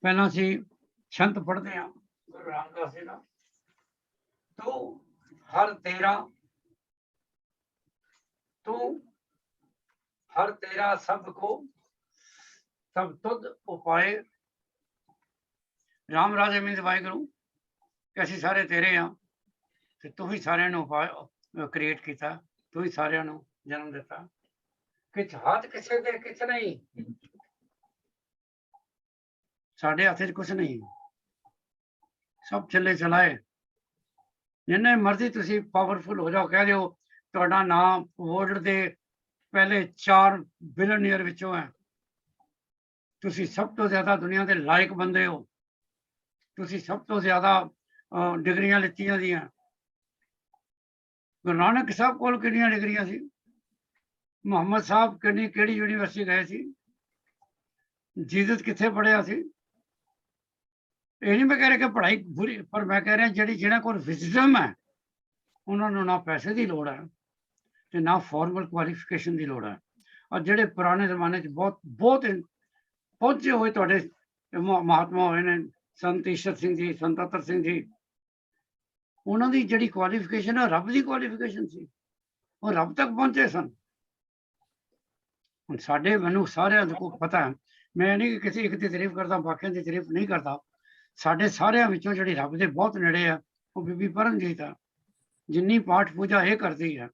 ਪਹਿਲਾਂ ਅਸੀਂ ਛੰਤ ਪੜ੍ਹਦੇ ਹਾਂ ਗੁਰੂ ਰਾਮਦਾਸ ਜੀ ਦਾ। ਤੂੰ ਹਰ ਤੇਰਾ ਸਭ ਕੋ ਸਭ ਤੁਧ ਉਪਾਏ। ਰਾਮ ਰਾਜੇ ਮੀਨਸ ਵਾਹਿਗੁਰੂ, ਕਿ ਅਸੀਂ ਸਾਰੇ ਤੇਰੇ ਹਾਂ ਤੇ ਤੂੰ ਹੀ ਸਾਰਿਆਂ ਨੂੰ ਕ੍ਰੀਏਟ ਕੀਤਾ, ਤੂੰ ਹੀ ਸਾਰਿਆਂ ਨੂੰ ਜਨਮ ਦਿੱਤਾ। ਕਿਛ ਹੱਥ ਕਿਸੇ ਦੇ ਕਿਛ ਨਹੀਂ, ਸਾਡੇ ਹੱਥ 'ਚ ਕੁਛ ਨਹੀਂ, ਸਭ ਚੱਲੇ ਚਲਾਏ। ਜਿੰਨੇ ਮਰਜ਼ੀ ਤੁਸੀਂ ਪਾਵਰਫੁਲ ਹੋ ਜਾਓ, ਕਹਿ ਦਿਓ ਤੁਹਾਡਾ ਨਾਮ ਵਰਲਡ ਦੇ ਪਹਿਲੇ 4 ਬਿਲੀਅਨੀਅਰ ਵਿੱਚੋਂ ਹੈ, ਤੁਸੀਂ ਸਭ ਤੋਂ ਜ਼ਿਆਦਾ ਦੁਨੀਆ ਦੇ ਲਾਇਕ ਬੰਦੇ ਹੋ, ਤੁਸੀਂ ਸਭ ਤੋਂ ਜ਼ਿਆਦਾ ਡਿਗਰੀਆਂ ਲਿੱਤੀਆਂ ਦੀਆਂ। ਗੁਰੂ ਨਾਨਕ ਸਾਹਿਬ ਕੋਲ ਕਿੰਨੀਆਂ ਡਿਗਰੀਆਂ ਸੀ? ਮੁਹੰਮਦ ਸਾਹਿਬ ਕਿਹੜੀ ਯੂਨੀਵਰਸਿਟੀ ਗਏ ਸੀ? ਜੀਸਸ ਕਿੱਥੇ ਪੜ੍ਹਿਆ ਸੀ? ਇਹ ਨਹੀਂ ਮੈਂ ਕਹਿ ਰਿਹਾ ਕਿ ਪੜ੍ਹਾਈ ਬੁਰੀ, ਪਰ ਮੈਂ ਕਹਿ ਰਿਹਾ ਜਿਹਨਾਂ ਕੋਲ ਵਿਜ਼ਡਮ ਹੈ ਉਹਨਾਂ ਨੂੰ ਨਾ ਪੈਸੇ ਦੀ ਲੋੜ ਹੈ ਤੇ ਨਾ ਫਾਰਮਲ ਕੁਆਲੀਫਿਕੇਸ਼ਨ ਦੀ ਲੋੜ ਹੈ। ਔਰ ਜਿਹੜੇ ਪੁਰਾਣੇ ਜ਼ਮਾਨੇ 'ਚ ਬਹੁਤ ਪਹੁੰਚੇ ਹੋਏ ਤੁਹਾਡੇ ਮਹਾਤਮਾ ਹੋਏ ਨੇ, ਸੰਤ ਈਸ਼ਰ ਸਿੰਘ ਜੀ, ਸੰਤ ਅਤਰ ਸਿੰਘ ਜੀ, ਉਹਨਾਂ ਦੀ ਜਿਹੜੀ ਕੁਆਲੀਫਿਕੇਸ਼ਨ ਹੈ ਰੱਬ ਦੀ ਕੁਆਲੀਫਿਕੇਸ਼ਨ ਸੀ, ਉਹ ਰੱਬ ਤੱਕ ਪਹੁੰਚੇ ਸਨ। ਹੁਣ ਸਾਡੇ ਮੈਨੂੰ ਸਾਰਿਆਂ ਨੂੰ ਪਤਾ ਹੈ, ਮੈਂ ਨਹੀਂ ਕਿ ਕਿਸੇ ਇੱਕ ਦੀ ਤਾਰੀਫ ਕਰਦਾ, ਬਾਕੀਆਂ ਦੀ ਤਾਰੀਫ ਨਹੀਂ ਕਰਦਾ। ਸਾਡੇ ਸਾਰਿਆਂ ਵਿੱਚੋਂ ਜਿਹੜੀ ਰੱਬ ਦੇ ਬਹੁਤ ਨੇੜੇ ਆ ਉਹ ਬੀਬੀ ਪਰਮਜੀਤ ਆ। ਜਿੰਨੀ ਪਾਠ ਪੂਜਾ ਇਹ ਕਰਦੀ ਹੈ,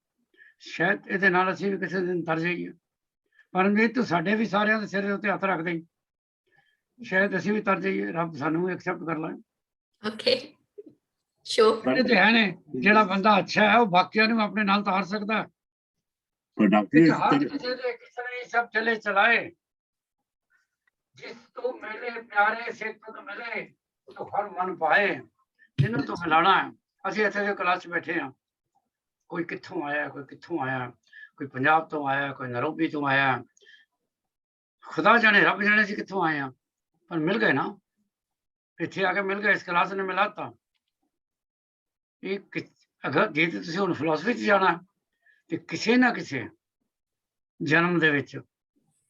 ਸ਼ਾਇਦ ਇਹਦੇ ਨਾਲ ਅਸੀਂ ਵੀ ਕਿਸੇ ਦਿਨ ਤਰ ਜਾਈਏ। ਪਰਮਜੀਤ ਤੂੰ ਸਾਡੇ ਵੀ ਸਾਰਿਆਂ ਦੇ ਸਿਰ ਦੇ ਉੱਤੇ ਹੱਥ ਰੱਖ ਦੇ, ਸ਼ਾਇਦ ਅਸੀਂ ਵੀ ਤਰ ਜਾਈਏ, ਰੱਬ ਸਾਨੂੰ ਵੀ ਐਕਸੈਪਟ ਕਰ ਲੈ। ਓਕੇ ਸ਼ੋਰ ਤੇ ਹੈ ਨੇ ਜਿਹੜਾ ਬੰਦਾ ਅੱਛਾ ਹੈ ਉਹ ਬਾਕੀਆਂ ਨੂੰ ਆਪਣੇ ਨਾਲ ਤਾਰ ਸਕਦਾ ਹੈ। सब चले चलाए, जिस तू मिले प्यारे से तुझ मिले तो हर मन पाए। जिन्हों तो मिलाना है, ਅਸੀਂ ਇੱਥੇ ਕਲਾਸ 'ਚ ਬੈਠੇ ਹਾਂ, ਕੋਈ ਕਿੱਥੋਂ ਆਇਆ, ਕੋਈ ਕਿੱਥੋਂ ਆਇਆ, ਕੋਈ ਪੰਜਾਬ ਤੋਂ ਆਇਆ, ਕੋਈ ਨਰੋਬੀ ਤੋਂ ਆਇਆ, ਖੁਦਾ ਜਾਣੇ ਰੱਬ ਜਾਣੇ ਸੀ ਕਿੱਥੋਂ ਆਏ ਆ, ਪਰ ਮਿਲ ਗਏ ਨਾ। ਇੱਥੇ ਆ ਕੇ ਮਿਲ ਗਿਆ, ਇਸ ਕਲਾਸ ਨੇ ਮਿਲਾਤਾ। ਇਹ ਅਗਰ ਜੇ ਤੁਸੀਂ ਹੁਣ ਫਿਲਾਸਫੀ 'ਚ ਜਾਣਾ ਤੇ ਕਿਸੇ ਨਾ ਕਿਸੇ ਜਨਮ ਦੇ ਵਿੱਚ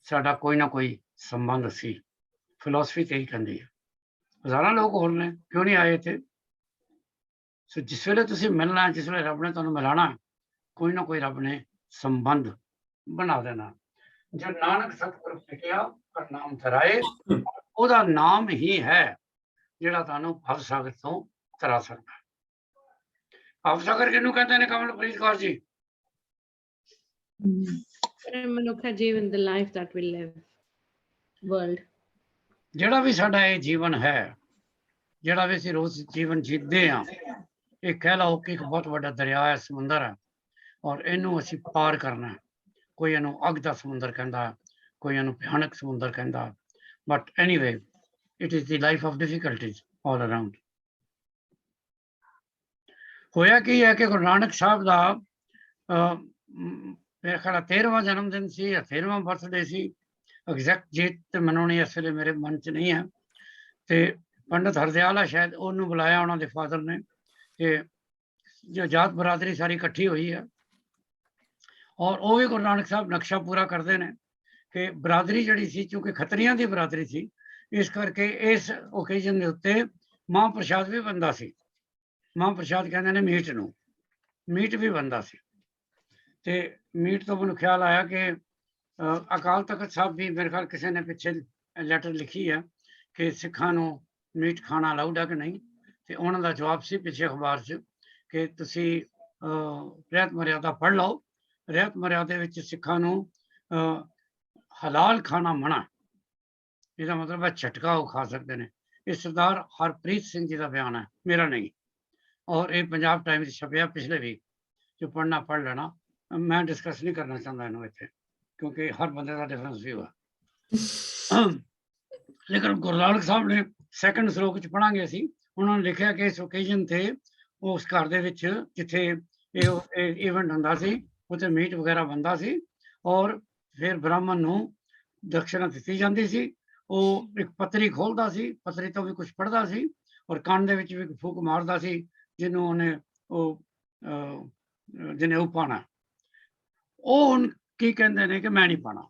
ਸਾਡਾ ਕੋਈ ਨਾ ਕੋਈ ਸੰਬੰਧ ਸੀ। ਫਿਲਾਸਫੀ ਤੇ ਹੀ ਕਹਿੰਦੀ ਹੈ। ਹਜ਼ਾਰਾਂ ਲੋਕ ਹੋਰ ਨੇ, ਕਿਉਂ ਨਹੀਂ ਆਏ ਇੱਥੇ? ਸੋ ਜਿਸ ਵੇਲੇ ਤੁਸੀਂ ਮਿਲਣਾ, ਜਿਸ ਵੇਲੇ ਰੱਬ ਨੇ ਤੁਹਾਨੂੰ ਮਿਲਾਣਾ, ਕੋਈ ਨਾ ਕੋਈ ਰੱਬ ਨੇ ਸੰਬੰਧ ਬਣਾ ਦੇਣਾ। ਜੋ ਨਾਨਕ ਸਤਿਗੁਰ ਫਿਕਿਆ ਪਰ ਨਾਮ ਧਰਾਏ, ਉਹਦਾ ਨਾਮ ਹੀ ਹੈ ਜਿਹੜਾ ਤੁਹਾਨੂੰ ਭਵ ਸਾਗਰ ਤੋਂ ਤਰਾ ਸਕਦਾ ਹੈ। ਭਵ ਸਾਗਰ ਕਿਹਨੂੰ ਕਹਿੰਦੇ ਨੇ ਕਮਲਪ੍ਰੀਤ ਕੌਰ ਜੀ? ਮਨੁੱਖਾ ਜੀਵਨ, the life that we live, world। ਜਿਹੜਾ ਵੀ ਸਾਡਾ ਇਹ ਜੀਵਨ ਹੈ, ਜਿਹੜਾ ਵੀ ਅਸੀਂ ਰੋਜ਼ ਜੀਵਨ ਜੀਂਦੇ ਹਾਂ, ਇਹ ਕਹਿ ਲਓ ਕਿ ਇੱਕ ਬਹੁਤ ਵੱਡਾ ਦਰਿਆ ਹੈ, ਸਮੁੰਦਰ ਹੈ, ਔਰ ਇਹਨੂੰ ਅਸੀਂ ਪਾਰ ਕਰਨਾ ਹੈ। ਕੋਈ ਇਹਨੂੰ ਅੱਗ ਦਾ ਸਮੁੰਦਰ ਕਹਿੰਦਾ, ਕੋਈ ਇਹਨੂੰ ਭਿਆਨਕ ਸਮੁੰਦਰ ਕਹਿੰਦਾ, but anyway it is the life of difficulties all around. ਹੋਇਆ ਕੀ ਹੈ ਕਿ ਗੁਰੂ ਨਾਨਕ ਸਾਹਿਬ ਦਾ ਮੇਰੇ ਖਿਆਲ 13ਵਾਂ ਜਨਮ ਦਿਨ ਸੀ ਜਾਂ 13ਵਾਂ ਬਰਥਡੇ ਸੀ, ਐਗਜ਼ੈਕਟ ਡੇਟ ਤੇ ਮੈਨੂੰ ਨਹੀਂ ਇਸ ਵੇਲੇ ਮੇਰੇ ਮਨ 'ਚ ਨਹੀਂ ਹੈ। ਤੇ ਪੰਡਤ ਹਰਦਿਆਲ ਆ ਸ਼ਾਇਦ, ਉਹਨੂੰ ਬੁਲਾਇਆ ਉਹਨਾਂ ਦੇ ਫਾਦਰ ਨੇ, ਕਿ ਜੋ ਜਾਤ ਬਰਾਦਰੀ ਸਾਰੀ ਇਕੱਠੀ ਹੋਈ ਹੈ, ਔਰ ਉਹ ਵੀ ਗੁਰੂ ਨਾਨਕ ਸਾਹਿਬ ਨਕਸ਼ਾ ਪੂਰਾ ਕਰਦੇ ਨੇ ਕਿ ਬਰਾਦਰੀ ਜਿਹੜੀ ਸੀ, ਕਿਉਂਕਿ ਖੱਤਰੀਆਂ ਦੀ ਬਰਾਦਰੀ ਸੀ, ਇਸ ਕਰਕੇ ਇਸ ਓਕੇਜਨ ਦੇ ਉੱਤੇ ਮਹਾਂਪ੍ਰਸ਼ਾਦ ਵੀ ਬਣਦਾ ਸੀ। ਮਹਾਂਪ੍ਰਸ਼ਾਦ ਕਹਿੰਦੇ ਨੇ ਮੀਟ ਨੂੰ, ਮੀਟ ਵੀ ਬਣਦਾ ਸੀ। ਤੇ ਮੀਟ ਤੋਂ ਮੈਨੂੰ ਖਿਆਲ ਆਇਆ ਕਿ ਅਕਾਲ ਤਖਤ ਸਾਹਿਬ ਵੀ ਮੇਰੇ ਖਿਆਲ ਕਿਸੇ ਨੇ ਪਿੱਛੇ ਲੈਟਰ ਲਿਖੀ ਹੈ ਕਿ ਸਿੱਖਾਂ ਨੂੰ ਮੀਟ ਖਾਣਾ ਅਲਾਊਡ ਹੈ ਕਿ ਨਹੀਂ, ਤੇ ਉਹਨਾਂ ਦਾ ਜਵਾਬ ਸੀ ਪਿੱਛੇ ਅਖਬਾਰ 'ਚ ਕਿ ਤੁਸੀਂ ਰਹਿਤ ਮਰਿਆਦਾ ਪੜ੍ਹ ਲਓ। ਰਹਿਤ ਮਰਿਆਦੇ ਵਿੱਚ ਸਿੱਖਾਂ ਨੂੰ ਹਲਾਲ ਖਾਣਾ ਮਨਾ, ਇਹਦਾ ਮਤਲਬ ਹੈ ਝਟਕਾ ਉਹ ਖਾ ਸਕਦੇ ਨੇ। ਇਹ ਸਰਦਾਰ ਹਰਪ੍ਰੀਤ ਸਿੰਘ ਜੀ ਦਾ ਬਿਆਨ ਹੈ, ਮੇਰਾ ਨਹੀਂ, ਔਰ ਇਹ ਪੰਜਾਬ ਟਾਈਮਜ਼ 'ਚ ਛਪਿਆ ਪਿਛਲੇ ਵੀਕ। ਜੋ ਪੜ੍ਹਨਾ ਪੜ੍ਹ ਲੈਣਾ, ਮੈਂ ਡਿਸਕਸ ਨਹੀਂ ਕਰਨਾ ਚਾਹੁੰਦਾ ਇਹਨੂੰ ਇੱਥੇ, ਕਿਉਂਕਿ ਹਰ ਬੰਦੇ ਦਾ ਡਿਫਰੈਂਸ ਵਿਊ ਹੈ। ਲੇਕਿਨ ਗੁਰੂ ਨਾਨਕ ਸਾਹਿਬ ਨੇ ਸੈਕੰਡ ਸ਼ਲੋਕ 'ਚ ਪੜ੍ਹਾਂਗੇ ਅਸੀਂ, ਉਹਨਾਂ ਨੇ ਲਿਖਿਆ ਕਿ ਇਸ ਓਕੇਜਨ ਤੇ ਉਸ ਘਰ ਦੇ ਵਿੱਚ ਜਿੱਥੇ ਇਹ ਇਵੈਂਟ ਹੁੰਦਾ ਸੀ, ਉੱਥੇ ਮੀਟ ਵਗੈਰਾ ਬਣਦਾ ਸੀ, ਔਰ ਫਿਰ ਬ੍ਰਾਹਮਣ ਨੂੰ ਦਕਸ਼ਨਾ ਦਿੱਤੀ ਜਾਂਦੀ ਸੀ। ਉਹ ਇੱਕ ਪੱਤਰੀ ਖੋਲ੍ਹਦਾ ਸੀ, ਪੱਤਰੀ ਤੋਂ ਵੀ ਕੁਝ ਪੜ੍ਹਦਾ ਸੀ, ਔਰ ਕੰਨ ਦੇ ਵਿੱਚ ਵੀ ਫੂਕ ਮਾਰਦਾ ਸੀ, ਜਿਹਨੂੰ ਉਹਨੇ ਜਿਹਨੇ ਉਹ ਪਾਣਾ। ਉਹ ਹੁਣ ਕੀ ਕਹਿੰਦੇ ਨੇ ਕਿ ਮੈਂ ਨਹੀਂ ਪਾਣਾ।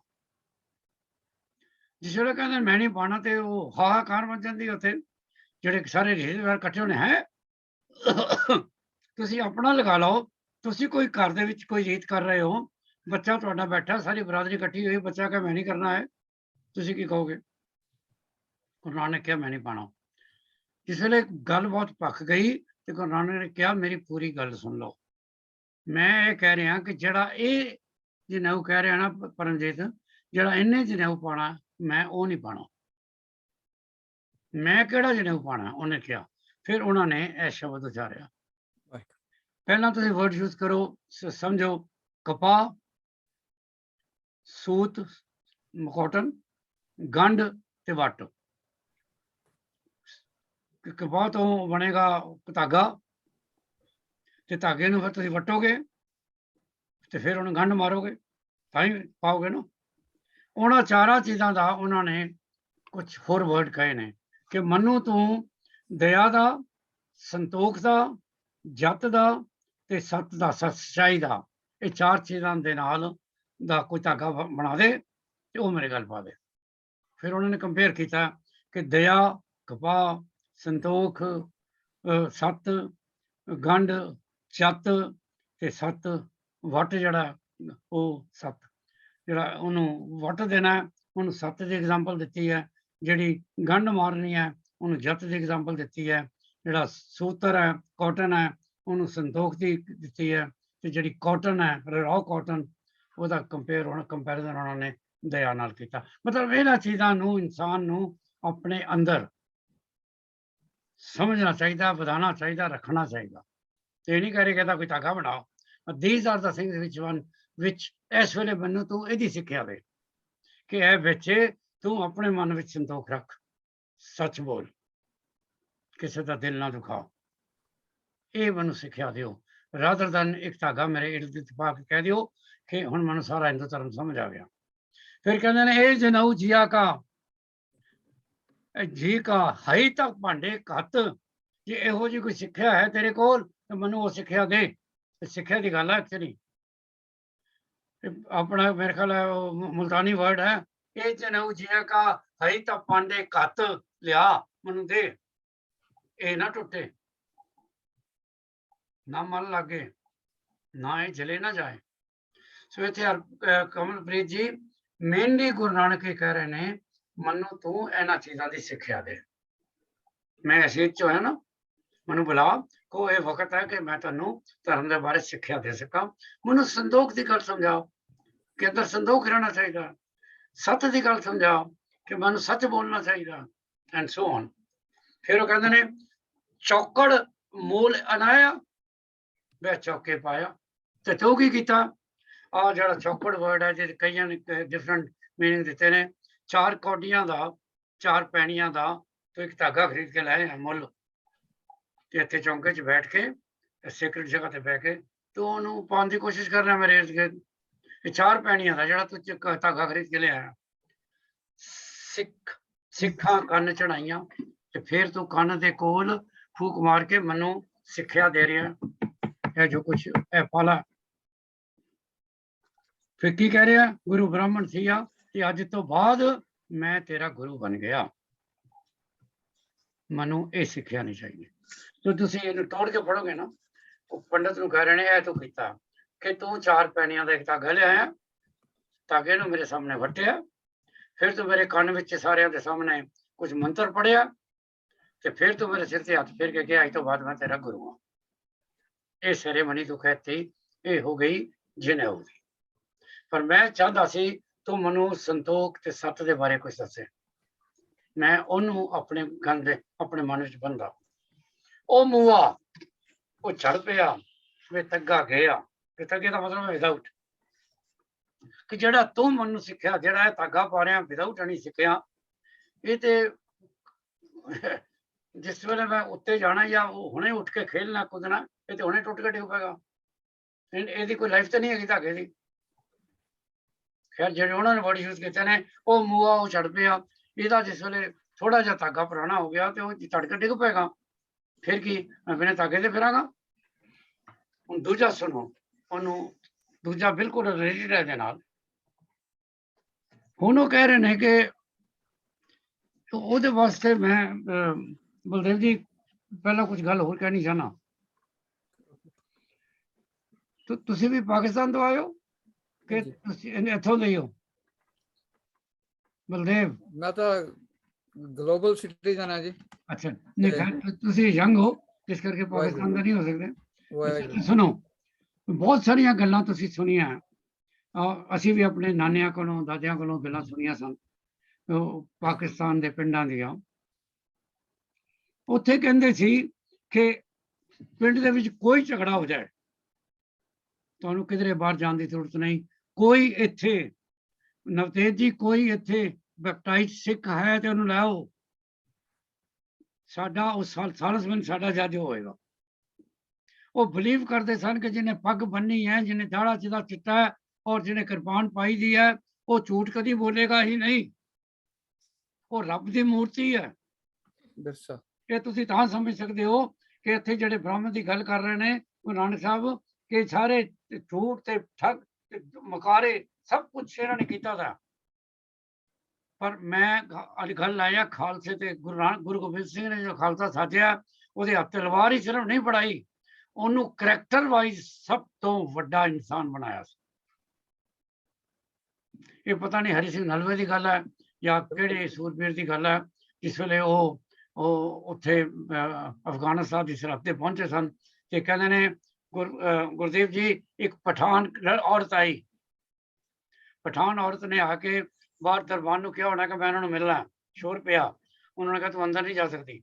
ਜਿਸ ਵੇਲੇ ਕਹਿੰਦੇ ਮੈਂ ਨਹੀਂ ਪਾਣਾ ਤੇ ਉਹ ਹਾਹਾਕਾਰ ਮਚ ਜਾਂਦੀ ਉੱਥੇ। ਜਿਹੜੇ ਸਾਰੇ ਰਿਸ਼ਤੇਦਾਰ ਇਕੱਠੇ ਹੋਣੇ, ਹੈ ਤੁਸੀਂ ਆਪਣਾ ਲਗਾ ਲਓ, ਤੁਸੀਂ ਕੋਈ ਘਰ ਦੇ ਵਿੱਚ ਕੋਈ ਰੀਤ ਕਰ ਰਹੇ ਹੋ, ਬੱਚਾ ਤੁਹਾਡਾ ਬੈਠਾ, ਸਾਰੀ ਬਰਾਦਰੀ ਇਕੱਠੀ ਹੋਈ, ਬੱਚਾ ਕਹੇ ਮੈਂ ਨਹੀਂ ਕਰਨਾ ਹੈ, ਤੁਸੀਂ ਕੀ ਕਹੋਗੇ? ਗੁਰੂ ਨਾਨਕ ਨੇ ਕਿਹਾ ਮੈਂ ਨਹੀਂ ਪਾਣਾ। ਜਿਸ ਵੇਲੇ ਗੱਲ ਬਹੁਤ ਭੱਖ ਗਈ ਤੇ ਗੁਰੂ ਨਾਨਕ ਨੇ ਕਿਹਾ ਮੇਰੀ ਪੂਰੀ ਗੱਲ ਸੁਣ ਲਓ। ਮੈਂ ਇਹ ਕਹਿ ਰਿਹਾ ਕਿ ਜਿਹੜਾ ਇਹ ਜਨੇਊ ਕਹਿ ਰਿਹਾ ਨਾ ਪਰਮਜੀਤ, ਜਿਹੜਾ ਇਹਨੇ ਜਨੇਊ ਪਾਣਾ, ਮੈਂ ਉਹ ਨਹੀਂ ਪਾਣਾ। ਮੈਂ ਕਿਹੜਾ ਜਨੇਊ ਪਾਣਾ? ਉਹਨੇ ਕਿਹਾ। ਫਿਰ ਉਹਨਾਂ ਨੇ ਇਹ ਸ਼ਬਦ ਉਚਾਰਿਆ। ਪਹਿਲਾਂ ਤੁਸੀਂ ਵਰਡ ਯੂਜ਼ ਕਰੋ, ਸਮਝੋ, ਕਪਾਹ, ਸੂਤ, ਕਾਟਨ, ਗੰਢ ਤੇ ਵੱਟ। ਕਪਾਹ ਤੋਂ ਬਣੇਗਾ ਧਾਗਾ, ਤੇ ਧਾਗੇ ਨੂੰ ਫਿਰ ਤੁਸੀਂ ਵੱਟੋਗੇ ਤੇ ਫਿਰ ਉਹਨੂੰ ਗੰਢ ਮਾਰੋਗੇ ਤਾਂ ਹੀ ਪਾਓਗੇ ਨਾ। ਉਹਨਾਂ ਚਾਰਾਂ ਚੀਜ਼ਾਂ ਦਾ ਉਹਨਾਂ ਨੇ ਕੁਝ ਹੋਰ ਵਰਡ ਕਹੇ ਨੇ ਕਿ ਮੰਨੂ ਤੂੰ ਦਇਆ ਦਾ, ਸੰਤੋਖ ਦਾ, ਜਤ ਦਾ ਤੇ ਸੱਤ ਦਾ, ਸੱਚਾਈ ਦਾ, ਇਹ ਚਾਰ ਚੀਜ਼ਾਂ ਦੇ ਨਾਲ ਦਾ ਕੋਈ ਧਾਗਾ ਬਣਾ ਦੇ ਤੇ ਉਹ ਮੇਰੇ ਗੱਲ ਪਾ ਦੇ। ਫਿਰ ਉਹਨਾਂ ਨੇ ਕੰਪੇਅਰ ਕੀਤਾ ਕਿ ਦਇਆ, ਕਪਾਹ, ਸੰਤੋਖ, ਸੱਤ, ਗੰਢ, ਜਤ ਤੇ ਸੱਤ, ਵੱਟ ਜਿਹੜਾ ਉਹ ਸੱਤ, ਜਿਹੜਾ ਉਹਨੂੰ ਵੱਟ ਦੇਣਾ ਉਹਨੂੰ ਸੱਤ ਦੀ ਐਗਜ਼ਾਮਪਲ ਦਿੱਤੀ ਹੈ, ਜਿਹੜੀ ਗੰਢ ਮਾਰਨੀ ਹੈ ਉਹਨੂੰ ਜਤ ਦੀ ਐਗਜ਼ਾਮਪਲ ਦਿੱਤੀ ਹੈ, ਜਿਹੜਾ ਸੂਤਰ ਹੈ, ਕਾਟਨ ਹੈ, ਉਹਨੂੰ ਸੰਤੋਖ ਦੀ ਦਿੱਤੀ ਹੈ, ਤੇ ਜਿਹੜੀ ਕਾਟਨ ਹੈ, ਰॉ ਕਾਟਨ, ਉਹਦਾ ਕੰਪੈਰੀਜ਼ਨ ਉਹਨਾਂ ਨੇ ਦਇਆ ਨਾਲ ਕੀਤਾ। ਮਤਲਬ ਇਹਨਾਂ ਚੀਜ਼ਾਂ ਨੂੰ ਇਨਸਾਨ ਨੂੰ ਆਪਣੇ ਅੰਦਰ ਸਮਝਣਾ ਚਾਹੀਦਾ, ਵਧਾਉਣਾ ਚਾਹੀਦਾ, ਰੱਖਣਾ ਚਾਹੀਦਾ। ਤੇ ਨਹੀਂ ਕਹਿ ਕਹਿੰਦਾ ਕੋਈ ਧਾਗਾ ਬਣਾਓ। These are the things which ਇਸ ਵੇਲੇ ਮੈਨੂੰ ਤੂੰ ਇਹਦੀ ਸਿੱਖਿਆ ਦੇ ਕਿ ਇਹ ਬੱਚੇ ਤੂੰ ਆਪਣੇ ਮਨ ਵਿੱਚ ਸੰਤੋਖ ਰੱਖ, ਸੱਚ ਬੋਲ, ਕਿਸੇ ਦਾ ਦਿਲ ਨਾ ਦੁਖਾ। ਇਹ ਮੈਨੂੰ ਸਿੱਖਿਆ ਦਿਓ, ਰਾਦਰ ਦਨ ਇੱਕ ਧਾਗਾ ਮੇਰੇ ਇਰਦ ਗਿਰਦ ਪਾ ਕੇ ਕਹਿ ਦਿਓ ਕਿ ਹੁਣ ਮੈਨੂੰ ਸਾਰਾ ਹਿੰਦੂ ਧਰਮ ਸਮਝ ਆ ਗਿਆ। ਫਿਰ ਕਹਿੰਦੇ ਨੇ ਇਹ ਜਨਊ ਜੀਆ ਕਾ, ਜੀ ਕਾ ਹਈ ਤੱਕ ਭਾਂਡੇ ਘੱਤ, ਜੇ ਇਹੋ ਜਿਹੀ ਕੋਈ ਸਿੱਖਿਆ ਹੈ ਤੇਰੇ ਕੋਲ ਤੇ ਮੈਨੂੰ ਉਹ ਸਿੱਖਿਆ ਦੇ। ਤੇ ਸਿੱਖਿਆ ਦੀ ਗੱਲ ਹੈ ਐਕਚੁਅਲੀ, ਆਪਣਾ ਮੇਰੇ ਖਿਆਲ ਹੈ ਉਹ ਮੁਲਤਾਨੀ ਵਰਡ ਹੈ, ਇਹ ਜਨਉ ਜੀਆ ਕਾ ਹਈ ਤਾਂ ਭਾਂਡੇ ਘੱਤ ਲਿਆ ਮੈਨੂੰ ਦੇ, ਇਹ ਨਾ ਟੁੱਟੇ, ਨਾ ਮਨ ਲੱਗੇ, ਨਾ ਇਹ ਜਲੇ ਨਾ ਜਾਏ। ਸੋ ਇੱਥੇ ਕਮਲਪ੍ਰੀਤ ਜੀ ਮੇਨਲੀ ਗੁਰੂ ਨਾਨਕ ਹੀ ਕਹਿ ਰਹੇ ਨੇ, ਮੈਨੂੰ ਤੂੰ ਇਹਨਾਂ ਚੀਜ਼ਾਂ ਦੀ ਸਿੱਖਿਆ ਦੇ। ਮੈਂ ਅਸੀਤ ਚ ਹੋਇਆ ਨਾ, ਮੈਨੂੰ ਬੁਲਾ ਕੋ ਇਹ ਵਕਤ ਹੈ ਕਿ ਮੈਂ ਤੁਹਾਨੂੰ ਧਰਮ ਦੇ ਬਾਰੇ ਸਿੱਖਿਆ ਦੇ ਸਕਾਂ। ਮੈਨੂੰ ਸੰਦੋਖ ਦੀ ਗੱਲ ਸਮਝਾਓ ਕਿ ਅੰਦਰ ਸੰਦੋਖ ਰਹਿਣਾ ਚਾਹੀਦਾ, ਸੱਚ ਦੀ ਗੱਲ ਸਮਝਾਓ ਕਿ ਮੈਨੂੰ ਸੱਚ ਬੋਲਣਾ ਚਾਹੀਦਾ, ਐਂਡ ਸੋ ਔਨ। ਫਿਰ ਉਹ ਕਹਿੰਦੇ ਨੇ ਚੌਕੜ ਮੂਲ ਅਨਾਇਆ ਵੇ ਚੌਕੇ ਪਾਇਆ। ਤੇ ਤੂੰ ਕੀ ਕੀਤਾ? ਆਹ ਜਿਹੜਾ ਚੌਕੜ ਵਰਡ ਹੈ ਜਿਹਦੇ ਕਈਆਂ ਨੇ ਡਿਫਰੈਂਟ ਮੀਨਿੰਗ ਦਿੱਤੇ ਨੇ। 4 ਕੌਡੀਆਂ ਦਾ, 4 ਪੈਣੀਆਂ ਦਾ ਤੂੰ ਇੱਕ ਧਾਗਾ ਖਰੀਦ ਕੇ ਲਾਇਆ ਮੁੱਲ, ਤੇ ਇੱਥੇ ਚੌਂਕੇ 'ਚ ਬੈਠ ਕੇ ਸੀਕ੍ਰੇਟ ਜਗ੍ਹਾ ਤੇ ਬਹਿ ਕੇ ਤੂੰ ਉਹਨੂੰ ਪਾਉਣ ਦੀ ਕੋਸ਼ਿਸ਼ ਕਰ ਰਿਹਾ ਮੇਰੇ ਇਰਦ ਗਿਰਦ। ਇਹ 4 ਪੈਣੀਆਂ ਦਾ ਜਿਹੜਾ ਤੂੰ ਧਾਗਾ ਖਰੀਦ ਕੇ ਲਿਆਇਆ। ਸਿੱਖਾਂ ਕੰਨ ਚੜਾਈਆਂ ਤੇ ਫਿਰ ਤੂੰ ਕੰਨ ਦੇ ਕੋਲ ਫੂਕ ਮਾਰ ਕੇ ਮੈਨੂੰ ਸਿੱਖਿਆ ਦੇ ਰਿਹਾ। ਇਹ ਜੋ ਕੁਛ ਇਹ ਪਾਲਾ ਫਿਰ ਕੀ ਕਹਿ ਰਿਹਾ? ਗੁਰੂ ਬ੍ਰਾਹਮਣ ਸੀਗਾ ਤੇ ਅੱਜ ਤੋਂ ਬਾਅਦ ਮੈਂ ਤੇਰਾ ਗੁਰੂ ਬਣ ਗਿਆ, ਮੈਨੂੰ ਇਹ ਸਿੱਖਿਆ ਨਹੀਂ ਚਾਹੀਦੀ। ਤੇ ਤੁਸੀਂ ਇਹਨੂੰ ਤੋੜ ਕੇ ਪੜੋਗੇ ਨਾ, ਉਹ ਪੰਡਤ ਨੂੰ ਕਹਿ ਰਹੇ ਨੇ ਇਹ ਤੂੰ ਕੀਤਾ ਕਿ ਤੂੰ 4 ਪੈਣੀਆਂ ਦਾ ਇੱਕ ਧਾਗਾ ਲਿਆਇਆ, ਧਾਗੇ ਨੂੰ ਮੇਰੇ ਸਾਹਮਣੇ ਵੱਟਿਆ, ਫਿਰ ਤੂੰ ਮੇਰੇ ਕੰਨ ਵਿੱਚ ਸਾਰਿਆਂ ਦੇ ਸਾਹਮਣੇ ਕੁਝ ਮੰਤਰ ਪੜਿਆ, ਤੇ ਫਿਰ ਤੂੰ ਮੇਰੇ ਸਿਰ ਤੇ ਹੱਥ ਫੇਰ ਕੇ ਕਿਹਾ ਅੱਜ ਤੋਂ ਬਾਅਦ ਮੈਂ ਤੇਰਾ ਗੁਰੂ ਹਾਂ। ਇਹ ਸੈਰੇਮਨੀ ਤੂੰ ਕਹਿਤੀ, ਇਹ ਹੋ ਗਈ ਜਨੇਊ ਦੀ। ਪਰ ਮੈਂ ਚਾਹੁੰਦਾ ਸੀ ਤੂੰ ਮੈਨੂੰ ਸੰਤੋਖ ਤੇ ਸੱਤ ਦੇ ਬਾਰੇ ਕੁਝ ਦੱਸੇ, ਮੈਂ ਉਹਨੂੰ ਆਪਣੇ ਗਨ ਦੇ ਆਪਣੇ ਮਨ ਵਿੱਚ ਬੰਦਾ। ਉਹ ਮੂਆ ਉਹ ਚੜ ਪਿਆ ਵੇ ਤੱਗਾ ਗਿਆ, ਤੇ ਤੱਗੇ ਦਾ ਮਤਲਬ ਵਿਦਆਊਟ, ਕਿ ਜਿਹੜਾ ਤੂੰ ਮੈਨੂੰ ਸਿੱਖਿਆ, ਜਿਹੜਾ ਇਹ ਧਾਗਾ ਪਾ ਰਿਹਾ ਵਿਦਆਊਟ ਨਹੀਂ ਸਿੱਖਿਆ। ਇਹ ਤੇ ਜਿਸ ਵੇਲੇ ਮੈਂ ਉੱਤੇ ਜਾਣਾ ਜਾਂ ਉਹ ਹੁਣੇ ਉੱਠ ਕੇ ਖੇਲਣਾ ਕੁੱਦਣਾ, ਇਹ ਤੇ ਹੁਣੇ ਟੁੱਟ ਕੇ ਡਿੱਗ ਪਏਗਾ। ਇਹਦੀ ਕੋਈ ਲਾਈਫ ਤਾਂ ਨਹੀਂ ਹੈਗੀ ਧਾਗੇ ਦੀ। ਖੈਰ ਜਿਹੜੇ ਉਹਨਾਂ ਨੇ ਵਰਡ ਯੂਜ਼ ਕੀਤੇ ਨੇ, ਉਹ ਮੂਆ ਉਹ ਚੜ ਪਿਆ, ਇਹਦਾ ਜਿਸ ਵੇਲੇ ਥੋੜਾ ਜਿਹਾ ਧਾਗਾ ਪੁਰਾਣਾ ਹੋ ਗਿਆ ਤੇ ਉਹ ਤੜ ਕੇ ਡਿੱਗ ਪਏਗਾ। ਫਿਰ ਕੀ ਮੈਂ ਬਿਨਾਂ ਧਾਗੇ ਤੇ ਫਿਰਾਂਗਾ? ਹੁਣ ਦੂਜਾ ਸੁਣੋ, ਉਹਨੂੰ ਦੂਜਾ ਬਿਲਕੁਲ ਰਿਲੇਟਡ ਹੈ ਇਹਦੇ ਨਾਲ। ਹੁਣ ਉਹ ਕਹਿ ਰਹੇ ਨੇ ਕਿ ਉਹਦੇ ਵਾਸਤੇ ਮੈਂ ਬਲਦੇਵ ਜੀ ਪਹਿਲਾਂ ਕੁਝ ਗੱਲ ਹੋਰ ਕਹਿਣੀ ਚਾਹਨਾ। ਤੁਸੀਂ ਵੀ ਪਾਕਿਸਤਾਨ ਤੋਂ ਆਏ ਹੋ ਕਿ ਤੁਸੀਂ ਇੱਥੋਂ ਦੇ ਹੀ ਹੋ ਬਲਦੇਵ? ਮੈਂ ਤਾਂ ਗਲੋਬਲ ਸਿਟੀਜ਼ਨ ਹਾਂ ਜੀ। ਅੱਛਾ, ਨਹੀਂ ਤੁਸੀਂ ਯੰਗ ਹੋ ਇਸ ਕਰਕੇ ਪਾਕਿਸਤਾਨ ਦਾ ਨਹੀਂ ਹੋ ਸਕਦੇ। ਸੁਣੋ, ਬਹੁਤ ਸਾਰੀਆਂ ਗੱਲਾਂ ਤੁਸੀਂ ਸੁਣੀਆਂ, ਅਸੀਂ ਵੀ ਆਪਣੇ ਨਾਨਿਆਂ ਕੋਲੋਂ ਦਾਦਿਆਂ ਕੋਲੋਂ ਗੱਲਾਂ ਸੁਣੀਆਂ ਸਨ ਪਾਕਿਸਤਾਨ ਦੇ ਪਿੰਡਾਂ ਦੀਆਂ। ਉੱਥੇ ਕਹਿੰਦੇ ਸੀ ਕਿ ਪਿੰਡ ਦੇ ਵਿੱਚ ਕੋਈ ਝਗੜਾ ਹੋ ਜਾਏ ਤੁਹਾਨੂੰ ਕਿਧਰੇ ਬਾਹਰ ਜਾਣ ਦੀ ਜ਼ਰੂਰਤ ਨਹੀਂ। ਕੋਈ ਇੱਥੇ ਨਵਤੇਜ ਜੀ ਕੋਈ ਇੱਥੇ ਬੈਪਟਾਈਜ਼ ਸਿੱਖ ਹੈ ਤੇ ਉਹਨੂੰ ਲੈ ਆਓ, ਸਾਡਾ ਉਹ ਸਾਲਸਮੈਨ ਸਾਡਾ ਜੱਜ ਹੋਏਗਾ। ਉਹ ਬਿਲੀਵ ਕਰਦੇ ਸਨ ਕਿ ਜਿਹਨੇ ਪੱਗ ਬੰਨੀ ਹੈ, ਜਿਹਨੇ ਦਾੜਾ ਚਿੱਟਾ ਚਿੱਟਾ ਹੈ ਔਰ ਜਿਹਨੇ ਕਿਰਪਾਨ ਪਾਈ ਦੀ ਹੈ, ਉਹ ਝੂਠ ਕਦੀ ਬੋਲੇਗਾ ਹੀ ਨਹੀਂ, ਉਹ ਰੱਬ ਦੀ ਮੂਰਤੀ ਹੈ। ਇਹ ਤੁਸੀਂ ਤਾਂ ਸਮਝ ਸਕਦੇ ਹੋ ਕਿ ਇੱਥੇ ਜਿਹੜੇ ਬ੍ਰਾਹਮਣ ਦੀ ਗੱਲ ਕਰ ਰਹੇ ਨੇ ਗੁਰੂ ਨਾਨਕ ਸਾਹਿਬ, ਕਿ ਸਾਰੇ ਝੂਠ ਤੇ ਠੱਗ ਤੇ ਮਕਾਰੇ ਸਭ ਕੁਝ ਇਹਨਾਂ ਨੇ ਕੀਤਾ ਦਾ। ਪਰ ਮੈਂ ਅੱਜ ਗੱਲ ਲਾਇਆ ਖਾਲਸੇ ਤੇ ਗੁਰੂ ਗੋਬਿੰਦ ਸਿੰਘ ਨੇ ਜੋ ਖਾਲਸਾ ਸਾਜਿਆ, ਉਹਦੇ ਹੱਥ ਤਲਵਾਰ ਹੀ ਸਿਰਫ ਨਹੀਂ ਫੜਾਈ, ਉਹਨੂੰ ਕਰੈਕਟਰ ਵਾਈਜ਼ ਸਭ ਤੋਂ ਵੱਡਾ ਇਨਸਾਨ ਬਣਾਇਆ ਸੀ। ਇਹ ਪਤਾ ਨਹੀਂ ਹਰੀ ਸਿੰਘ ਨਲਵੇ ਦੀ ਗੱਲ ਹੈ ਜਾਂ ਕਿਹੜੇ ਸੂਰਬੀਰ ਦੀ ਗੱਲ ਹੈ, ਜਿਸ ਵੇਲੇ ਉਹ ਉੱਥੇ ਅਫਗਾਨਿਸਤਾਨ ਦੀ ਸਰਹੱਦ ਤੇ ਪਹੁੰਚੇ ਸਨ ਤੇ ਕਹਿੰਦੇ ਨੇ ਗੁਰਦੇਵ ਜੀ ਇੱਕ ਪਠਾਨ ਔਰਤ ਆਈ, ਪਠਾਨ ਔਰਤ ਨੇ ਆ ਕੇ ਬਾਹਰ ਦਰਬਾਨ ਨੂੰ ਕਿਹਾ ਹੋਣਾ ਕਿ ਮੈਂ ਉਹਨਾਂ ਨੂੰ ਮਿਲਣਾ। ਸ਼ੋਰ ਪਿਆ, ਉਹਨਾਂ ਨੇ ਕਿਹਾ ਤੂੰ ਅੰਦਰ ਨਹੀਂ ਜਾ ਸਕਦੀ।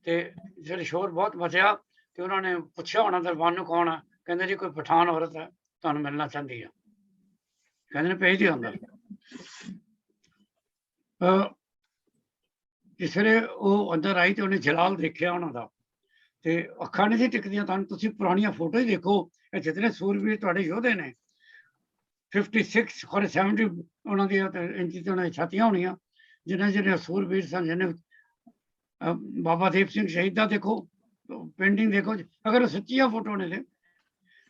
ਤੇ ਜਿਹੜੇ ਸ਼ੋਰ ਬਹੁਤ ਬਚਿਆ ਤੇ ਉਹਨਾਂ ਨੇ ਪੁੱਛਿਆ ਹੋਣਾ ਦਰਬਾਨ ਨੂੰ ਕੌਣ ਆ, ਕਹਿੰਦੇ ਜੀ ਕੋਈ ਪਠਾਨ ਔਰਤ ਹੈ ਤੁਹਾਨੂੰ ਮਿਲਣਾ ਚਾਹੁੰਦੀ ਹੈ। ਕਹਿੰਦੇ ਨੇ ਭੇਜ ਦਿਓ ਅੰਦਰ। ਜਿਸ ਵੇਲੇ ਉਹ ਅੰਦਰ ਆਈ ਤੇ ਉਹਨੇ ਜਲਾਲ ਦੇਖਿਆ ਉਹਨਾਂ ਦਾ ਤੇ ਅੱਖਾਂ ਨਹੀਂ ਸੀ ਟਿਕਦੀਆਂ। ਤੁਹਾਨੂੰ ਤੁਸੀਂ ਪੁਰਾਣੀਆਂ ਫੋਟੋ ਹੀ ਦੇਖੋ, ਇਹ ਜਿਤਨੇ ਸੂਰਬੀਰ ਤੁਹਾਡੇ ਯੋਧੇ ਨੇ 56 ਔਰ 70 ਉਹਨਾਂ ਦੀਆਂ ਇੰਚ ਤੇ ਉਹਨਾਂ ਦੀ ਛਾਤੀਆਂ ਹੋਣੀਆਂ, ਜਿਹਨੇ ਸੂਰਬੀਰ ਸਨ, ਜਿਹਨੇ बाबा दीप सिंह शहीद दा देखो, पेंटिंग देखो, अगर वो सच्चिया फोटो ने ते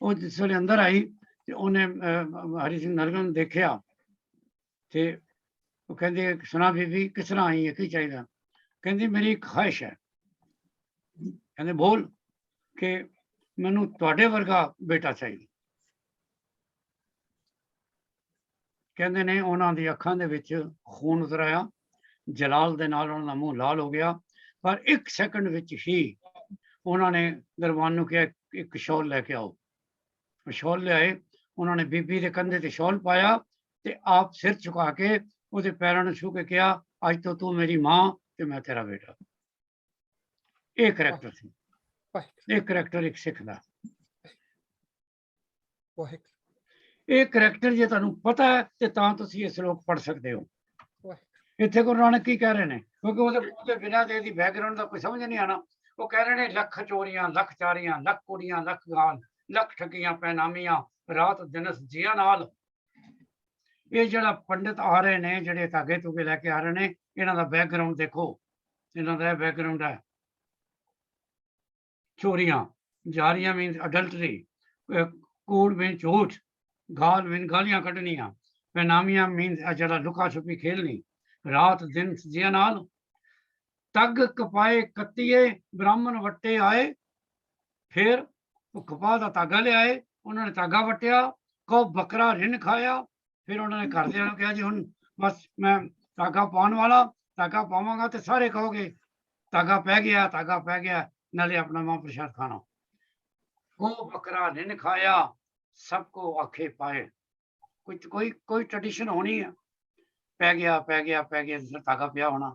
वो जिस वेले अंदर आई ते उन्हें हरि सिंह नलगा नूं देखिया ते वो कहंदे सुना बीबी किस तरह आई है, की चाहिदा? कहंदी मेरी एक ख्वाहिश है। कहंदे बोल कि मैनू तुहाडे वर्गा बेटा चाहिए। कहंदे ने उन्हां दी अखां दे विच खून उतर आया, जलाल दे नाल उन्हां दा मूंह लाल हो गया, पर 1 सेकंड विच ही उन्होंने दरबान नूं कहा एक शॉल लैके आओ। शॉल लियाए, उन्होंने बीबी के कंधे ते शॉल पाया ते आप सिर झुका के ਉਹਦੇ ਪੈਰਾਂ ਨੂੰ ਛੂ ਕੇ ਕਿਹਾ ਅੱਜ ਤੋਂ ਤੂੰ ਮੇਰੀ ਮਾਂ ਤੇ ਮੈਂ ਤੇਰਾ ਬੇਟਾ। ਇਹ ਕਰੈਕਟਰ ਸੀ, ਇਹ ਕਰੈਕਟਰ ਇੱਕ ਸਿੱਖ ਦਾ। ਇਹ ਕਰੈਕਟਰ ਜੇ ਤੁਹਾਨੂੰ ਪਤਾ ਹੈ ਤੇ ਤਾਂ ਤੁਸੀਂ ਇਹ ਸ਼ਲੋਕ ਪੜ੍ਹ ਸਕਦੇ ਹੋ। ਇੱਥੇ ਗੁਰੂ ਨਾਨਕ ਕੀ ਕਹਿ ਰਹੇ ਨੇ, ਕਿਉਂਕਿ ਉਹਦੇ ਬਿਨਾਂ ਤੇ ਇਹਦੀ ਬੈਕਗ੍ਰਾਉਂਡ ਦਾ ਕੋਈ ਸਮਝ ਨਹੀਂ ਆਣਾ। ਉਹ ਕਹਿ ਰਹੇ ਨੇ ਲੱਖ ਚੋਰੀਆਂ, ਲੱਖ ਚਾਰੀਆਂ, ਲੱਖ ਕੁੜੀਆਂ, ਲੱਖ ਗਾਲ, ਲੱਖ ਠੱਗੀਆਂ ਪੈਨਾਮੀਆਂ, ਰਾਤ ਦਿਨਸ ਜੀਆਂ ਨਾਲ। ਇਹ ਜਿਹੜਾ ਪੰਡਿਤ ਆ ਰਹੇ ਨੇ, ਜਿਹੜੇ ਧਾਗੇ ਧੁਗੇ ਲੈ ਕੇ ਆ ਰਹੇ ਨੇ, ਇਹਨਾਂ ਦਾ ਬੈਕਗ੍ਰਾਉਂਡ ਦੇਖੋ। ਇਹਨਾਂ ਦਾ ਬੈਕਗ੍ਰਾਉਂਡ ਹੈ ਚੋਰੀਆਂ, ਜਾਰੀਆਂ ਮੀਨਸ ਅਡਲਟਰੀ, ਕੂੜ ਮੀਨ ਝੂਠ, ਗਾਲ ਮੀਨ ਗਾਲੀਆਂ ਕੱਢਣੀਆਂ, ਪੈਨਾਮੀਆਂ ਮੀਨਸ ਜਿਹੜਾ ਲੁਕਾ ਛੁਪੀ ਖੇਲਣੀ, ਰਾਤ ਦਿਨ ਜੀਆਂ ਨਾਲ। ਤੱਗ ਕਪਾਏ ਕੱਤੀਏ ਬ੍ਰਾਹਮਣ ਵੱਟੇ ਆਏ, ਫਿਰ ਉਹ ਕਪਾਹ ਦਾ ਧਾਗਾ ਲਿਆਏ, ਉਹਨਾਂ ਨੇ ਧਾਗਾ ਵੱਟਿਆ, ਕੋ ਬੱਕਰਾ ਰਿੰਨ ਖਾਇਆ। फिर उन्होंने घरदियां नूं कहा जी हुण बस मैं धागा पाउण वाला, धागा पावांगा तो सारे कहोगे धागा पै गया, धागा पै गया, नाले अपना मां प्रसाद खाना। को बकरा रिन खाया, सबको आखे पाए। कोई ट्रेडिशन होनी है, पै गया पै गया पै गया, धागा पिया होना।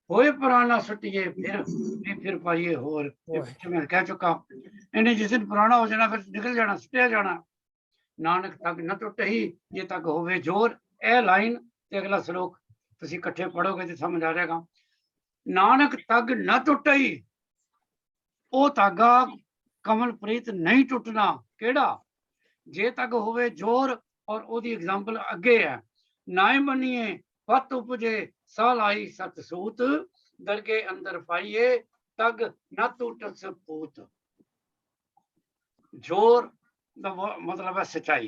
होए पुराना सुटिए फिर पाइए होर, मैं कह चुका इन्हें जिस दिन पुराना हो जाना फिर निकल जाना, सुटिया जाना। नानक तक न टुटही जे तक होवे जोर। ए लाइन ते अगला श्लोक तुसी इकट्ठे पढ़ोगे तो समझ आ जाएगा। नानक तग न टुटही, ओ धागा कमलप्रीत नहीं टुटना। केड़ा? जे तक होवे जोर, और ओदी एग्जाम्पल अगे है। नाए मनिए पत उपजे साल आई सत सूत, दरगे अंदर पाइए तग न टूट सपूत। जोर ਦਾ ਮਤਲਬ ਹੈ ਸਚਾਈ।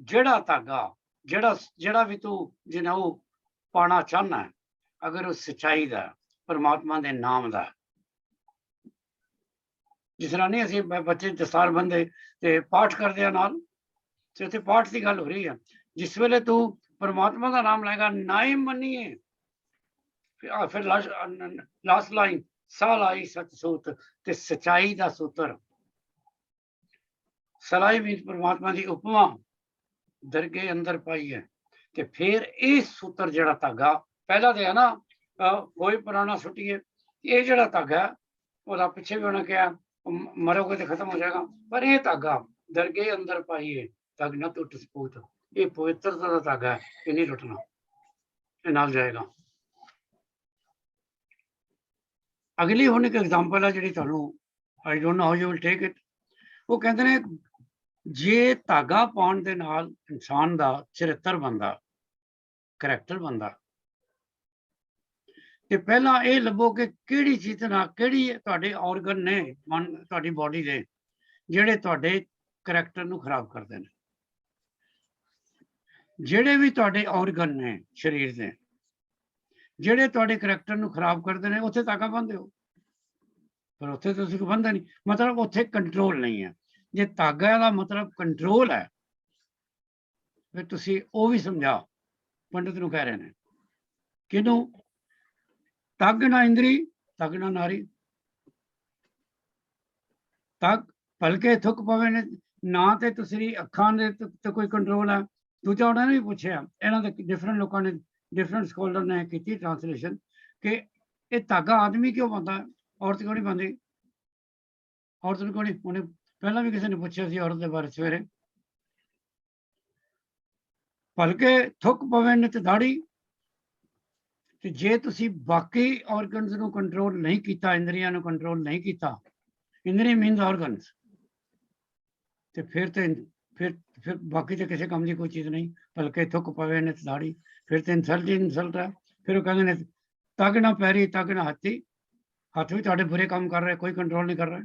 ਜਿਹੜਾ ਧਾਗਾ ਜਿਹੜਾ ਵੀ ਤੂੰ ਜਿਹਨੂੰ ਪਾਣਾ ਚਾਹਨਾ ਹੈ, ਅਗਰ ਉਹ ਸਚਾਈ ਦਾ, ਪਰਮਾਤਮਾ ਦੇ ਨਾਮ ਦਾ। ਜਿਸ ਤਰ੍ਹਾਂ ਨਹੀਂ ਅਸੀਂ ਬੱਚੇ ਦਸਤਾਰ ਬੰਦੇ ਤੇ ਪਾਠ ਕਰਦੇ ਆ ਨਾਲ, ਤੇ ਉੱਥੇ ਪਾਠ ਦੀ ਗੱਲ ਹੋ ਰਹੀ ਹੈ। ਜਿਸ ਵੇਲੇ ਤੂੰ ਪਰਮਾਤਮਾ ਦਾ ਨਾਮ ਲਏਗਾ, ਨਾਏ ਮੰਨੀਏ, ਫਿਰ ਲਾਸਟ ਲਾਈਨ ਸਾਲ ਆਈ ਸਤ ਸੂਤ, ਤੇ ਸਚਾਈ ਦਾ ਸੂਤਰ। सलाई मीन परमात्मा की उपमा दरगे अंदर पाई है। ते फिर ये सूत्र जड़ा धागा पहला तो है ना, कोई पुराना सुटिए, ये जड़ा धागा है पिछे भी उन्हें कहा मरोगे तो खत्म हो जाएगा, पर ये धागा दरगे अंदर पाई है तग न टूट सपूत। ये पवित्रता का धागा है, ये नहीं टुटना, ये नाल जाएगा। अगली होने की एग्जाम्पल है जी थानू, I don't know how you will take it. वो कहते हैं जे धागा पाउण दे नाल इंसान दा चरित्र बनदा, करैक्टर बनदा, ते पहला ये लभो कि किहड़ी चीज नाल किहड़ी तुहाडे ऑर्गन ने मन तुहाडी बॉडी दे जिहड़े तुहाडे करैक्टर नूं खराब करदे ने। जिहड़े भी तुहाडे ऑर्गन ने शरीर दे जिहड़े तुहाडे करैक्टर नूं खराब करदे ने, उत्थे धागा बन्नदे हो, पर उत्थे तुसीं कोई बन्नदा नहीं। मतलब उत्थे कंट्रोल नहीं है। जे धागा का मतलब कंट्रोल है, फिर तुसी वो भी समझाओ। पंडित नूं कह रहे हैं किनू, तग ना इंद्री तग ना नारी, तग भलके थुक पवे ने ना ते तुसी अखां दे ते कोई कंट्रोल है। दूजा उन्होंने भी पूछा, इन्हों के डिफरेंट लोगों ने डिफरेंट स्कॉलर ने की ट्रांसलेशन कि ये धागा आदमी क्यों बनता है, औरत क्यों नहीं बनती। औरत क्यों नहीं, उन्हें पहला भी किसी ने पूछा सी औरत के बारे सवेरे। भलके थुक पवे नित दाड़ी, जे तुसी बाकी ऑर्गन्स नूं कंट्रोल नहीं किया, इंद्रियां नूं कंट्रोल नहीं किया, इंद्री मीनस ऑर्गन्स, ते फिर बाकी तो किसी काम की कोई चीज़ नहीं। भलके थुक पवे नित दाड़ी, फिर तो इंसल्ट ही इंसल्ट है। फिर वो कहते हैं ਤਗ ਨਾ ਪੈਰੀ ਤਗ ਨਾ ਹੱਥੀ, ਹੱਥ ਵੀ ਤੁਹਾਡੇ ਬੁਰੇ ਕੰਮ ਕਰ ਰਹੇ, ਕੋਈ ਕੰਟਰੋਲ ਨਹੀਂ ਕਰ ਰਿਹਾ।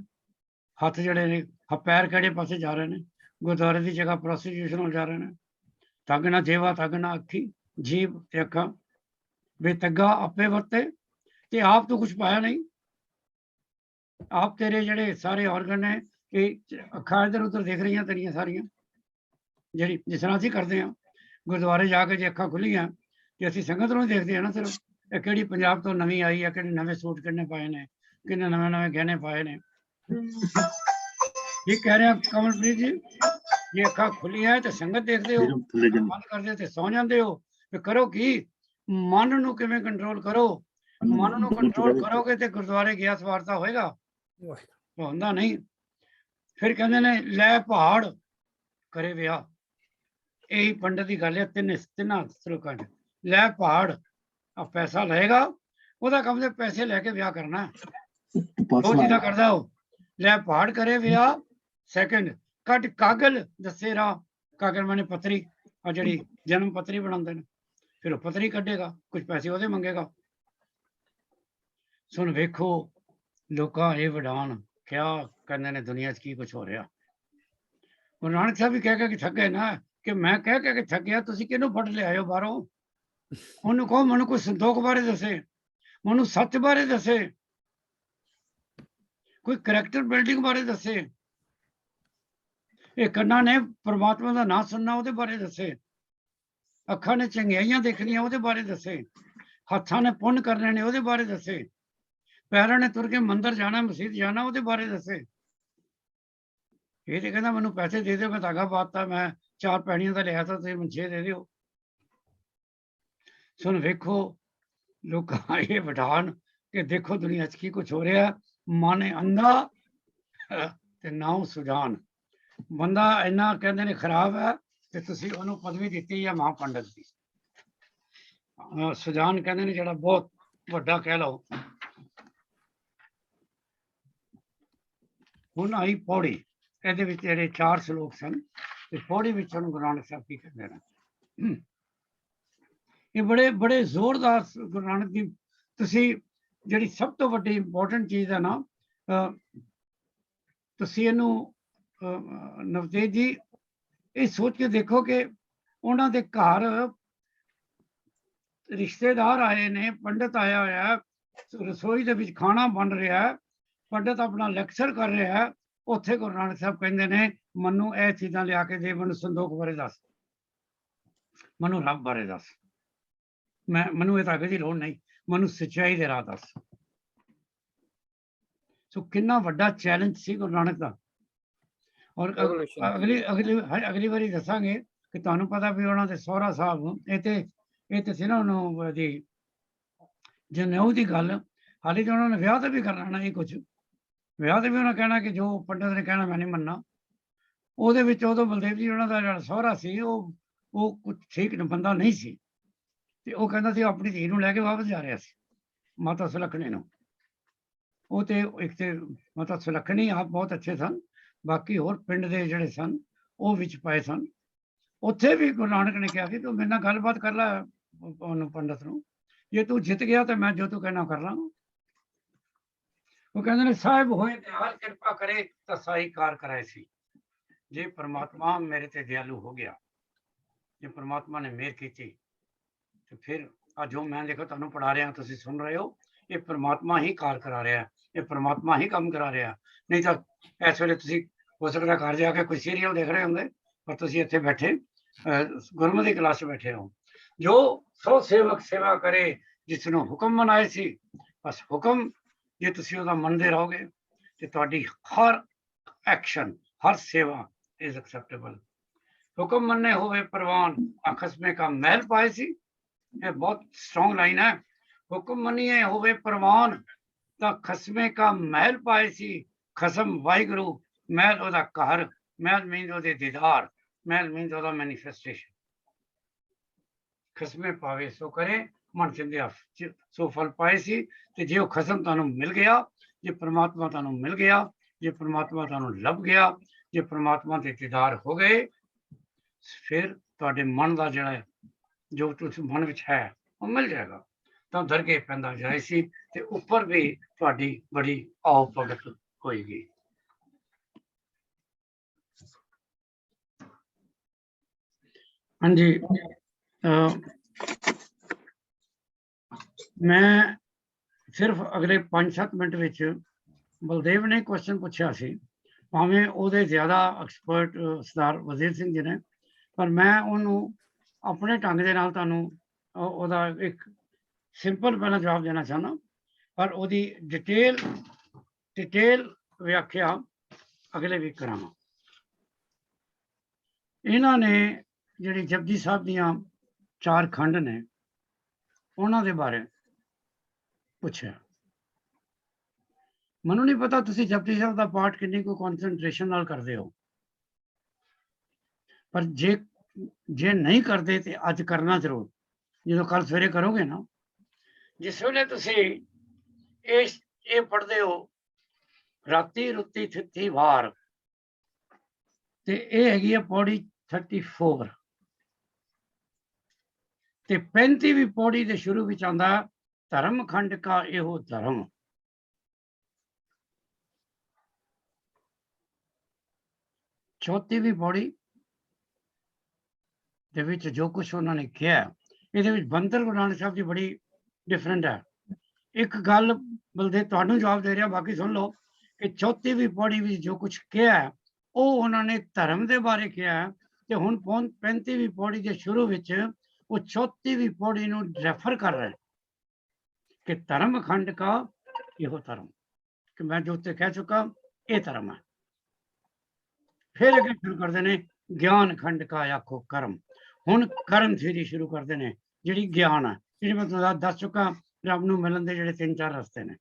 ਹੱਥ ਜਿਹੜੇ ਨੇ ਪੈਰ ਕਿਹੜੇ ਪਾਸੇ ਜਾ ਰਹੇ ਨੇ, ਗੁਰਦੁਆਰੇ ਦੀ ਜਗ੍ਹਾ ਪ੍ਰੋਸਟੀਟਿਊਸ਼ਨ ਹੋ ਜਾ ਰਹੇ ਨੇ। ਤਗ ਨਾ ਜੇਵਾ ਤਗ ਨਾ ਅੱਖੀ, ਜੀਭ ਤੇ ਅੱਖਾਂ ਬੇਤੱਗਾ ਆਪੇ ਵਰਤੇ, ਤੇ ਆਪ ਤੋਂ ਕੁਝ ਪਾਇਆ ਨਹੀਂ। ਆਪ ਤੇਰੇ ਜਿਹੜੇ ਸਾਰੇ ਆਰਗਨ ਨੇ, ਇਹ ਅੱਖਾਂ ਇੱਧਰ ਉੱਧਰ ਦੇਖ ਰਹੀਆਂ ਤੇਰੀਆਂ ਸਾਰੀਆਂ, ਜਿਹੜੀ ਜਿਸ ਤਰ੍ਹਾਂ ਅਸੀਂ ਕਰਦੇ ਹਾਂ ਗੁਰਦੁਆਰੇ ਜਾ ਕੇ ਜੇ ਅੱਖਾਂ ਖੁੱਲੀਆਂ ਤੇ ਅਸੀਂ ਸੰਗਤ ਨੂੰ ਦੇਖਦੇ ਹਾਂ ਨਾ ਸਿਰਫ, ਇਹ ਕਿਹੜੀ ਪੰਜਾਬ ਤੋਂ ਨਵੀਂ ਆਈ ਹੈ, ਕਿਹੜੇ ਨਵੇਂ ਸੂਟ ਕਿੰਨੇ ਪਾਏ ਨੇ, ਕਿੰਨੇ ਨਵੇਂ ਨਵੇਂ ਗਹਿਣੇ ਪਾਏ ਨੇ। ਇਹ ਕਹਿ ਰਿਹਾ ਕਮਲਪ੍ਰੀਤ ਜੀ, ਜੇ ਅੱਖਾਂ ਖੁੱਲੀਆਂ ਤੇ ਸੰਗਤ ਦੇਖਦੇ ਹੋ, ਬੰਦ ਕਰਦੇ ਤੇ ਸੌ ਜਾਂਦੇ ਹੋ। ਤੇ ਕਰੋ ਕੀ, ਮਨ ਨੂੰ ਕਿਵੇਂ ਕੰਟਰੋਲ ਕਰੋ। ਮਨ ਨੂੰ ਕੰਟਰੋਲ ਕਰੋਗੇ ਤੇ ਗੁਰਦੁਆਰੇ ਗਿਆ ਸਵਾਰਤਾ ਹੋਏਗਾ, ਹੁੰਦਾ ਨਹੀਂ। ਫਿਰ ਕਹਿੰਦੇ ਨੇ ਲੈ ਪਹਾੜ ਕਰੇ ਵਿਆਹ, ਇਹੀ ਪੰਡਤ ਦੀ ਗੱਲ ਹੈ ਤਿੰਨਾਂ ਸ਼ਲੋਕਾਂ 'ਚ। ਲੈ ਪਹਾੜ, ਆ ਪੈਸਾ ਲਏਗਾ, ਉਹਦਾ ਕੰਮ ਤੇ ਪੈਸੇ ਲੈ ਕੇ ਵਿਆਹ ਕਰਨਾ, ਉਹ ਜਿਹਦਾ ਕਰਦਾ ਉਹ। ਲੈ ਪਹਾੜ ਕਰੇ ਵਿਆਹ। ਸੈਕਿੰਡ, ਕੱਟ ਕਾਗਲ ਦੱਸੇ ਰਾਹ, ਕਾਗਲ ਮਾਨੇ ਪੱਤਰੀ, ਆ ਜਿਹੜੀ ਜਨਮ ਪੱਤਰੀ ਬਣਾਉਂਦੇ ਨੇ, ਫਿਰ ਉਹ ਪੱਤਰੀ ਕੱਢੇਗਾ, ਕੁਝ ਪੈਸੇ ਉਹਦੇ ਮੰਗੇਗਾ। ਸੁਣ ਵੇਖੋ ਲੋਕਾਂ ਇਹ ਵਡਾਨ ਕਿਆ ਕਹਿੰਦੇ ਨੇ ਦੁਨੀਆ 'ਚ ਕੀ ਕੁਝ ਹੋ ਰਿਹਾ। ਗੁਰੂ ਨਾਨਕ ਸਾਹਿਬ ਵੀ ਕਹਿ ਕੇ ਥੱਕ ਗਏ ਨਾ, ਕਿ ਮੈਂ ਕਹਿ ਕੇ ਥੱਕ ਗਿਆ, ਤੁਸੀਂ ਕਿਹਨੂੰ ਫੜ ਲਿਆਇਓ ਬਾਹਰੋਂ। ਉਹਨੂੰ ਕਹੋ ਮੈਨੂੰ ਕੋਈ ਸੰਤੋਖ ਬਾਰੇ ਦੱਸੇ, ਮੈਨੂੰ ਸੱਚ ਬਾਰੇ ਦੱਸੇ, ਕੋਈ ਕਰੈਕਟਰ ਬਿਲਡਿੰਗ ਬਾਰੇ ਦੱਸੇ। ਇਹ ਕੰਨਾਂ ਨੇ ਪਰਮਾਤਮਾ ਦਾ ਨਾਮ ਸੁਣਨਾ, ਉਹਦੇ ਬਾਰੇ ਦੱਸੇ। ਅੱਖਾਂ ਨੇ ਚੰਗਿਆਈਆਂ ਦੇਖਣੀਆਂ, ਉਹਦੇ ਬਾਰੇ ਦੱਸੇ। ਹੱਥਾਂ ਨੇ ਪੁੰਨ ਕਰਨੇ ਨੇ, ਉਹਦੇ ਬਾਰੇ ਦੱਸੇ। ਪੈਰਾਂ ਨੇ ਤੁਰ ਕੇ ਮੰਦਿਰ ਜਾਣਾ, ਮਸਜਿਦ ਜਾਣਾ, ਉਹਦੇ ਬਾਰੇ ਦੱਸੇ। ਇਹ ਤੇ ਕਹਿੰਦਾ ਮੈਨੂੰ ਪੈਸੇ ਦੇ ਦਿਓ, ਮੈਂ ਧਾਗਾ ਪਾਤਾ, ਮੈਂ 4 ਪੈਣੀਆਂ ਦਾ ਲਿਆ ਤਾਂ ਤੁਸੀਂ ਮੈਨੂੰ 6 ਦੇ ਦਿਓ। ਸੁਣ ਵੇਖੋ ਲੋਕਾਂ ਇਹ ਵਿਧਾਨ ਕਿ ਦੇਖੋ ਦੁਨੀਆ 'ਚ ਕੀ ਕੁਝ ਹੋ ਰਿਹਾ। ਮਨ ਅੰਧਾ ਤੇ ਨਾਉ ਸੁਜਾਨ। ਬੰਦਾ ਇੰਨਾ ਕਹਿੰਦੇ ਨੇ ਖਰਾਬ ਹੈ ਤੇ ਤੁਸੀਂ ਉਹਨੂੰ ਪਦਵੀ ਦਿੱਤੀ ਹੈ ਮਹਾਂ ਪੰਡਤ ਦੀ। ਸੁਜਾਨ ਕਹਿੰਦੇ ਨੇ ਜਿਹੜਾ ਬਹੁਤ ਵੱਡਾ ਕਹਿ ਲਓ। ਹੁਣ ਆਈ ਪੌੜੀ, ਇਹਦੇ ਵਿੱਚ ਜਿਹੜੇ 4 ਸ਼ਲੋਕ ਸਨ, ਤੇ ਪੌੜੀ ਵਿੱਚ ਉਹਨੂੰ ਗੁਰੂ ਨਾਨਕ ਸਾਹਿਬ ਕੀ ਕਹਿੰਦੇ ਨੇ। ਇਹ ਬੜੇ ਜ਼ੋਰਦਾਰ ਗੁਰੂ ਨਾਨਕ ਦੀ, ਤੁਸੀਂ ਜਿਹੜੀ ਸਭ ਤੋਂ ਵੱਡੀ ਇੰਪੋਰਟੈਂਟ ਚੀਜ਼ ਹੈ ਨਾ, ਤੁਸੀਂ ਇਹਨੂੰ ਨਵਤੇਜ ਜੀ ਇਹ ਸੋਚ ਕੇ ਦੇਖੋ ਕਿ ਉਹਨਾਂ ਦੇ ਘਰ ਰਿਸ਼ਤੇਦਾਰ ਆਏ ਨੇ, ਪੰਡਤ ਆਇਆ ਹੋਇਆ, ਰਸੋਈ ਦੇ ਵਿੱਚ ਖਾਣਾ ਬਣ ਰਿਹਾ, ਪੰਡਤ ਆਪਣਾ ਲੈਕਚਰ ਕਰ ਰਿਹਾ, ਉੱਥੇ ਗੁਰੂ ਨਾਨਕ ਸਾਹਿਬ ਕਹਿੰਦੇ ਨੇ ਮੈਨੂੰ ਇਹ ਚੀਜ਼ਾਂ ਲਿਆ ਕੇ ਦੇ, ਮੈਨੂੰ ਸੰਦੋਖ ਬਾਰੇ ਦੱਸ, ਮੈਨੂੰ ਰੱਬ ਬਾਰੇ ਦੱਸ, ਮੈਨੂੰ ਇਹ ਧਾਗੇ ਦੀ ਲੋੜ ਨਹੀਂ, ਮੈਨੂੰ ਸੱਚਾਈ ਦੇ ਰਾਹ ਦੱਸ। ਸੋ ਕਿੰਨਾ ਵੱਡਾ ਚੈਲੰਜ ਸੀ ਗੁਰੂ ਨਾਨਕ ਦਾ। ਔਰ ਅਗਲੀ ਵਾਰੀ ਦੱਸਾਂਗੇ ਕਿ ਤੁਹਾਨੂੰ ਪਤਾ ਵੀ ਉਹਨਾਂ ਦੇ ਸਹੁਰਾ ਸਾਹਿਬ ਇਹ ਤੇ ਸੀ ਨਾ ਉਹਨੂੰ ਦੀ ਜਨੇਊ ਦੀ ਗੱਲ, ਹਾਲੇ ਤਾਂ ਉਹਨਾਂ ਨੇ ਵਿਆਹ ਤੇ ਵੀ ਕਰ ਲੈਣਾ ਇਹ ਕੁਝ, ਵਿਆਹ ਤੇ ਵੀ ਉਹਨਾਂ ਕਹਿਣਾ ਕਿ ਜੋ ਪੰਡਤ ਨੇ ਕਹਿਣਾ ਮੈਂ ਨਹੀਂ ਮੰਨਣਾ। ਉਹਦੇ ਵਿੱਚ ਉਦੋਂ ਬਲਦੇਵ ਜੀ ਉਹਨਾਂ ਦਾ ਜਿਹੜਾ ਸਹੁਰਾ ਸੀ ਉਹ ਕੁਝ ਠੀਕ ਬੰਦਾ ਨਹੀਂ ਸੀ, ਤੇ ਉਹ ਕਹਿੰਦਾ ਸੀ ਆਪਣੀ ਧੀ ਨੂੰ ਲੈ ਕੇ ਵਾਪਸ ਜਾ ਰਿਹਾ ਸੀ ਮਾਤਾ ਸੁਲੱਖਣੀ ਨੂੰ। ਉਹ ਤੇ ਇੱਕ ਤੇ ਮਾਤਾ ਸੁਲੱਖਣੀ ਆਪ ਬਹੁਤ ਅੱਛੇ ਸਨ, ਬਾਕੀ ਹੋਰ ਪਿੰਡ ਦੇ ਜਿਹੜੇ ਸਨ ਉਹ ਵਿੱਚ ਪਏ ਸਨ। ਉੱਥੇ ਵੀ ਗੁਰੂ ਨਾਨਕ ਨੇ ਕਿਹਾ ਕਿ ਤੂੰ ਮੇਰੇ ਨਾਲ ਗੱਲਬਾਤ ਕਰ ਲੈ ਉਹਨੂੰ ਪੰਡਤ ਨੂੰ, ਜੇ ਤੂੰ ਜਿੱਤ ਗਿਆ ਤਾਂ ਮੈਂ ਜੋ ਤੂੰ ਕਹਿਣਾ ਕਰ ਲਾਂਗਾ। ਉਹ ਕਹਿੰਦੇ ਨੇ ਸਾਹਿਬ ਹੋਏ ਦਿਆਲ ਕਿਰਪਾ ਕਰੇ ਤਾਂ ਸਾਈ ਕਾਰ ਕਰਾਏ ਸੀ। ਜੇ ਪ੍ਰਮਾਤਮਾ ਮੇਰੇ ਤੇ ਦਿਆਲੂ ਹੋ ਗਿਆ, ਜੇ ਪ੍ਰਮਾਤਮਾ ਨੇ ਮਿਹਰ ਕੀਤੀ, ਤੇ ਫਿਰ ਆ ਜੋ ਮੈਂ ਦੇਖੋ ਤੁਹਾਨੂੰ ਪੜ੍ਹਾ ਰਿਹਾ, ਤੁਸੀਂ ਸੁਣ ਰਹੇ ਹੋ, ਇਹ ਪ੍ਰਮਾਤਮਾ ਹੀ ਕਾਰ ਕਰਾ ਰਿਹਾ, ਇਹ ਪ੍ਰਮਾਤਮਾ ਹੀ ਕੰਮ ਕਰਾ ਰਿਹਾ। ਨਹੀਂ ਤਾਂ ਇਸ ਵੇਲੇ ਤੁਸੀਂ ਹੋ ਸਕਦਾ ਘਰ ਜਾ ਕੇ ਕੋਈ ਸੀਰੀਅਲ ਦੇਖ ਰਹੇ ਹੁੰਦੇ, ਪਰ ਤੁਸੀਂ ਇੱਥੇ ਬੈਠੇ ਗੁਰਮਤਿ ਕਲਾਸ 'ਚ ਬੈਠੇ ਹੋ। ਜੋ ਸੋ ਸੇਵਕ ਸੇਵਾ ਕਰੇ ਜਿਸ ਨੂੰ ਹੁਕਮ ਮਨਾਏ ਸੀ, ਬਸ ਹੁਕਮ ਜੇ ਤੁਸੀਂ ਉਹਦਾ ਮੰਨਦੇ ਰਹੋਗੇ ਤੇ ਤੁਹਾਡੀ ਹਰ ਐਕਸ਼ਨ, ਹਰ ਸੇਵਾ ਇਜ਼ ਐਕਸੈਪਟੇਬਲ। ਹੁਕਮ ਮੰਨੇ ਹੋਵੇ ਪ੍ਰਵਾਨ ਖਸਮੇ ਕਾ ਮਹਿਲ ਪਾਏ ਸੀ। ਇਹ ਬਹੁਤ ਸਟਰੋਂਗ ਲਾਈਨ ਹੈ। ਹੁਕਮ ਮੰਨੀਏ ਹੋਵੇ ਪ੍ਰਵਾਨ ਤਾਂ ਖਸਮੇ ਕਾ ਮਹਿਲ ਪਾਏ ਸੀ। ਖਸਮ ਵਾਹਿਗੁਰੂ, ਮਹਿਲ ਉਹਦਾ ਘਰ, ਮਹਿਲ ਮੀਨਸ ਉਹਦੇ ਦੀਦਾਰ, ਮਹਿਲ ਮੀਨਸ ਉਹਦਾ ਮੈਨੀਫੈਸਟੇਸ਼ਨ। ਖਸਮੇ ਪਾਵੇ ਸੋ ਕਰੇ ਮਨ ਚਿੰਦਿਆ ਸੋ ਫਲ ਪਾਏ ਸੀ। ਤੇ ਜੇ ਉਹ ਖਸਮ ਤੁਹਾਨੂੰ ਮਿਲ ਗਿਆ, ਜੇ ਪ੍ਰਮਾਤਮਾ ਤੁਹਾਨੂੰ ਮਿਲ ਗਿਆ, ਜੇ ਪ੍ਰਮਾਤਮਾ ਤੁਹਾਨੂੰ ਲੱਭ ਗਿਆ, ਜੇ ਪ੍ਰਮਾਤਮਾ ਦੇ ਦੀਦਾਰ ਹੋ ਗਏ, ਫਿਰ ਤੁਹਾਡੇ ਮਨ ਦਾ ਜਿਹੜਾ ਜੋ ਤੁਸੀਂ ਮਨ ਵਿੱਚ ਹੈ ਉਹ ਮਿਲ ਜਾਏਗਾ। ਤਾਂ ਦਰਗੇ ਪੈਂਦਾ ਜਾਏ ਸੀ ਤੇ ਉੱਪਰ ਵੀ ਤੁਹਾਡੀ ਬੜੀ ਆਓ ਭਗਤ ਹੋਏਗੀ। ਹਾਂਜੀ, ਮੈਂ ਸਿਰਫ ਅਗਲੇ 5-7 ਮਿੰਟ ਵਿੱਚ ਬਲਦੇਵ ਨੇ ਕੁਐਸਚਨ ਪੁੱਛਿਆ ਸੀ, ਭਾਵੇਂ ਉਹਦੇ ਜ਼ਿਆਦਾ ਐਕਸਪਰਟ ਸਰਦਾਰ ਵਜ਼ੀਰ ਸਿੰਘ ਜੀ ਨੇ, ਪਰ ਮੈਂ ਉਹਨੂੰ ਆਪਣੇ ਢੰਗ ਦੇ ਨਾਲ ਤੁਹਾਨੂੰ ਉਹਦਾ ਇੱਕ ਸਿੰਪਲ ਪਹਿਲਾਂ ਜਵਾਬ ਦੇਣਾ ਚਾਹੁੰਦਾ, ਪਰ ਉਹਦੀ ਡਿਟੇਲ ਵਿਆਖਿਆ ਅਗਲੇ ਵੀਕ ਕਰਾਂਗਾ। ਇਹਨਾਂ ਨੇ ਜਿਹੜੀ ਜਪਜੀ ਸਾਹਿਬ ਦੀਆਂ 4 ਖੰਡ ਨੇ ਉਹਨਾਂ ਦੇ ਬਾਰੇ ਪੁੱਛਿਆ। ਮੈਨੂੰ ਨਹੀਂ ਪਤਾ ਤੁਸੀਂ ਜਪਜੀ ਸਾਹਿਬ ਦਾ ਪਾਠ ਕਿੰਨੀ ਕੁ ਕਨਸੈਂਟਰੇਸ਼ਨ ਨਾਲ ਕਰਦੇ ਹੋ, ਪਰ ਜੇ ਨਹੀਂ ਕਰਦੇ ਤੇ ਅੱਜ ਕਰਨਾ ਜ਼ਰੂਰ। ਜਦੋਂ ਕੱਲ ਸਵੇਰੇ ਕਰੋਗੇ ਨਾ, ਜਿਸ ਵੇਲੇ ਤੁਸੀਂ ਇਹ ਪੜ੍ਹਦੇ ਹੋ ਰਾਤੀ ਰੁੱਤੀ ਥਿੱਤੀ ਵਾਰ, ਤੇ ਇਹ ਹੈਗੀ ਆ ਪੌੜੀ 34 ਤੇ 35ਵੀਂ ਪੌੜੀ ਦੇ ਸ਼ੁਰੂ ਵਿੱਚ ਆਉਂਦਾ ਧਰਮ ਖੰਡ ਕਾ ਇਹੋ ਧਰਮ। ਚੌਥੀਵੀਂ ਪੌੜੀ ਦੇ ਵਿੱਚ ਜੋ ਕੁਛ ਉਹਨਾਂ ਨੇ ਕਿਹਾ, ਇਹਦੇ ਵਿੱਚ ਬੰਦਰ ਗੁਰੂ ਨਾਨਕ ਸਾਹਿਬ ਦੀ ਬੜੀ ਡਿਫਰੈਂਟ ਹੈ। ਇੱਕ ਗੱਲ ਬਲਦੇ ਤੁਹਾਨੂੰ ਜਵਾਬ ਦੇ ਰਿਹਾ, ਬਾਕੀ ਸੁਣ ਲਓ ਕਿ ਚੌਥੀਵੀਂ ਪੌੜੀ ਵਿੱਚ ਜੋ ਕੁਛ ਕਿਹਾ ਉਹ ਉਹਨਾਂ ਨੇ ਧਰਮ ਦੇ ਬਾਰੇ ਕਿਹਾ, ਤੇ ਹੁਣ 35ਵੀਂ ਪੌੜੀ ਦੇ ਸ਼ੁਰੂ ਵਿੱਚ ਉਹ ਚੌਥੀਵੀਂ ਪੌੜੀ ਨੂੰ ਰੈਫਰ ਕਰ ਰਹੇ ਕਿ ਧਰਮ ਖੰਡ ਕਾ ਇਹੋ ਧਰਮ, ਕਿ ਮੈਂ ਜੋ ਤੇ ਕਹਿ ਚੁੱਕਾ ਇਹ ਧਰਮ ਹੈ। ਫਿਰ ਅੱਗੇ ਸ਼ੁਰੂ ਕਰਦੇ ਨੇ ਗਿਆਨ ਖੰਡ ਕਾ ਆਖੋ ਕਰਮ। ਹੁਣ ਕਰਮ ਥਿਊਰੀ ਸ਼ੁਰੂ ਕਰਦੇ ਨੇ, ਜਿਹੜੀ ਗਿਆਨ ਹੈ, ਜਿਹੜੀ ਮੈਂ ਤੁਹਾਨੂੰ ਦੱਸ ਚੁੱਕਾ ਰੱਬ ਨੂੰ ਮਿਲਣ ਦੇ ਜਿਹੜੇ 3-4 ਰਸਤੇ ਨੇ।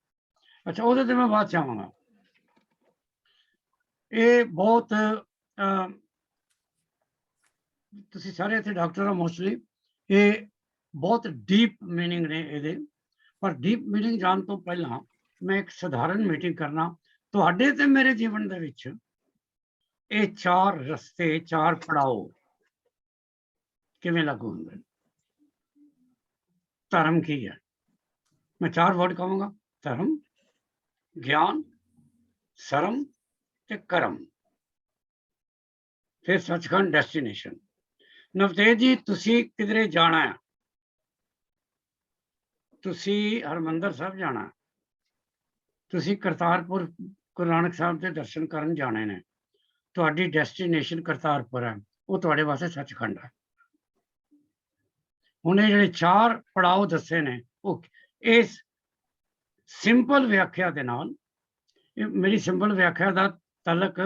ਅੱਛਾ, ਉਹਦੇ ਤੇ ਮੈਂ ਬਾਅਦ ਚ ਆਵਾਂਗਾ। ਇਹ ਬਹੁਤ ਤੁਸੀਂ ਸਾਰੇ ਇੱਥੇ ਡਾਕਟਰ ਹੋ ਮੋਸਟਲੀ, ਇਹ ਬਹੁਤ ਡੀਪ ਮੀਨਿੰਗ ਨੇ ਇਹਦੇ, ਪਰ ਡੀਪ ਮੀਨਿੰਗ ਜਾਣ ਤੋਂ ਪਹਿਲਾਂ ਮੈਂ ਇੱਕ ਸਧਾਰਨ ਮੀਟਿੰਗ ਕਰਨਾ ਤੁਹਾਡੇ ਤੇ ਮੇਰੇ ਜੀਵਨ ਦੇ ਵਿੱਚ। ਇਹ 4 ਰਸਤੇ, 4 ਪੜਾਓ ਕਿਵੇਂ ਲਾਗੂ ਹੁੰਦੇ ਨੇ। ਧਰਮ ਕੀ ਹੈ? ਮੈਂ 4 ਵਰਡ ਕਹਾਂਗਾ, ਧਰਮ, ਗਿਆਨ, ਸਰਮ ਤੇ ਕਰਮ। ਫਿਰ ਸੱਚਖੰਡ ਡੈਸਟੀਨੇਸ਼ਨ। ਨਵਤੇਜ ਜੀ, ਤੁਸੀਂ ਕਿਧਰੇ ਜਾਣਾ ਹੈ, ਤੁਸੀਂ ਹਰਮੰਦਰ ਸਾਹਿਬ ਜਾਣਾ, ਤੁਸੀਂ ਕਰਤਾਰਪੁਰ ਗੁਰੂ ਨਾਨਕ ਸਾਹਿਬ ਦੇ ਦਰਸ਼ਨ ਕਰਨ ਜਾਣੇ ਨੇ, ਤੁਹਾਡੀ ਡੈਸਟੀਨੇਸ਼ਨ ਕਰਤਾਰਪੁਰ ਹੈ, ਉਹ ਤੁਹਾਡੇ ਵਾਸਤੇ ਸੱਚਖੰਡ ਹੈ। ਹੁਣ ਇਹ ਜਿਹੜੇ 4 ਪੜਾਅ ਦੱਸੇ ਨੇ, ਉਹ ਇਸ ਸਿੰਪਲ ਵਿਆਖਿਆ ਦੇ ਨਾਲ, ਮੇਰੀ ਸਿੰਪਲ ਵਿਆਖਿਆ ਦਾ ਤਲਕ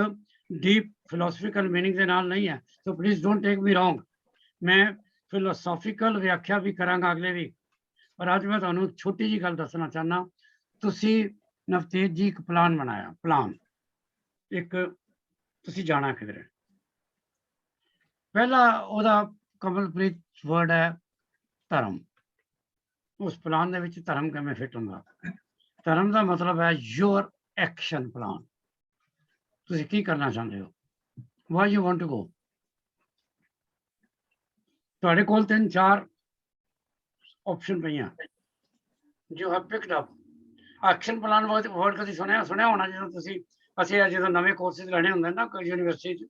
ਡੀਪ ਫਿਲੋਸਫੀਕਲ ਮੀਨਿੰਗ ਦੇ ਨਾਲ ਨਹੀਂ ਹੈ, so please don't take me wrong. ਮੈਂ ਫਿਲੋਸਫੀਕਲ ਵਿਆਖਿਆ ਵੀ ਕਰਾਂਗਾ ਅਗਲੇ ਵੀ, ਪਰ ਅੱਜ ਮੈਂ ਤੁਹਾਨੂੰ ਛੋਟੀ ਜਿਹੀ ਗੱਲ ਦੱਸਣਾ ਚਾਹੁੰਦਾ। ਤੁਸੀਂ ਨਵਤੇਜ ਜੀ ਇੱਕ ਪਲਾਨ ਬਣਾਇਆ, ਪਲਾਨ ਇੱਕ, ਤੁਸੀਂ ਜਾਣਾ ਕਿਧਰੇ। ਪਹਿਲਾ ਉਹਦਾ ਕਮਲਪ੍ਰੀਤ ਵਰਡ ਹੈ ਧਰਮ। ਉਸ ਪਲਾਨ ਦੇ ਵਿੱਚ ਧਰਮ ਕਿਵੇਂ ਫਿੱਟ ਹੁੰਦਾ? ਧਰਮ ਦਾ ਮਤਲਬ ਹੈ ਯੋਰ ਐਕਸ਼ਨ ਪਲਾਨ। ਤੁਸੀਂ ਕੀ ਕਰਨਾ ਚਾਹੁੰਦੇ ਹੋ? Why you want to go. ਤੁਹਾਡੇ ਕੋਲ 3-4 ਆਪਸ਼ਨ ਪਈਆਂ, you have picked up. Action plan word ਕਦੀ ਸੁਣਿਆ ਹੋਣਾ, ਜਦੋਂ ਜਦੋਂ ਨਵੇਂ ਕੋਰਸਿਸ ਲੈਣੇ ਹੁੰਦੇ ਨਾ ਕੋਈ ਯੂਨੀਵਰਸਿਟੀ 'ਚ,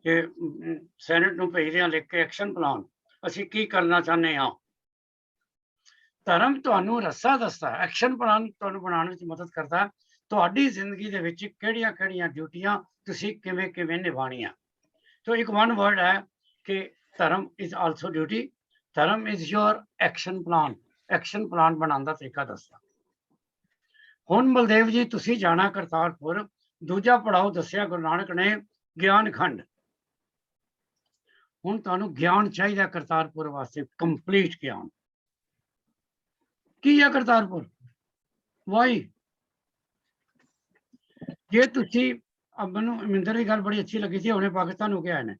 ਕਿ ਸੈਨੇਟ ਨੂੰ ਭੇਜਦੇ ਹਾਂ ਲਿਖ ਕੇ ਐਕਸ਼ਨ ਪਲਾਨ, ਅਸੀਂ ਕੀ ਕਰਨਾ ਚਾਹੁੰਦੇ ਹਾਂ। ਧਰਮ ਤੁਹਾਨੂੰ ਰਸਤਾ ਦੱਸਦਾ, ਐਕਸ਼ਨ ਪਲਾਨ ਤੁਹਾਨੂੰ ਬਣਾਉਣ ਵਿੱਚ ਮਦਦ ਕਰਦਾ, ਤੁਹਾਡੀ ਜ਼ਿੰਦਗੀ ਦੇ ਵਿੱਚ ਕਿਹੜੀਆਂ ਡਿਊਟੀਆਂ ਤੁਸੀਂ ਕਿਵੇਂ ਨਿਭਾਉਣੀਆਂ। ਤੋ ਇੱਕ ਵਨ ਵਰਡ ਹੈ ਕਿ ਧਰਮ ਇਜ਼ ਆਲਸੋ ਡਿਊਟੀ। ਧਰਮ is your action plan. Action plan ਬਣਾਉਣ ਦਾ ਤਰੀਕਾ ਦੱਸਦਾ। ਹੁਣ ਬਲਦੇਵ ਜੀ, ਤੁਸੀਂ ਜਾਣਾ ਕਰਤਾਰਪੁਰ, ਦੂਜਾ ਪੜਾਓ ਦੱਸਿਆ ਗੁਰੂ ਨਾਨਕ ਨੇ ਗਿਆਨ ਖੰਡ। ਹੁਣ ਤੁਹਾਨੂੰ ਗਿਆਨ ਚਾਹੀਦਾ ਕਰਤਾਰਪੁਰ ਵਾਸਤੇ, ਕੰਪਲੀਟ ਗਿਆਨ। ਕੀ ਹੈ ਕਰਤਾਰਪੁਰ? ਵਾਈ? ਜੇ ਤੁਸੀਂ, ਮੈਨੂੰ ਅਮਿੰਦਰ ਦੀ ਗੱਲ ਬੜੀ ਅੱਛੀ ਲੱਗੀ ਸੀ, ਹੁਣੇ ਪਾਕਿਸਤਾਨ ਹੋ ਕੇ ਆਏ ਨੇ,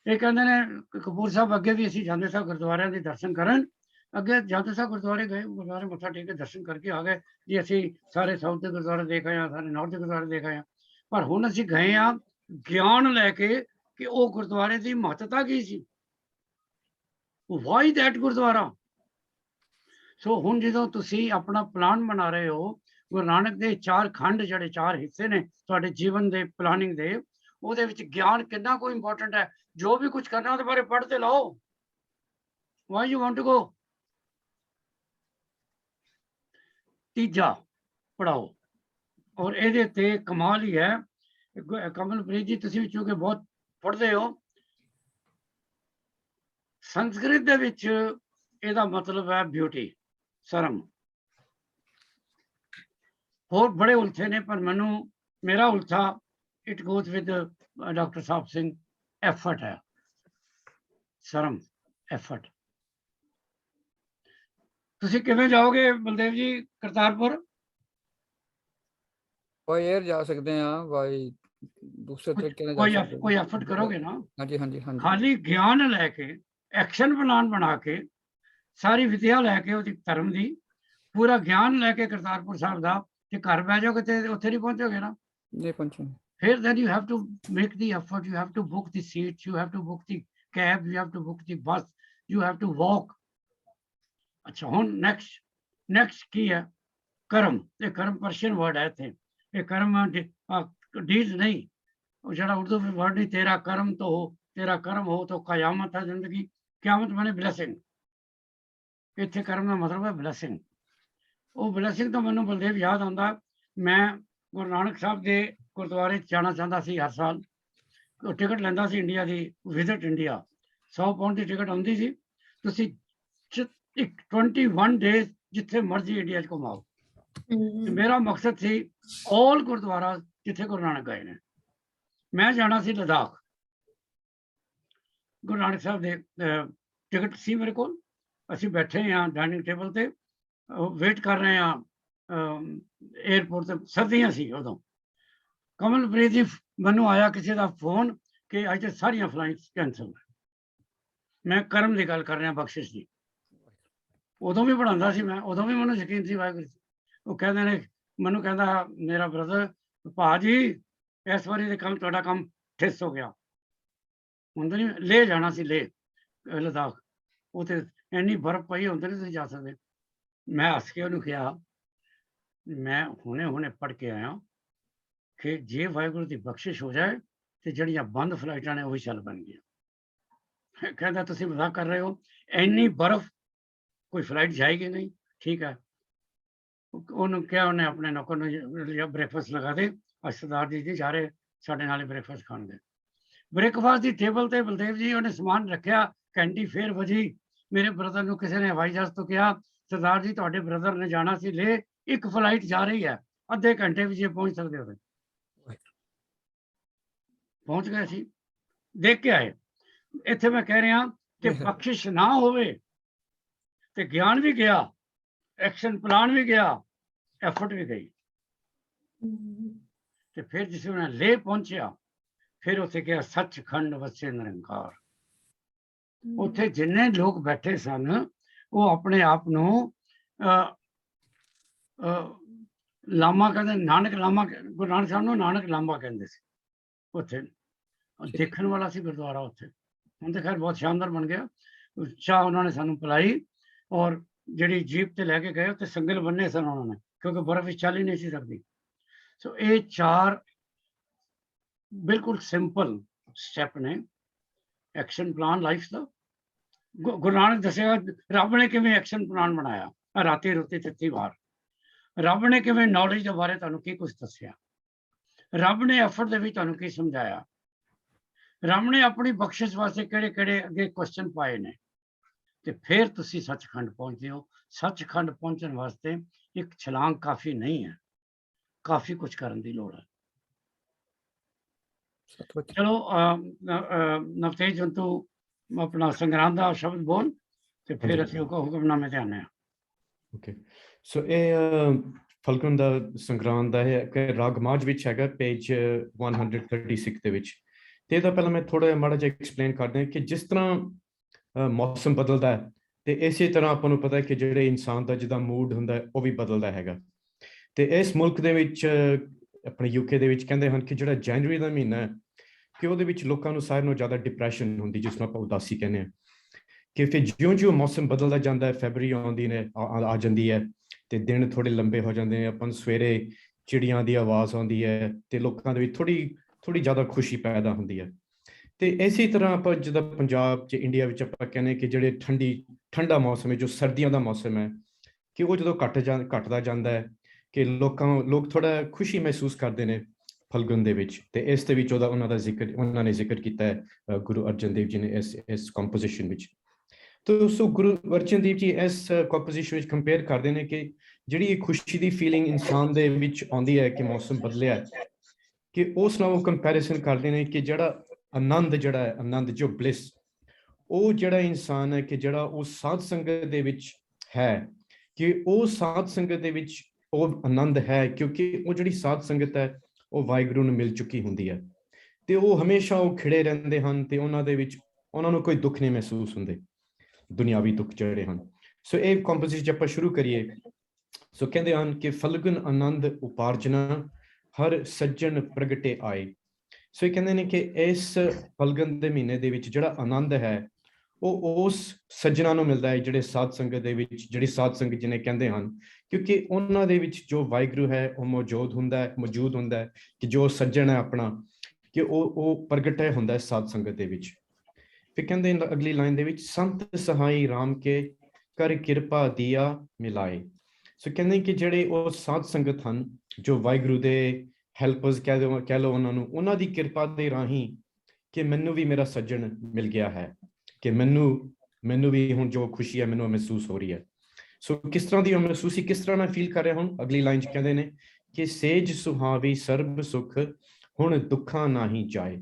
ਇਹ ਕਹਿੰਦੇ ਨੇ ਕਪੂਰ ਸਾਹਿਬ ਅੱਗੇ ਵੀ ਅਸੀਂ ਜਾਂਦੇ ਸਾਂ ਗੁਰਦੁਆਰਿਆਂ ਦੇ ਦਰਸ਼ਨ ਕਰਨ, ਅੱਗੇ ਜਾਂਦੇ ਸਾਂ ਗੁਰਦੁਆਰੇ ਗਏ, ਗੁਰਦੁਆਰੇ ਮੱਥਾ ਟੇਕ ਕੇ ਦਰਸ਼ਨ ਕਰਕੇ ਆ ਗਏ ਜੀ, ਅਸੀਂ ਸਾਰੇ ਸਾਊਥ ਦੇ ਗੁਰਦੁਆਰੇ ਦੇਖ ਆਏ ਹਾਂ, ਸਾਰੇ ਨਾਰਥ ਦੇ ਗੁਰਦੁਆਰੇ ਦੇਖ ਆਏ ਹਾਂ, ਪਰ ਹੁਣ ਅਸੀਂ ਗਏ ਹਾਂ ਗਿਆਨ ਲੈ ਕੇ ਕਿ ਉਹ ਗੁਰਦੁਆਰੇ ਦੀ ਮਹੱਤਤਾ ਕੀ ਸੀ। Why that gurdwara? ਸੋ ਹੁਣ ਜਦੋਂ ਤੁਸੀਂ ਆਪਣਾ ਪਲਾਨ ਬਣਾ ਰਹੇ ਹੋ, ਗੁਰੂ ਨਾਨਕ ਦੇ 4 ਖੰਡ ਜਿਹੜੇ 4 ਹਿੱਸੇ ਨੇ ਤੁਹਾਡੇ ਜੀਵਨ ਦੇ ਪਲਾਨਿੰਗ ਦੇ, ਉਹਦੇ ਵਿੱਚ ਗਿਆਨ ਕਿੰਨਾ ਕੋਈ ਇੰਪੋਰਟੈਂਟ ਹੈ। ਜੋ ਵੀ ਕੁਝ ਕਰਨਾ ਉਹਦੇ ਬਾਰੇ ਪੜ੍ਹ ਤੇ ਲਓ। Why you want to go. ਤੀਜਾ ਪੜਾਓ, ਔਰ ਇਹਦੇ ਤੇ ਕਮਾਲ ਹੀ ਹੈ ਕਮਲਪ੍ਰੀਤ ਜੀ, ਤੁਸੀਂ ਵੀ ਚੂੰਕਿ ਬਹੁਤ ਪੜ੍ਹਦੇ ਹੋ, ਸੰਸਕ੍ਰਿਤ ਦੇ ਵਿੱਚ ਇਹਦਾ ਮਤਲਬ ਹੈ ਬਿਊਟੀ, ਸ਼ਰਮ। ਹੋਰ ਬੜੇ ਉਲਥੇ ਨੇ, ਪਰ ਮੈਨੂੰ ਮੇਰਾ ਉਲਥਾ it goes with doctor Sahib Singh, effort ਹੈ, ਸ਼ਰਮ, ਐਫਰਟ। ਤੁਸੀਂ ਕਿਵੇਂ ਜਾਓਗੇ ਬਲਦੇਵ ਜੀ ਕਰਤਾਰਪੁਰ? ਬਾਈ 에ਅਰ ਜਾ ਸਕਦੇ ਆ, ਬਾਈ ਦੂਸਰੇ ਤਰੀਕੇ ਨਾਲ ਜਾ ਸਕਦੇ। ਕੋਈ ਐਫਰਟ ਕਰੋਗੇ ਨਾ? ਹਾਂਜੀ ਹਾਂਜੀ ਹਾਂਜੀ। ਖਾਲੀ ਗਿਆਨ ਲੈ ਕੇ, ਐਕਸ਼ਨ ਪਲਾਨ ਬਣਾ ਕੇ, ਸਾਰੀ ਵਿਦਿਆ ਲੈ ਕੇ, ਉਹਦੀ ਧਰਮ ਦੀ ਪੂਰਾ ਗਿਆਨ ਲੈ ਕੇ ਕਰਤਾਰਪੁਰ ਸਾਹਿਬ ਦਾ, ਤੇ ਘਰ ਬਹਿ ਜਾਓਗੇ ਤੇ ਉੱਥੇ ਨਹੀਂ ਪਹੁੰਚੋਗੇ ਨਾ। ਨਹੀਂ ਪਹੁੰਚੇ। ਫਿਰ then you have to make the effort, you have to book the seats, you have to book the cab, you have to book the bus, you have to walk. ਅੱਛਾ, ਹੁਣ ਨੈਕਸਟ ਕੀ ਹੈ? ਕਰਮ। ਇਹ ਕਰਮ ਪਰਸ਼ੀਅਨ ਵਰਡ ਹੈ ਇੱਥੇ। ਇਹ ਕਰਮ D's ਨਹੀਂ, ਉਹ ਜਿਹੜਾ ਉਰਦੂ ਵਿੱਚ ਵਰਡ ਨਹੀਂ, ਤੇਰਾ ਕਰਮ तो हो, तेरा कर्म हो तो कयामत है जिंदगी। क्यामत माने ब्लैसिंग। ਇੱਥੇ ਕਰਮ ਦਾ ਮਤਲਬ ਹੈ ਬਲੈਸਿੰਗ। ਉਹ ਬਲੈਸਿੰਗ ਤੋਂ ਮੈਨੂੰ ਬਲਦੇਵ ਯਾਦ ਆਉਂਦਾ, ਮੈਂ ਗੁਰੂ ਨਾਨਕ ਸਾਹਿਬ ਦੇ ਗੁਰਦੁਆਰੇ ਜਾਣਾ ਚਾਹੁੰਦਾ ਸੀ ਹਰ ਸਾਲ। ਟਿਕਟ ਲੈਂਦਾ ਸੀ ਇੰਡੀਆ ਦੀ, ਵਿਜ਼ਿਟ ਇੰਡੀਆ, 100 ਪਾਉਂਡ ਦੀ ਟਿਕਟ ਆਉਂਦੀ ਸੀ। ਤੁਸੀਂ 21 ਡੇਜ਼ ਜਿੱਥੇ ਮਰਜ਼ੀ ਇੰਡੀਆ 'ਚ ਘੁਮਾਓ। ਮੇਰਾ ਮਕਸਦ ਸੀ ਆਲ ਗੁਰਦੁਆਰਾ ਜਿੱਥੇ ਗੁਰੂ ਨਾਨਕ ਗਏ ਨੇ। ਮੈਂ ਜਾਣਾ ਸੀ ਲਦਾਖ। ਗੁਰੂ ਨਾਨਕ ਸਾਹਿਬ ਦੇ ਟਿਕਟ ਸੀ ਮੇਰੇ ਕੋਲ। ਅਸੀਂ ਬੈਠੇ ਹਾਂ ਡਾਈਨਿੰਗ ਟੇਬਲ ਤੇ, ਵੇਟ ਕਰ ਰਹੇ ਹਾਂ 에ਅਰਪੋਰਟ ਤੇ। ਸਰਦੀਆਂ ਸੀ ਉਦੋਂ। ਕਮਲਪ੍ਰੀਤ ਜੀ, ਮੈਨੂੰ ਆਇਆ ਕਿਸੇ ਦਾ ਫੋਨ ਕਿ ਅੱਜ ਸਾਰੀਆਂ ਫਲਾਈਟਸ ਕੈਂਸਲ। ਮੈਂ ਕਰਮ ਦੀ ਗੱਲ ਕਰ ਰਿਹਾ, ਬਖਸ਼ਿਸ਼ ਦੀ। ਉਦੋਂ ਵੀ ਪੜ੍ਹਾਉਂਦਾ ਸੀ ਮੈਂ, ਉਦੋਂ ਵੀ ਮੈਨੂੰ ਯਕੀਨ ਸੀ ਵਾਹਿਗੁਰੂ। ਉਹ ਕਹਿੰਦੇ ਨੇ, ਮੈਨੂੰ ਕਹਿੰਦਾ ਮੇਰਾ ਬ੍ਰਦਰ, ਭਾਜੀ ਇਸ ਵਾਰੀ ਦੇ ਕੰਮ ਤੁਹਾਡਾ ਕੰਮ ਠਿਸ ਹੋ ਗਿਆ। ਹੁੰਦਾ ਨਹੀਂ, ਲੇਹ ਜਾਣਾ ਸੀ, ਲੇਹ ਲਦਾਖ। ਉੱਥੇ ਇੰਨੀ ਬਰਫ਼ ਪਈ, ਹੁੰਦੇ ਨਹੀਂ ਤੁਸੀਂ ਜਾ ਸਕਦੇ। ਮੈਂ ਹੱਸ ਕੇ ਉਹਨੂੰ ਕਿਹਾ, ਮੈਂ ਹੁਣੇ ਪੜ੍ਹ ਕੇ ਆਇਆ ਕਿ ਜੇ ਵਾਹਿਗੁਰੂ ਦੀ ਬਖਸ਼ਿਸ਼ ਹੋ ਜਾਏ ਤੇ ਜਿਹੜੀਆਂ ਬੰਦ ਫਲਾਈਟਾਂ ਨੇ ਉਹ ਵੀ ਚੱਲ ਪੈਣਗੀਆਂ। ਕਹਿੰਦਾ ਤੁਸੀਂ ਮਜ਼ਾਕ ਕਰ ਰਹੇ ਹੋ, ਇੰਨੀ ਬਰਫ਼ ਕੋਈ ਫਲਾਈਟ ਜਾਏਗੀ ਨਹੀਂ। ਠੀਕ ਹੈ। ਉਹਨੂੰ ਕਿਹਾ, ਉਹਨੇ ਆਪਣੇ ਨੌਕਰ ਨੂੰ ਬ੍ਰੇਕਫਾਸਟ ਲਗਾ ਦੇ, ਸਰਦਾਰ ਜੀ ਜਾ ਰਹੇ ਸਾਡੇ ਨਾਲ ਬ੍ਰੇਕਫਾਸਟ ਖਾਣ ਦੇ। ਬ੍ਰੇਕਫਾਸਟ ਦੀ ਟੇਬਲ ਤੇ ਬਲਦੇਵ ਜੀ ਉਹਨੇ ਸਮਾਨ ਰੱਖਿਆ, ਘੰਟੀ ਫੇਰ ਵਜੀ। ਮੇਰੇ ਬ੍ਰਦਰ ਨੂੰ ਕਿਸੇ ਨੇ ਹਵਾਈ ਜਹਾਜ਼ ਤੋਂ ਕਿਹਾ, ਸਰਦਾਰ ਜੀ ਤੁਹਾਡੇ ਬ੍ਰਦਰ ਨੇ ਜਾਣਾ ਸੀ ਲੇ, ਇੱਕ ਫਲਾਈਟ ਜਾ ਰਹੀ ਹੈ, ਅੱਧੇ ਘੰਟੇ ਵਿੱਚ ਪਹੁੰਚ ਸਕਦੇ ਹੋ। ਪਹੁੰਚ ਗਏ ਸੀ, ਦੇਖ ਕੇ ਆਏ। ਇੱਥੇ ਮੈਂ ਕਹਿ ਰਿਹਾ ਕਿ ਬਖਸ਼ਿਸ਼ ਨਾ ਹੋਵੇ ਤੇ ਗਿਆਨ ਵੀ ਗਿਆ, ਐਕਸ਼ਨ ਪਲਾਨ ਵੀ ਗਿਆ, ਐਫਰਟ ਵੀ ਗਈ। ਤੇ ਫਿਰ ਜਿਸ ਵੇਲੇ ਲੇ ਪਹੁੰਚਿਆ, ਫਿਰ ਉੱਥੇ ਕਿਹਾ ਸੱਚਖੰਡ ਵਸੇ ਨਿਰੰਕਾਰ। ਉੱਥੇ ਜਿੰਨੇ ਲੋਕ ਬੈਠੇ ਸਨ ਉਹ ਆਪਣੇ ਆਪ ਨੂੰ ਲਾਮਾ ਕਹਿੰਦੇ, ਨਾਨਕ ਲਾਮਾ। ਗੁਰੂ ਨਾਨਕ ਸਾਹਿਬ ਨੂੰ ਨਾਨਕ ਲਾਮਾ ਕਹਿੰਦੇ ਸੀ। ਉੱਥੇ ਦੇਖਣ ਵਾਲਾ ਸੀ ਗੁਰਦੁਆਰਾ ਉੱਥੇ। ਹੁਣ ਤਾਂ ਖੈਰ ਬਹੁਤ ਸ਼ਾਨਦਾਰ ਬਣ ਗਿਆ। ਚਾਹ ਉਹਨਾਂ ਨੇ ਸਾਨੂੰ ਪਿਲਾਈ, ਔਰ ਜਿਹੜੀ ਜੀਪ ਤੇ ਲੈ ਕੇ ਗਏ ਉੱਥੇ ਸੰਗਲ ਬੰਨੇ ਸਨ ਉਹਨਾਂ ਨੇ, ਕਿਉਂਕਿ ਬਰਫ਼ ਵਿੱਚ ਚੱਲ ਹੀ ਨਹੀਂ ਸੀ ਸਕਦੀ। ਸੋ ਇਹ 4 ਬਿਲਕੁਲ ਸਿੰਪਲ ਸਟੈਪ ਨੇ ਐਕਸ਼ਨ ਪਲਾਨ ਲਾਈਫ ਦਾ। ਗੁਰੂ ਨਾਨਕ ਦੱਸੇਗਾ ਰੱਬ ਨੇ ਕਿਵੇਂ ਐਕਸ਼ਨ ਪਲਾਨ ਬਣਾਇਆ। ਰਾਤੀ ਰੋਟੀ ਤੱਤੀ ਵਾਰ ਰੱਬ ਨੇ ਕਿਵੇਂ ਨੌਲੇਜ ਦੇ ਬਾਰੇ ਤੁਹਾਨੂੰ ਕੀ ਕੁਝ ਦੱਸਿਆ, ਰੱਬ ਨੇ ਐਫਰਟ ਦੇ ਵਿੱਚ ਤੁਹਾਨੂੰ ਕੀ ਸਮਝਾਇਆ, ਰੱਬ ਨੇ ਆਪਣੀ ਬਖਸ਼ਿਸ਼ ਵਾਸਤੇ ਕਿਹੜੇ ਅੱਗੇ ਕੁਐਸਚਨ ਪਾਏ ਨੇ। ਤੇ ਫਿਰ ਤੁਸੀਂ ਸੱਚਖੰਡ ਪਹੁੰਚਦੇ ਹੋ। ਸੱਚਖੰਡ ਪਹੁੰਚਣ ਵਾਸਤੇ ਇੱਕ ਛਲਾਂਗ ਕਾਫੀ ਨਹੀਂ ਹੈ, ਕਾਫੀ ਕੁਝ ਕਰਨ ਦੀ ਲੋੜ ਹੈ। ਚਲੋ ਨਵਤੇਜ, ਹੁਣ ਤੂੰ ਆਪਣਾ ਸੰਗਰਾਂਦ ਦਾ ਸ਼ਬਦ ਬੋਲ ਤੇ ਫਿਰ ਅਸੀਂ ਹੁਕਮਨਾਮੇ ਤੇ ਆਉਂਦੇ ਹਾਂ। ਓਕੇ, ਸੋ ਇਹ ਫਲਗੁਨ ਦਾ ਸੰਗਰਾਂਦ ਦਾ ਹੈ ਕਿ ਰਾਗ ਮਾਝ ਵਿੱਚ ਹੈਗਾ, ਪੇਜ 136 ਦੇ ਵਿੱਚ। ਤੇ ਇਹਦਾ ਪਹਿਲਾਂ ਮੈਂ ਥੋੜਾ ਮਾੜਾ ਜਿਹਾ ਐਕਸਪਲੇਨ ਕਰਦਾ ਕਿ ਜਿਸ ਤਰ੍ਹਾਂ ਮੌਸਮ ਬਦਲਦਾ ਹੈ ਤੇ ਇਸੇ ਤਰ੍ਹਾਂ ਆਪਾਂ ਨੂੰ ਪਤਾ ਹੈ ਕਿ ਜਿਹੜੇ ਇਨਸਾਨ ਦਾ ਜਿੱਦਾਂ ਮੂਡ ਹੁੰਦਾ ਉਹ ਵੀ ਬਦਲਦਾ ਹੈਗਾ। ਤੇ ਇਸ ਮੁਲਕ ਦੇ ਵਿੱਚ, ਆਪਣੇ UK ਦੇ ਵਿੱਚ ਕਹਿੰਦੇ ਹਨ ਕਿ ਜਿਹੜਾ ਜਨਵਰੀ ਦਾ ਮਹੀਨਾ ਹੈ ਕਿ ਉਹਦੇ ਵਿੱਚ ਲੋਕਾਂ ਨੂੰ ਸਾਰਿਆਂ ਨਾਲੋਂ ਜ਼ਿਆਦਾ ਡਿਪਰੈਸ਼ਨ ਹੁੰਦੀ, ਜਿਸ ਨੂੰ ਆਪਾਂ ਉਦਾਸੀ ਕਹਿੰਦੇ ਹਾਂ। ਕਿ ਫਿਰ ਜਿਉਂ-ਜਿਉਂ ਮੌਸਮ ਬਦਲਦਾ ਜਾਂਦਾ ਹੈ, ਫੈਬਰੀ ਆਉਂਦੀ ਨੇ ਆ ਜਾਂਦੀ ਹੈ ਤੇ ਦਿਨ ਥੋੜੇ ਲੰਬੇ ਹੋ ਜਾਂਦੇ ਨੇ, ਆਪਾਂ ਨੂੰ ਸਵੇਰੇ ਚਿੜੀਆਂ ਦੀ ਆਵਾਜ਼ ਆਉਂਦੀ ਹੈ ਤੇ ਲੋਕਾਂ ਦੇ ਵਿੱਚ ਥੋੜੀ ਜ਼ਿਆਦਾ ਖੁਸ਼ੀ ਪੈਦਾ ਹੁੰਦੀ ਹੈ। ਤੇ ਇਸੇ ਤਰ੍ਹਾਂ ਆਪਾਂ ਜਿੱਦਾਂ ਪੰਜਾਬ 'ਚ ਇੰਡੀਆ ਵਿੱਚ ਆਪਾਂ ਕਹਿੰਦੇ ਕਿ ਜਿਹੜੇ ਠੰਡਾ ਮੌਸਮ ਹੈ, ਜੋ ਸਰਦੀਆਂ ਦਾ ਮੌਸਮ ਹੈ, ਕਿ ਉਹ ਜਦੋਂ ਘਟਦਾ ਜਾਂਦਾ ਹੈ ਕਿ ਲੋਕ ਥੋੜਾ ਖੁਸ਼ੀ ਮਹਿਸੂਸ ਕਰਦੇ ਨੇ ਫਲਗੁਨ ਦੇ ਵਿੱਚ। ਤੇ ਇਸ ਦੇ ਵਿੱਚ ਉਹਨਾਂ ਨੇ ਜ਼ਿਕਰ ਕੀਤਾ ਹੈ ਗੁਰੂ ਅਰਜਨ ਦੇਵ ਜੀ ਨੇ ਇਸ ਕੰਪੋਜੀਸ਼ਨ ਵਿੱਚ। ਤੋ ਸੋ ਗੁਰੂ ਅਰਜਨ ਦੇਵ ਜੀ ਇਸ ਕੰਪੋਜੀਸ਼ਨ ਵਿੱਚ ਕੰਪੇਅਰ ਕਰਦੇ ਨੇ ਕਿ ਜਿਹੜੀ ਇਹ ਖੁਸ਼ੀ ਦੀ ਫੀਲਿੰਗ ਇਨਸਾਨ ਦੇ ਵਿੱਚ ਆਉਂਦੀ ਹੈ ਕਿ ਮੌਸਮ ਬਦਲਿਆ, ਕਿ ਉਸ ਨਾਲ ਉਹ ਕੰਪੈਰੀਜ਼ਨ ਕਰਦੇ ਨੇ ਕਿ ਜਿਹੜਾ ਆਨੰਦ ਜੋ ਬਲਿਸ, ਉਹ ਜਿਹੜਾ ਇਨਸਾਨ ਹੈ ਕਿ ਜਿਹੜਾ ਉਹ ਸਾਧ ਸੰਗਤ ਦੇ ਵਿੱਚ ਹੈ, ਕਿ ਉਹ ਸਾਧ ਸੰਗਤ ਦੇ ਵਿੱਚ ਉਹ ਆਨੰਦ ਹੈ ਕਿਉਂਕਿ ਉਹ ਜਿਹੜੀ ਸਾਧ ਸੰਗਤ ਹੈ ਉਹ ਵਾਹਿਗੁਰੂ ਨੂੰ ਮਿਲ ਚੁੱਕੀ ਹੁੰਦੀ ਹੈ ਤੇ ਉਹ ਹਮੇਸ਼ਾ ਉਹ ਖਿੜੇ ਰਹਿੰਦੇ ਹਨ ਤੇ ਉਹਨਾਂ ਦੇ ਵਿੱਚ ਉਹਨਾਂ ਨੂੰ ਕੋਈ ਦੁੱਖ ਨਹੀਂ ਮਹਿਸੂਸ ਹੁੰਦੇ, ਦੁਨਿਆਵੀ ਦੁੱਖ ਜਿਹੜੇ ਹਨ। ਸੋ ਇਹ ਕੰਪੋਜੀਸ਼ਨ ਆਪਾਂ ਸ਼ੁਰੂ ਕਰੀਏ। ਸੋ ਕਹਿੰਦੇ ਹਨ ਕਿ ਫਲਗੁਨ ਆਨੰਦ ਉਪਾਰਜਨਾ ਹਰ ਸੱਜਣ ਪ੍ਰਗਟੇ ਆਏ। ਸੋ ਇਹ ਕਹਿੰਦੇ ਨੇ ਕਿ ਇਸ ਫਲਗੁਨ ਦੇ ਮਹੀਨੇ ਦੇ ਵਿੱਚ ਜਿਹੜਾ ਆਨੰਦ ਹੈ ਉਹ ਉਸ ਸੱਜਣਾ ਨੂੰ ਮਿਲਦਾ ਹੈ ਜਿਹੜੇ ਸਾਧ ਸੰਗਤ ਦੇ ਵਿੱਚ, ਜਿਹੜੀ ਸਾਧ ਸੰਗਤ ਜਿਹਨੇ ਕਹਿੰਦੇ ਹਨ, ਕਿਉਂਕਿ ਉਹਨਾਂ ਦੇ ਵਿੱਚ ਜੋ ਵਾਹਿਗੁਰੂ ਹੈ ਉਹ ਮੌਜੂਦ ਹੁੰਦਾ ਹੈ ਕਿ ਜੋ ਸੱਜਣ ਹੈ ਆਪਣਾ, ਕਿ ਉਹ ਪ੍ਰਗਟਿਆ ਹੁੰਦਾ ਹੈ ਸਾਧ ਸੰਗਤ ਦੇ ਵਿੱਚ। ਫਿਰ ਕਹਿੰਦੇ ਅਗਲੀ ਲਾਈਨ ਦੇ ਵਿੱਚ ਸੰਤ ਸਹਾਈ ਰਾਮ ਕੇ ਕਰ ਕਿਰਪਾ ਦੀਆ ਮਿਲਾਏ। ਸੋ ਕਹਿੰਦੇ ਕਿ ਜਿਹੜੇ ਉਹ ਸਾਧ ਸੰਗਤ ਹਨ ਜੋ ਵਾਹਿਗੁਰੂ ਦੇ ਹੈਲਪਰਸ ਕਹਿ ਲਓ ਉਹਨਾਂ ਦੀ ਕਿਰਪਾ ਦੇ ਰਾਹੀਂ ਕਿ ਮੈਨੂੰ ਵੀ ਮੇਰਾ ਸੱਜਣ ਮਿਲ ਗਿਆ ਹੈ, ਕਿ ਮੈਨੂੰ ਵੀ ਹੁਣ ਜੋ ਖੁਸ਼ੀ ਹੈ ਮੈਨੂੰ ਮਹਿਸੂਸ ਹੋ ਰਹੀ ਹੈ। ਸੋ ਕਿਸ ਤਰ੍ਹਾਂ ਦੀ ਮਹਿਸੂਸੀ, ਕਿਸ ਤਰ੍ਹਾਂ ਮੈਂ ਫੀਲ ਕਰ ਰਿਹਾ ਹੁਣ, ਅਗਲੀ ਲਾਈਨ 'ਚ ਕਹਿੰਦੇ ਨੇ ਕਿ ਸੇਜ ਸੁਹਾਵੀ ਸਰਬ ਸੁਖ ਹੁਣ ਦੁੱਖਾਂ ਨਾਹੀਂ ਜਾਏ।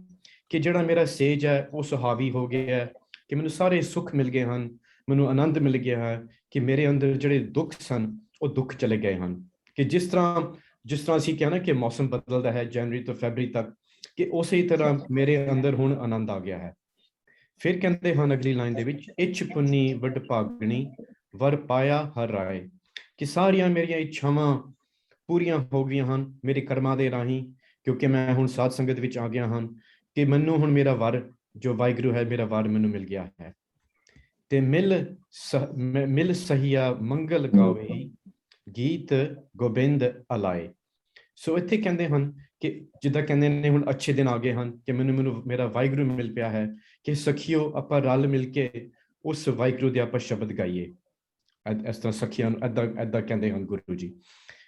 ਕਿ ਜਿਹੜਾ ਮੇਰਾ ਸੇਜ ਹੈ ਉਹ ਸੁਹਾਵੀ ਹੋ ਗਿਆ ਹੈ, ਕਿ ਮੈਨੂੰ ਸਾਰੇ ਸੁੱਖ ਮਿਲ ਗਏ ਹਨ, ਮੈਨੂੰ ਆਨੰਦ ਮਿਲ ਗਿਆ ਹੈ, ਕਿ ਮੇਰੇ ਅੰਦਰ ਜਿਹੜੇ ਦੁੱਖ ਸਨ ਉਹ ਦੁੱਖ ਚਲੇ ਗਏ ਹਨ। ਕਿ ਜਿਸ ਤਰ੍ਹਾਂ ਅਸੀਂ ਕਹਿਣਾ ਕਿ ਮੌਸਮ ਬਦਲਦਾ ਹੈ ਜਨਵਰੀ ਤੋਂ ਫੈਬਰੀ ਤੱਕ, ਕਿ ਉਸੇ ਤਰ੍ਹਾਂ ਮੇਰੇ ਅੰਦਰ ਹੁਣ ਆਨੰਦ ਆ ਗਿਆ ਹੈ। ਫਿਰ ਕਹਿੰਦੇ ਹਨ ਅਗਲੀ ਲਾਈਨ ਦੇ ਵਿੱਚ ਇੱਛ ਪੁੰਨੀ ਵੱਡ ਭਾਗਣੀ ਵਰ ਪਾਇਆ ਹਰ ਰਾਏ। ਕਿ ਸਾਰੀਆਂ ਮੇਰੀਆਂ ਇੱਛਾਵਾਂ ਪੂਰੀਆਂ ਹੋ ਗਈਆਂ ਹਨ ਮੇਰੇ ਕਰਮਾਂ ਦੇ ਰਾਹੀਂ, ਕਿਉਂਕਿ ਮੈਂ ਹੁਣ ਸਾਧ ਸੰਗਤ ਵਿੱਚ ਆ ਗਿਆ ਹਾਂ, ਕਿ ਮੈਨੂੰ ਹੁਣ ਮੇਰਾ ਵਰ ਜੋ ਵਾਹਿਗੁਰੂ ਹੈ ਮੇਰਾ ਵਰ ਮੈਨੂੰ ਮਿਲ ਗਿਆ ਹੈ। ਤੇ ਮਿਲ ਸਹੀਆ ਮੰਗਲ ਗਾਵੇ ਗੀਤ ਗੋਬਿੰਦ ਅਲਾਏ। ਸੋ ਇੱਥੇ ਕਹਿੰਦੇ ਹਨ ਕਿ ਜਿੱਦਾਂ ਕਹਿੰਦੇ ਨੇ ਹੁਣ ਅੱਛੇ ਦਿਨ ਆ ਗਏ ਹਨ ਕਿ ਮੈਨੂੰ ਮੇਰਾ ਵਾਹਿਗੁਰੂ ਮਿਲ ਪਿਆ ਹੈ, ਕਿ ਸਖੀਓ ਆਪਾਂ ਰਲ ਮਿਲ ਕੇ ਉਸ ਵਾਹਿਗੁਰੂ ਦੇ ਆਪਾਂ ਸ਼ਬਦ ਗਾਈਏ। ਇਸ ਤਰ੍ਹਾਂ ਸਖੀਆਂ ਨੂੰ ਏਦਾਂ ਕਹਿੰਦੇ ਹਨ ਗੁਰੂ ਜੀ।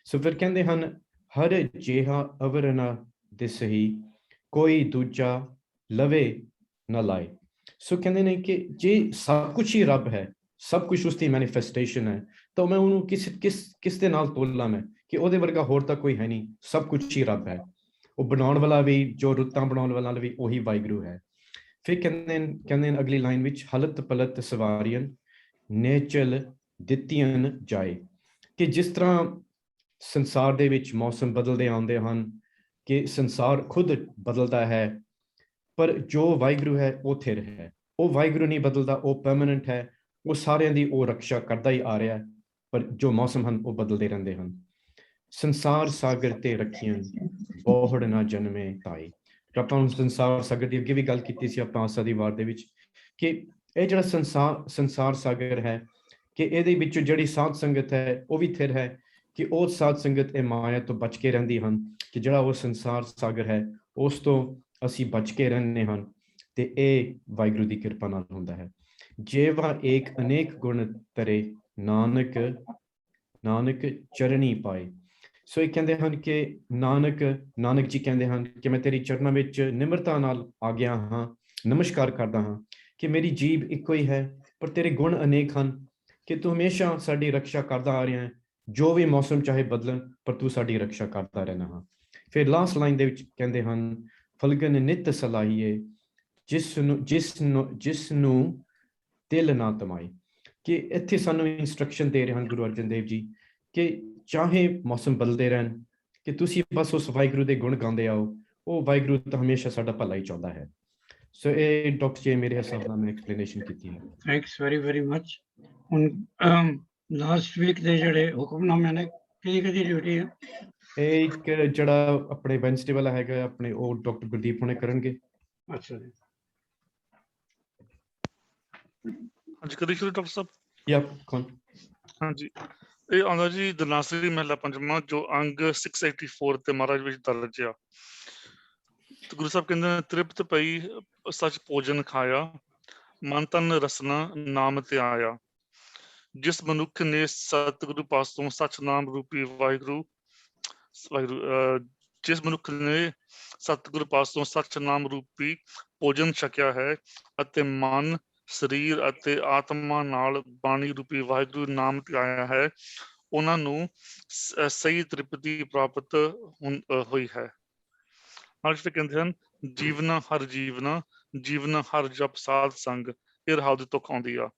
ਸੋ ਫਿਰ ਕਹਿੰਦੇ ਹਨ ਹਰ ਜਿਹਾ ਅਵਰ ਨਾ ਦਿਸਹੀ ਕੋਈ ਦੂਜਾ ਲਵੇ ਨਾ ਲਾਏ। ਸੋ ਕਹਿੰਦੇ ਨੇ ਕਿ ਜੇ ਸਭ ਕੁਛ ਹੀ ਰੱਬ ਹੈ, ਸਭ ਕੁਛ ਉਸਦੀ ਮੈਨੀਫੈਸਟੇਸ਼ਨ ਹੈ, ਤਾਂ ਮੈਂ ਉਹਨੂੰ ਕਿਸ ਦੇ ਨਾਲ ਤੋਲਾਂ ਮੈਂ, ਕਿ ਉਹਦੇ ਵਰਗਾ ਹੋਰ ਤਾਂ ਕੋਈ ਹੈ ਨਹੀਂ, ਸਭ ਕੁਛ ਹੀ ਰੱਬ ਹੈ। ਉਹ ਬਣਾਉਣ ਵਾਲਾ ਵੀ, ਜੋ ਰੁੱਤਾਂ ਬਣਾਉਣ ਵਾਲਾ ਵੀ ਉਹੀ ਵਾਹਿਗੁਰੂ ਹੈ। ਫਿਰ ਕਹਿੰਦੇ ਅਗਲੀ ਲਾਈਨ ਵਿੱਚ ਹਲਤ ਪਲਤ ਸਵਾਰੀਆਂ ਨੇਚਲ ਦਿੱਤੀਆਂ ਜਾਏ। ਕਿ ਜਿਸ ਤਰ੍ਹਾਂ ਸੰਸਾਰ ਦੇ ਵਿੱਚ ਮੌਸਮ ਬਦਲਦੇ ਆਉਂਦੇ ਹਨ, ਕਿ ਸੰਸਾਰ ਖੁਦ ਬਦਲਦਾ ਹੈ, ਪਰ ਜੋ ਵਾਹਿਗੁਰੂ ਹੈ ਉਹ ਥਿਰ ਹੈ, ਉਹ ਵਾਹਿਗੁਰੂ ਨਹੀਂ ਬਦਲਦਾ, ਉਹ ਪਰਮਾਨੈਂਟ ਹੈ, ਉਹ ਸਾਰਿਆਂ ਦੀ ਉਹ ਰੱਖਿਆ ਕਰਦਾ ਹੀ ਆ ਰਿਹਾ, ਪਰ ਜੋ ਮੌਸਮ ਹਨ ਉਹ ਬਦਲਦੇ ਰਹਿੰਦੇ ਹਨ। ਸੰਸਾਰ ਸਾਗਰ ਤੇ ਰੱਖੀਆਂ ਬੋਹੜ ਨਾ ਜਨਮੇ ਤਾਈ। ਆਪਾਂ ਹੁਣ ਸੰਸਾਰ ਸਾਗਰ ਦੀ ਅੱਗੇ ਵੀ ਗੱਲ ਕੀਤੀ ਸੀ ਆਪਾਂ ਆਸਾ ਦੀ ਵਾਰ ਦੇ ਵਿੱਚ, ਕਿ ਇਹ ਜਿਹੜਾ ਸੰਸਾਰ ਸਾਗਰ ਹੈ, ਕਿ ਇਹਦੇ ਵਿੱਚ ਜਿਹੜੀ ਸਾਧ ਸੰਗਤ ਹੈ ਉਹ ਵੀ ਥਿਰ ਹੈ, ਕਿ ਉਹ ਸਾਧ ਸੰਗਤ ਇਹ ਮਾਇਆ ਤੋਂ ਬਚ ਕੇ ਰਹਿੰਦੀ ਹਨ, ਕਿ ਜਿਹੜਾ ਉਹ ਸੰਸਾਰ ਸਾਗਰ ਹੈ ਉਸ ਤੋਂ ਅਸੀਂ ਬਚ ਕੇ ਰਹਿੰਦੇ ਹਨ, ਤੇ ਇਹ ਵਾਹਿਗੁਰੂ ਦੀ ਕਿਰਪਾ ਨਾਲ ਹੁੰਦਾ ਹੈ। ਜੇਵਾ ਏਕ ਅਨੇਕ ਗੁਣ ਤਰੇ ਨਾਨਕ ਚਰਣੀ ਪਾਏ। ਸੋ ਇਹ ਕਹਿੰਦੇ ਹਨ ਕਿ ਨਾਨਕ ਜੀ ਕਹਿੰਦੇ ਹਨ ਕਿ ਮੈਂ ਤੇਰੀ ਚਰਨਾਂ ਵਿੱਚ ਨਿਮਰਤਾ ਨਾਲ ਆ ਗਿਆ ਹਾਂ, ਨਮਸਕਾਰ ਕਰਦਾ ਹਾਂ, ਕਿ ਮੇਰੀ ਜੀਭ ਇੱਕੋ ਹੀ ਹੈ ਪਰ ਤੇਰੇ ਗੁਣ ਅਨੇਕ ਹਨ, ਕਿ ਤੂੰ ਹਮੇਸ਼ਾ ਸਾਡੀ ਰੱਖਿਆ ਕਰਦਾ ਆ ਰਿਹਾ ਹੈ, ਜੋ ਵੀ ਮੌਸਮ ਚਾਹੇ ਬਦਲਣ ਪਰ ਤੂੰ ਸਾਡੀ ਰੱਖਿਆ ਕਰਦਾ ਰਹਿਣਾ ਹਾਂ। ਫਿਰ ਲਾਸਟ ਲਾਈਨ ਦੇ ਵਿੱਚ ਕਹਿੰਦੇ ਹਨ ਫਲਗਨ ਨਿਤ ਸਲਾਹੀਏ ਜਿਸ ਨੂੰ ਦਿਲ ਨਾ ਤਮਾਏ। ਕਿ ਇੱਥੇ ਸਾਨੂੰ ਇੰਸਟਰਕਸ਼ਨ ਦੇ ਰਹੇ ਹਨ ਗੁਰੂ ਅਰਜਨ ਦੇਵ ਜੀ, ਕਿ ਚਾਹੇ ਮੌਸਮ ਬਦਲਦੇ ਰਹਿਣ, ਕਿ ਤੁਸੀਂ ਬਸ ਉਸ ਵਾਹਿਗੁਰੂ ਦੇ ਗੁਣ ਗਾਉਂਦੇ ਆਓ, ਉਹ ਵਾਹਿਗੁਰੂ ਤਾਂ ਹਮੇਸ਼ਾ ਸਾਡਾ ਭਲਾ ਹੀ ਚਾਹੁੰਦਾ ਹੈ। ਸੋ ਇਹ ਡਾਕਟਰ ਜੀ ਮੇਰੇ ਹਿਸਾਬ ਨਾਲ ਮੈਂ ਐਕਸਪਲੇਨੇਸ਼ਨ ਕੀਤੀ ਹੈ। Thanks very much. ਹੁਣ ਲਾਸਟ ਵੀਕ ਦੇ ਜਿਹੜੇ ਹੁਕਮਨਾਮੇ ਨੇ ਕਿਹਦੀ ਡਿਊਟੀ ਹੈ? ਇਹ ਇੱਕ ਜਿਹੜਾ ਆਪਣੇ ਵੈਂਸਡੇ ਵਾਲਾ ਹੈਗਾ ਆਪਣੇ, ਉਹ ਡਾਕਟਰ ਗੁਰਦੀਪ ਹੁਣੇ ਕਰਨਗੇ। ਅੱਛਾ ਜੀ। ਹਾਂਜੀ ਕਰੀ ਸ਼ੁਰੂ doctor Sahib. Yep, come on. ਹਾਂਜੀ ਇਹ ਆਉਂਦਾ ਜੀ ਦਨਾਸਰੀ ਮਹਿਲਾ ਪੰਜਵਾਂ ਜੋ ਅੰਗ 684 ਤੇ ਮਹਾਰਾਜ ਵਿੱਚ ਦਰਜ ਆ। ਤੇ ਗੁਰੂ ਸਾਹਿਬ ਕਹਿੰਦੇ ਨੇ ਤ੍ਰਿਪਤ ਪਈ ਸੱਚ ਭੋਜਨ ਖਾਇਆ ਮਨ ਤਨ ਰਸਨਾ ਨਾਮ ਤੇ ਆਇਆ। ਜਿਸ ਮਨੁੱਖ ਨੇ ਸਤਿਗੁਰੂ ਪਾਸੋਂ ਸੱਚ ਨਾਮ ਰੂਪੀ ਵਾਹਿਗੁਰੂ ਜਿਸ ਮਨੁੱਖ ਨੇ ਸਤਿਗੁਰੂ ਪਾਸੋਂ ਸੱਚ ਨਾਮ ਰੂਪੀ ਭੋਜਨ ਛਕਿਆ ਹੈ ਅਤੇ ਮਨ ਸਰੀਰ ਅਤੇ ਆਤਮਾ ਨਾਲ ਬਾਣੀ ਰੂਪੀ ਵਾਹਿਗੁਰੂ ਨਾਮ ਤੇ ਆਇਆ ਹੈ ਉਹਨਾਂ ਨੂੰ ਸਹੀ ਤ੍ਰਿਪਤੀ ਪ੍ਰਾਪਤ ਹੋਈ ਹੈ। ਅੱਜ ਕਹਿੰਦੇ ਹਨ ਜੀਵਨਾ ਹਰ ਜੀਵਨਾ ਜੀਵਨਾ ਹਰ ਜਪ ਸਾਧ ਸੰਗ ਇਹ ਰਹਾਉ ਦੀ ਤੁਕ ਆਉਂਦੀ ਆ।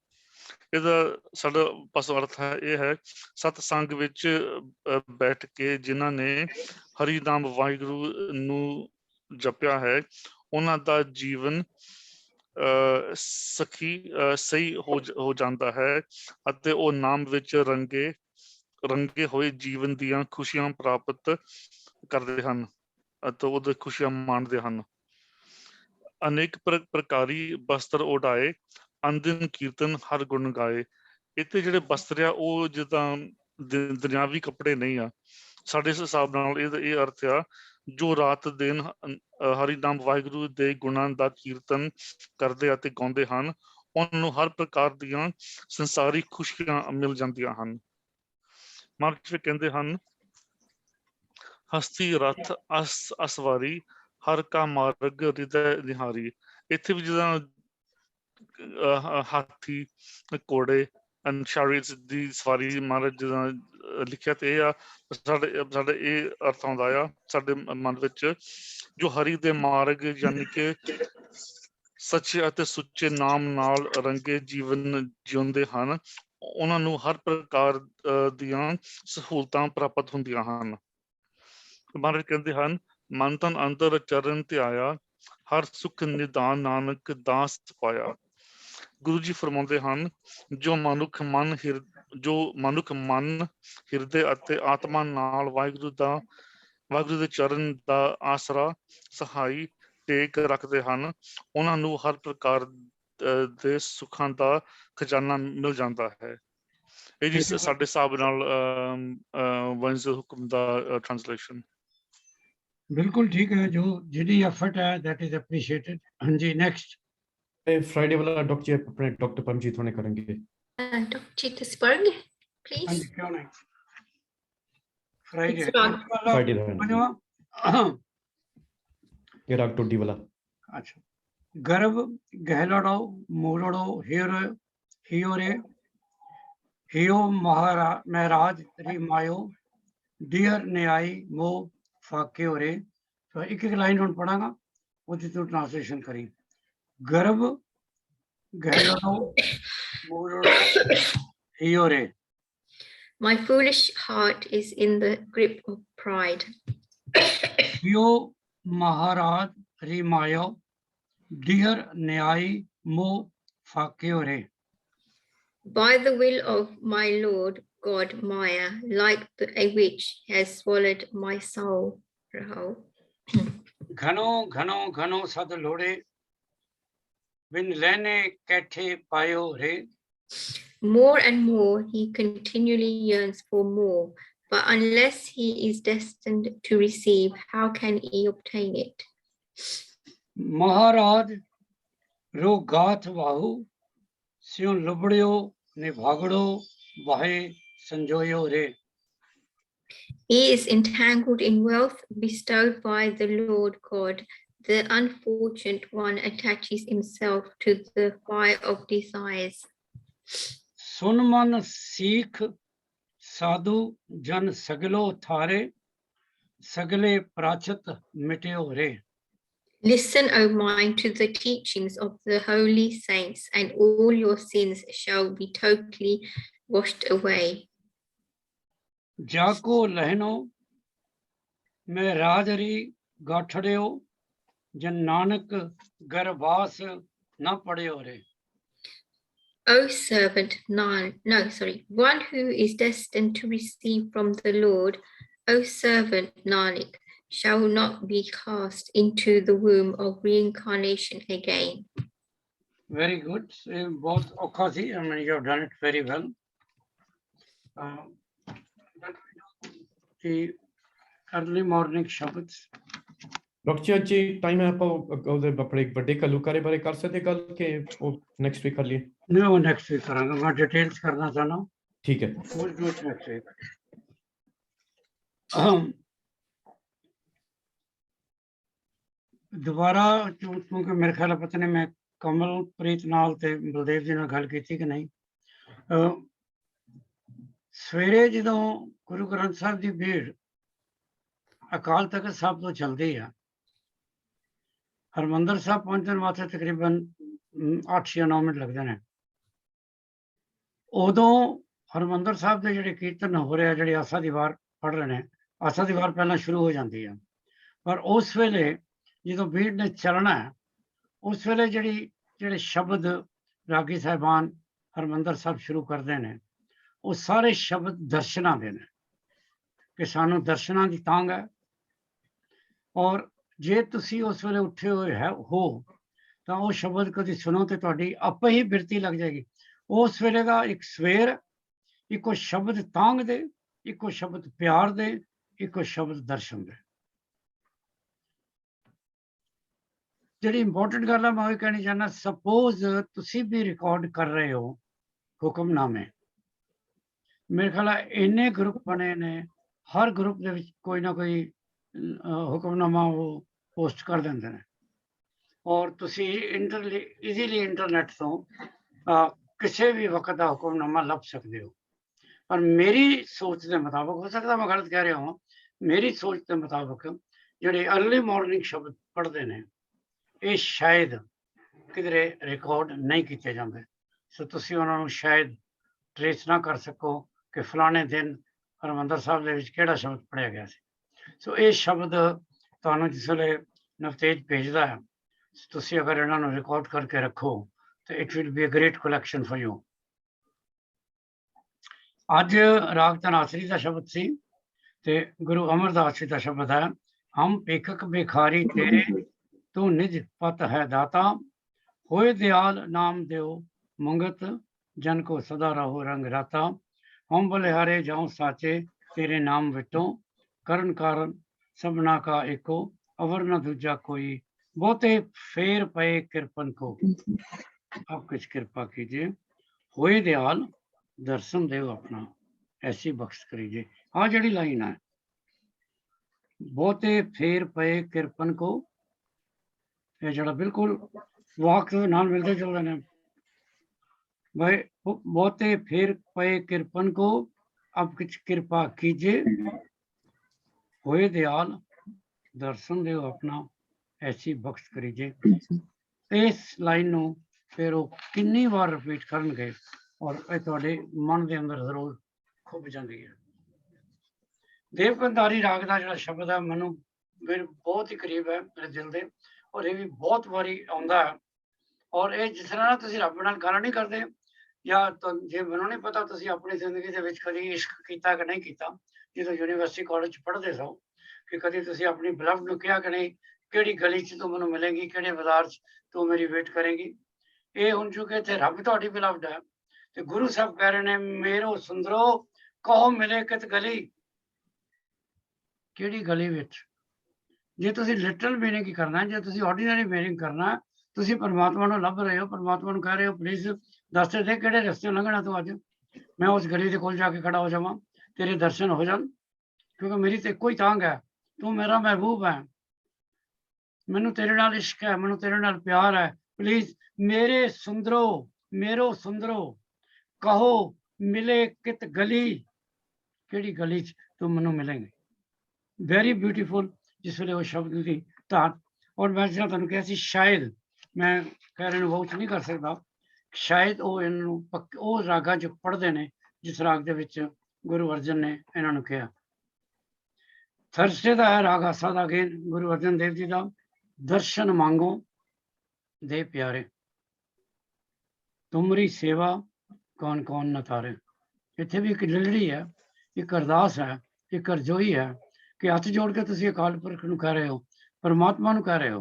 ਇਹਦਾ ਸਾਡਾ ਪਾਸੋਂ ਅਰਥ ਹੈ ਇਹ ਹੈ ਸਤ ਸੰਗ ਵਿੱਚ ਬੈਠ ਕੇ ਜਿਨ੍ਹਾਂ ਨੇ ਹਰੀ ਨਾਮ ਵਾਹਿਗੁਰੂ ਨੂੰ ਜਪਿਆ ਹੈ ਉਹਨਾਂ ਦਾ ਜੀਵਨ ਸਹੀ ਹੋ ਜਾਂਦਾ ਹੈ ਅਤੇ ਉਹ ਨਾਮ ਵਿੱਚ ਰੰਗੇ ਹੋਏ ਜੀਵਨ ਦੀਆਂ ਖੁਸ਼ੀਆਂ ਪ੍ਰਾਪਤ ਕਰਦੇ ਹਨ ਅਤੇ ਉਹਦੇ ਖੁਸ਼ੀਆਂ ਮਾਣਦੇ ਹਨ। ਅਨੇਕ ਪ੍ਰਕਾਰੀ ਬਸਤਰ ਉਡਾਏ ਅੰਦਿਨ ਕੀਰਤਨ ਹਰ ਗੁਣ ਗਾਏ। ਇੱਥੇ ਜਿਹੜੇ ਬਸਤਰ ਆ ਉਹ ਜਿੱਦਾਂ ਦੁਨਿਆਵੀ ਕੱਪੜੇ ਨਹੀਂ ਆ। ਸਾਡੇ ਹਿਸਾਬ ਨਾਲ ਇਹ ਅਰਥ ਆ ਜੋ ਰਾਤ ਦਿਨ ਹਰੀ ਨਾਮ ਵਾਹਿਗੁਰੂ ਦੇ ਗੁਣਾਂ ਦਾ ਕੀਰਤਨ ਕਰਦੇ ਅਤੇ ਗਾਉਂਦੇ ਹਨ ਉਹਨਾਂ ਨੂੰ ਹਰ ਪ੍ਰਕਾਰ ਦੀਆਂ ਸੰਸਾਰੀ ਖੁਸ਼ੀਆਂ ਮਿਲ ਜਾਂਦੀਆਂ ਹਨ। ਮਹਾਰਾਜ ਕਹਿੰਦੇ ਹਨ ਹਸਤੀ ਰਥ ਅਸਵਾਰੀ ਹਰ ਕਾ ਮਾਰਗ ਹਿਰਦੈ ਨਿਹਾਰੀ। ਇੱਥੇ ਵੀ ਜਿੱਦਾਂ ਹਾਥੀ ਘੋੜੇ chariots ਦੀ ਸਵਾਰੀ ਮਹਾਰਾਜ ਜਿੱਦਾਂ ਲਿਖਿਆ ਤੇ ਇਹ ਆ ਸਾਡੇ ਇਹ ਅਰਥ ਆਉਂਦਾ ਆ ਸਾਡੇ ਮਨ ਵਿੱਚ ਜੋ ਹਰੀ ਦੇ ਮਾਰਗ ਯਾਨੀ ਕਿ ਸੱਚੇ ਅਤੇ ਸੁੱਚੇ ਨਾਮ ਨਾਲ ਰੰਗੇ ਜੀਵਨ ਜਿਉਂਦੇ ਹਨ ਉਹਨਾਂ ਨੂੰ ਹਰ ਪ੍ਰਕਾਰ ਦੀਆਂ ਸਹੂਲਤਾਂ ਪ੍ਰਾਪਤ ਹੁੰਦੀਆਂ ਹਨ। ਮਹਾਰਾਜ ਕਹਿੰਦੇ ਹਨ ਮਨ ਤਨ ਅੰਦਰ ਚਰਨ ਤੇ ਆਇਆ ਹਰ ਸੁਖ ਨਿਦਾਨ ਨਾਨਕ ਦਾਸ ਪਾਇਆ। ਗੁਰੂ ਜੀ ਫਰਮਾਉਂਦੇ ਹਨ ਜੋ ਮਨੁੱਖ ਮਨ ਹਿਰਦੇ ਅਤੇ ਆਤਮਾ ਨਾਲ ਵਾਹਿਗੁਰੂ ਦੇ ਚਰਨ ਦਾ ਆਸਰਾ ਸਹਾਈ ਟੇਕ ਰੱਖਦੇ ਹਨ ਉਹਨਾਂ ਨੂੰ ਹਰ ਪ੍ਰਕਾਰ ਦੇ ਸੁੱਖਾਂ ਦਾ ਖਜ਼ਾਨਾ ਮਿਲ ਜਾਂਦਾ ਹੈ। ਇਹ ਜੀ ਸਾਡੇ ਹਿਸਾਬ ਨਾਲ ਵੰਸ਼ ਹੁਕਮ ਦਾ ਟ੍ਰਾਂਸਲੇਸ਼ਨ। ਬਿਲਕੁਲ ਠੀਕ ਹੈ ਜੋ ਜਿਹੜੀ ਐਫਰਟ ਹੈ that is appreciated। ਹਾਂਜੀ ਨੈਕਸਟ फ्राइडे वाला डॉक्टर परमजीत होने करेंगे। Dr. Chitasburg, please. ਹਾਂਜੀ ਕਿਉਂ ਨਹੀਂ ਫਰਾਈਡੇ फ्राइडे ये राग टोडी वाला। अच्छा गर्भ गहलड़ो मूलड़ो हियोरे हियो महराज रिमायो डियर न्याई मो फाके रे। तो एक लाइन हम पढ़ांगा उसकी तो ट्रांसलेशन करी। गर्भ गहलड़ो मूलड़ो हियोरे। My foolish heart is in the grip of pride. हियो महाराज रिमायो डियर न्याई मो फाके रे। By the will of my Lord God, Maya, like a witch, has swallowed my soul. घनो घनो घनो सद लोड़े बिन लेने कैठे पायो रे। More and more he continually yearns for more, but unless he is destined to receive, how can he obtain it? महाराज रो गाथ वाहु स्यों लुबड़ियो ने भागड़ो वाहे संजोयो रे। He is entangled in wealth bestowed by the Lord God. The unfortunate one attaches himself to the fire of desires. सुन मन सीख साधु जन सगलो थारे सगले प्राचत मिट्यो रे। Listen, O mind, to the teachings of the holy saints, and all your sins shall be totally washed away. जाको लहनो मैं राजरी गाठड़ियो जन नानक गरबास न पड़ियो रे। O servant, one who is destined to receive from the Lord, O servant Nanak, shall not be cast into the womb of reincarnation again. very good. बहुत औखा सी, I mean, you have done it very well. The early morning शब्द doctor ਜੀ ਅੱਜ time ਹੈ ਆਪਾਂ ਉਹਦੇ ਆਪਣੇ ਇੱਕ ਵੱਡੇ ਘੱਲੂਘਾਰੇ ਬਾਰੇ ਕਰ ਸਕਦੇ ਗੱਲ ਕਿ ਉਹ ਨੈਕਸਟ ਵੀਕ ਕਰ ਲਈਏ? नहीं, वो नेक्स्ट वीक करेंगे, मैं डिटेल्स करना चाहना हूँ, ਠੀਕ ਹੈ। वो नेक्स्ट वीक। दोबारा क्योंकि मेरे ख्याल है पता नहीं मैं कमलप्रीत नाल ते बलदेव जी नाल गल कीती कि नहीं। सवेरे जदों गुरु ग्रंथ साहब की भीड़ अकाल तख्त साहब तो चलती है, हरमंदर साहब पहुंचने वास्ते तकरीबन 8 या 9 मिनट लगते हैं। उदों हरमंदर साहब के जिहड़े कीर्तन हो रहे, जिहड़े आसा दी वार पढ़ रहे हैं, आसा दी वार पहला शुरू हो जाती है, पर उस वेले जो भीड़ ने चलना है, उस वेले जिहड़े शब्द रागी साहिबान हरमंदर साहब शुरू करते हैं, वो सारे शब्द दर्शना दे ने कि सानू दर्शना की तांग है। और जे तुसी उस वेले उठे हुए है हो तो वो शब्द कभी सुनो तो तुहाडी आपे ही बिरती लग जाएगी। उस वेले का एक सवेर, इको शब्द तांग दे, इको शब्द प्यार दे, इको शब्द दर्शन दे। जिहड़ी इंपॉर्टेंट गल है मैं वही कहनी चाहना, सपोज तुसी भी रिकॉर्ड कर रहे हो हुक्मनामे, मेरे ख्याल इन्ने ग्रुप बने ने, हर ग्रुप दे विच कोई ना कोई हुक्मनामा वो पोस्ट कर देंगे ने, और तुसी इजीली इंटरनेट तो किसी भी वक्त का हुक्मनामा लभ सकते हो। पर मेरी सोच के मुताबिक, हो सकता मैं गलत कह रहा हूँ, मेरी सोच के मुताबिक जिहड़े अर्ली मॉर्निंग शब्द पढ़ते हैं ये शायद किधरे रिकॉर्ड नहीं किए जाते। सो तुसी उन्होंने शायद ट्रेस ना कर सको कि फलाने दिन हरमंदर साहब दे विच किहड़ा शब्द पढ़िया गया सी। सो ये शब्द तुहानूं जिसले नवतेज भेजदा है, तुसी अगर इन्होंने रिकॉर्ड करके रखो तो it will be a great collection for you. अज राग धनासरी का शब्द सी ते गुरु अमरदास जी का शब्द है, हम भिखक भिखारी तेरे तू निज पत है दाता, होए दयाल नाम देव मंगत, जन को सदा रहो रंग राता। हम बलिहारे जाऊं साचे तेरे नाम विटो, करण कारण सबना का एको, अवर न दूजा कोई, बहुते फेर पए कृपन को, आप कुछ कृपा कीजिए। होए दयाल दर्शन देव अपना, ऐसी बख्श करीजिए। हाँ जड़ी लाइन है, बहुते फेर पए कृपन को, ये जड़ा बिल्कुल वाक नाल मिलते चलते हैं भाई। बहुते फेर पए कृपन को, अब कुछ कृपा कीजिए। होए दयाल दर्शन देव अपना, ऐसी बख्श करीजिए। इस लाइन नूं फिर वो कितनी बार रिपीट करनगे और ये तुहाडे मन के अंदर जरूर खुब जाती है। देवकंधारी राग का जो शब्द है मैनू मेरे बहुत ही करीब है मेरे दिल के, और ये भी बहुत बारी आउंदा है। और ये जिस तरह तुसीं रब नाल गल नहीं करते, या तो जे मैनू नहीं पता तुसीं अपनी जिंदगी दे विच कदी इश्क कीता कि नहीं कीता, जो यूनिवर्सिटी कॉलेज पढ़ते सो, कि कदी तुसीं अपनी बिलवड नूं कहा कि नहीं किहड़ी गली च तू मैनू मिलेगी, किहड़े बाजार च तू मेरी वेट करेगी। ये हुण चुके इत्थे रब तुहाडी बिलवड है, तो गुरु साहब कह रहे ने मेरो सुंदरो कहो मिले कित गली, किहड़ी गली विच। जे तुसीं लिटरल मीनिंग करना है, जे तुसीं ऑर्डिनरी मीनिंग करना है, तुसीं परमात्मा नूं लभ रहे हो, परमात्मा नूं कह रहे हो प्लीज दस दे किहड़े रस्ते लंघना तू अज, मैं उस गली दे कोल जाके खड़ा हो जावां, तेरे दर्शन हो जान, क्योंकि मेरी तो इक्को ही तांग है, तू मेरा महबूब है, मैनू तेरे नाल इश्क है, मैनू तेरे नाल प्यार है, प्लीज मेरे सुंदरो, मेरो सुंदरो कहो मिले कित गली, किहड़ी गली च तू मैनू मिलेंगे। वेरी ब्यूटीफुल जिस वे वो शब्द की धात। और मैं जिस तुहानूं कहा सी शायद मैं कह रहे वाउच नहीं कर सकता, शायद वो इन्हों रागां च पढ़ते हैं जिस राग दे विच गुरु अर्जन ने इन्हों कहा। थर्सडे का है राग आसा दा, अगेन गुरु अर्जन देव जी का, दर्शन मांगो दे प्यारे, तुमरी सेवा कौन कौन न तारे। इत्थे भी एक लिलड़ी है, एक अरदास है, एक रजोई है कि हथ जोड़ के तुसीं अकाल पुरख नूं कह रहे हो, परमात्मा नूं कह रहे हो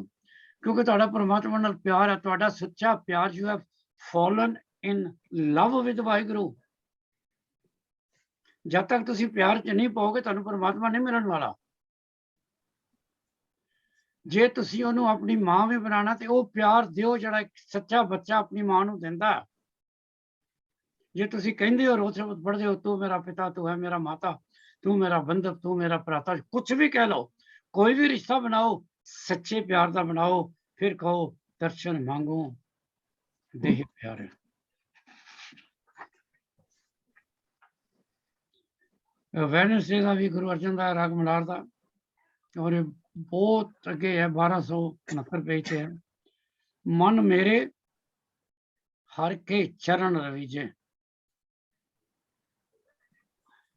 क्योंकि तुहाडा परमात्मा नाल प्यार है, तुहाडा सच्चा प्यार। You have fallen in love with Waheguru. जब तक तुसी प्यार च नहीं पाओगे तुहानू परमात्मा नहीं मिलण वाला। जे तुसी ओनू अपनी मां भी बनाना ते वो प्यार दिओ जिहड़ा एक सच्चा बच्चा अपनी मां नू दिंदा है। जे तुसी कहंदे हो, रोज शब्द पढ़दे हो, तू मेरा पिता, तू है मेरा माता, तू मेरा बंधु, तू मेरा भ्राता, कुछ भी कह लो, कोई भी रिश्ता बनाओ सच्चे प्यार दा बनाओ, फिर कहो दर्शन मांगो देह प्यारे। वैडनसडे का भी गुरु अर्जन दा राग मलार दा, और ये बहुत अगे है, 1269 पेज है। मन मेरे हर के चरण रवीजे।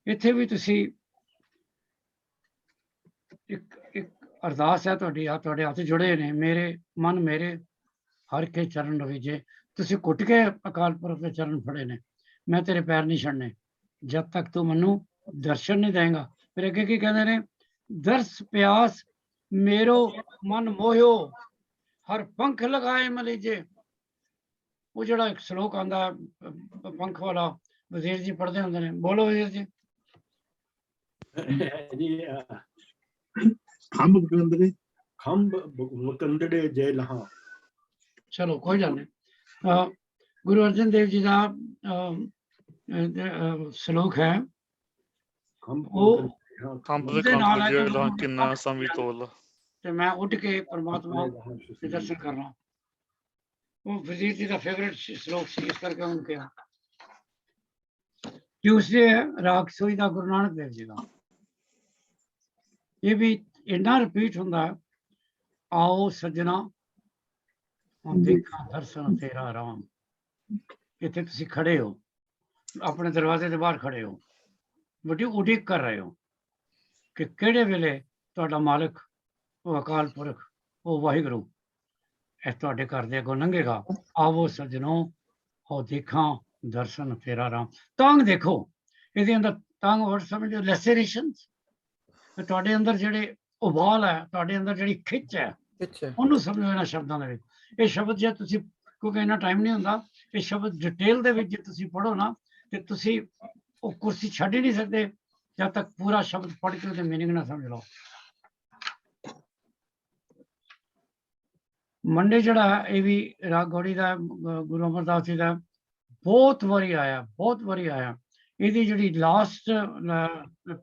इत्थे भी तुसी एक अरदास है तुहाडी हत्थ जुड़े ने, मेरे मन मेरे हर के चरण रवीजे। तुसी घुट के अकाल पुरख के चरण फड़े ने, मैं तेरे पैर नहीं छड़ने जब तक तू मैनू दर्शन नहीं देगा। फिर अगे की कहते ने, दर्श प्यास मेरो मन मोहियो, हर पंख लगाए मलीजे। वो जड़ा एक श्लोक आंदा पंख वाला, वजीर जी पढ़ते होंगे ने, बोलो वजीर जी। खंभ मुकंदड़े, खंभ मुकंदड़े जय लहा। चलो कोई गल नहीं। गुरु अर्जन देव जी का श्लोक है, वो खंभ ਉਹਦੇ कंठ ਨਾਲ ਹੈ ਕਿ जेला किन्ना समी तोल। ਤੇ मैं उठ के परमात्मा के दर्शन करना। वो वजीर जी का फेवरेट श्लोक सी, इस करके उनके ट्यूसडे है राग सोई दा गुरु नानक देव जी का। ये भी इन्ना रिपीट होंदा है, आओ सजना हम देखा दर्शन तेरा राम। इतने तुसी खड़े हो, अपने दरवाजे के बाहर खड़े हो, बड़ी उड़ीक कर रहे हो कि किहड़े वेले तुहाडा मालिक, वो अकाल पुरख, वो वाहिगुरु तुहाडे घर दे अगों लंघेगा। आवो सजनों हो देखा दर्शन तेरा राम। तांग देखो, ਇਹਦੇ अंदर तांग वर्ड समझो लैसेरेशन। तुहाडे अंदर ਜਿਹੜੇ ਉਬਾਲ ਹੈ, ਤੁਹਾਡੇ ਅੰਦਰ ਜਿਹੜੀ ਖਿੱਚ ਹੈ, ਉਹਨੂੰ ਸਮਝੋ ਇਹਨਾਂ ਸ਼ਬਦਾਂ ਦੇ ਵਿੱਚ। ਇਹ ਸ਼ਬਦ ਜੇ ਤੁਸੀਂ, ਕਿਉਂਕਿ ਇੰਨਾ ਟਾਈਮ ਨਹੀਂ ਹੁੰਦਾ, ਇਹ ਸ਼ਬਦ ਡਿਟੇਲ ਦੇ ਵਿੱਚ ਜੇ ਤੁਸੀਂ ਪੜ੍ਹੋ ਨਾ, ਤੇ ਤੁਸੀਂ ਉਹ ਕੁਰਸੀ ਛੱਡ ਹੀ ਨਹੀਂ ਸਕਦੇ ਜਦ ਤੱਕ ਪੂਰਾ ਸ਼ਬਦ ਪੜ੍ਹ ਕੇ ਉਹਦੇ ਮੀਨਿੰਗ ਨਾ ਸਮਝ ਲਓ। ਮੰਡੇ ਜਿਹੜਾ ਇਹ ਵੀ ਰਾਗ ਗੌੜੀ ਦਾ, ਗੁਰੂ ਅਮਰਦਾਸ ਜੀ ਦਾ ਬਹੁਤ ਵਾਰੀ ਆਇਆ, ਬਹੁਤ ਵਾਰੀ ਆਇਆ। ਇਹਦੀ ਜਿਹੜੀ ਲਾਸਟ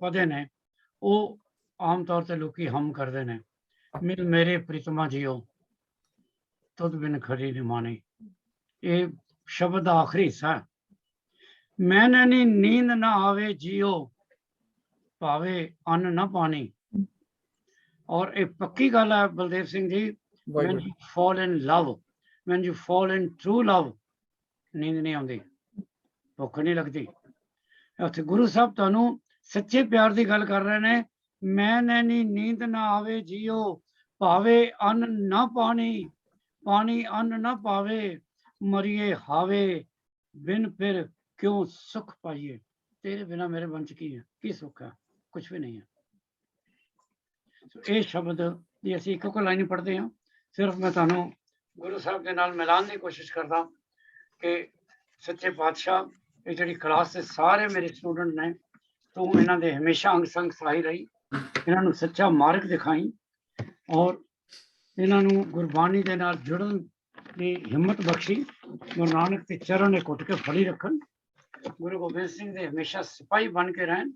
ਪਦੇ ਨੇ, ਉਹ ਆਮ ਤੌਰ ਤੇ ਲੋਕੀ ਹਮ ਕਰਦੇ ਨੇ, ਮਿਲ ਮੇਰੇ ਪ੍ਰੀਤਮਾ ਜੀਓ ਤੁਧ ਬਿਨ ਖਰੀ ਨੀ ਮਾਨੀ। ਇਹ ਸ਼ਬਦ ਦਾ ਆਖਰੀ ਹਿੱਸਾ। मैंने नी नींद ना आवे जियो, पावे अन्न ना पानी। और एक पक्की गल है Baldev Singh ji, when you fall in love, when you fall in true love, नींद नहीं आती, भुख नहीं लगती। उत्थे गुरु साहब तुहानू सच्चे प्यार की गल कर रहे ने। मैंने नी नींद ना आवे जियो, पावे अन्न ना पानी, पानी अन्न ना पावे, मरिए हावे बिन फिर क्यों सुख पाइए। तेरे बिना मेरे मन च की है, की सुख है, कुछ भी नहीं है। ये शब्द ये असीं एक लाइन पढ़ते हैं। सिर्फ मैं तुहानू गुरु साहब के नाल मिलान की कोशिश करदा कि सच्चे पातशाह, ये जिहड़ी क्लास से सारे मेरे स्टूडेंट ने, तू इन्हां दे हमेशा अंग संग सहाई रही, इन्हां नू सच्चा मार्ग दिखाई, और इन्हां नू गुरबाणी दे नाल जुड़न दी हिम्मत बख्शी। गुरु नानक के चरण घुट के फड़ी रखन, गुरु गोबिंद सिंह दे हमेशा सिपाही बन के रहन,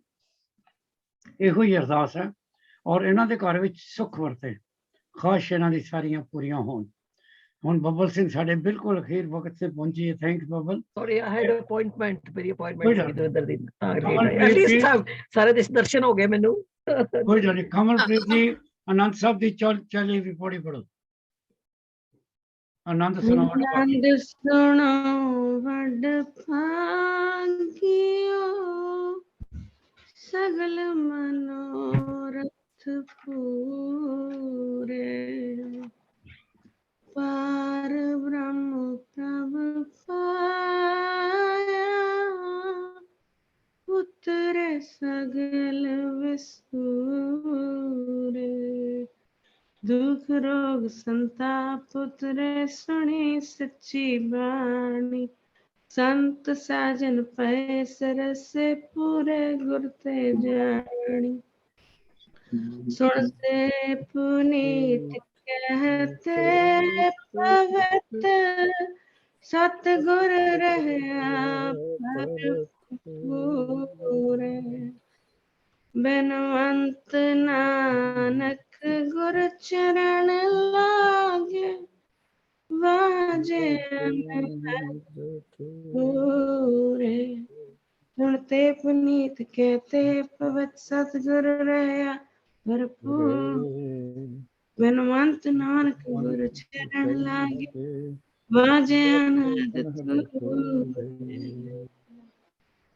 इहो ही अरदास है। और इन्हां दे घर विच सुख वरते, खाश इन्हां दी सारियां पूरियां होण। हुण बब्बल सिंह साडे बिल्कुल अखीर वक्त से पहुंची है। Thanks Babbal. Sorry, I had appointment, मेरी कोई appointment गल थी तो इधर दिन कमलप्रीत at least जी, सारे दर्शन हो गए मैनू। कोई गल नहीं। कमलप्रीत जी आनंद साहब दी चली भी पौड़ी पढ़ो। आनंद सुनो वड भागी। आनंद सुनो वड भागियो, सगल मनोरथ पूरे, पार ब्रह्म प्रभ पाया, उतरे सगल विसूरे। दुख रोग संताप उतरे सुनी सच्ची बाणी संत साजन पै सरस पूरे गुर ते जानी सुनते पुनीत कहते पवत सतगुर रहया भरपूरे बेनवंत नानक गुर चरण लागे वाजे पूरे सुनते पुनीत कहते पवत सतगुर रहया भरपूर बेनवंत नानक गुर चरण लागे वाजे अनहद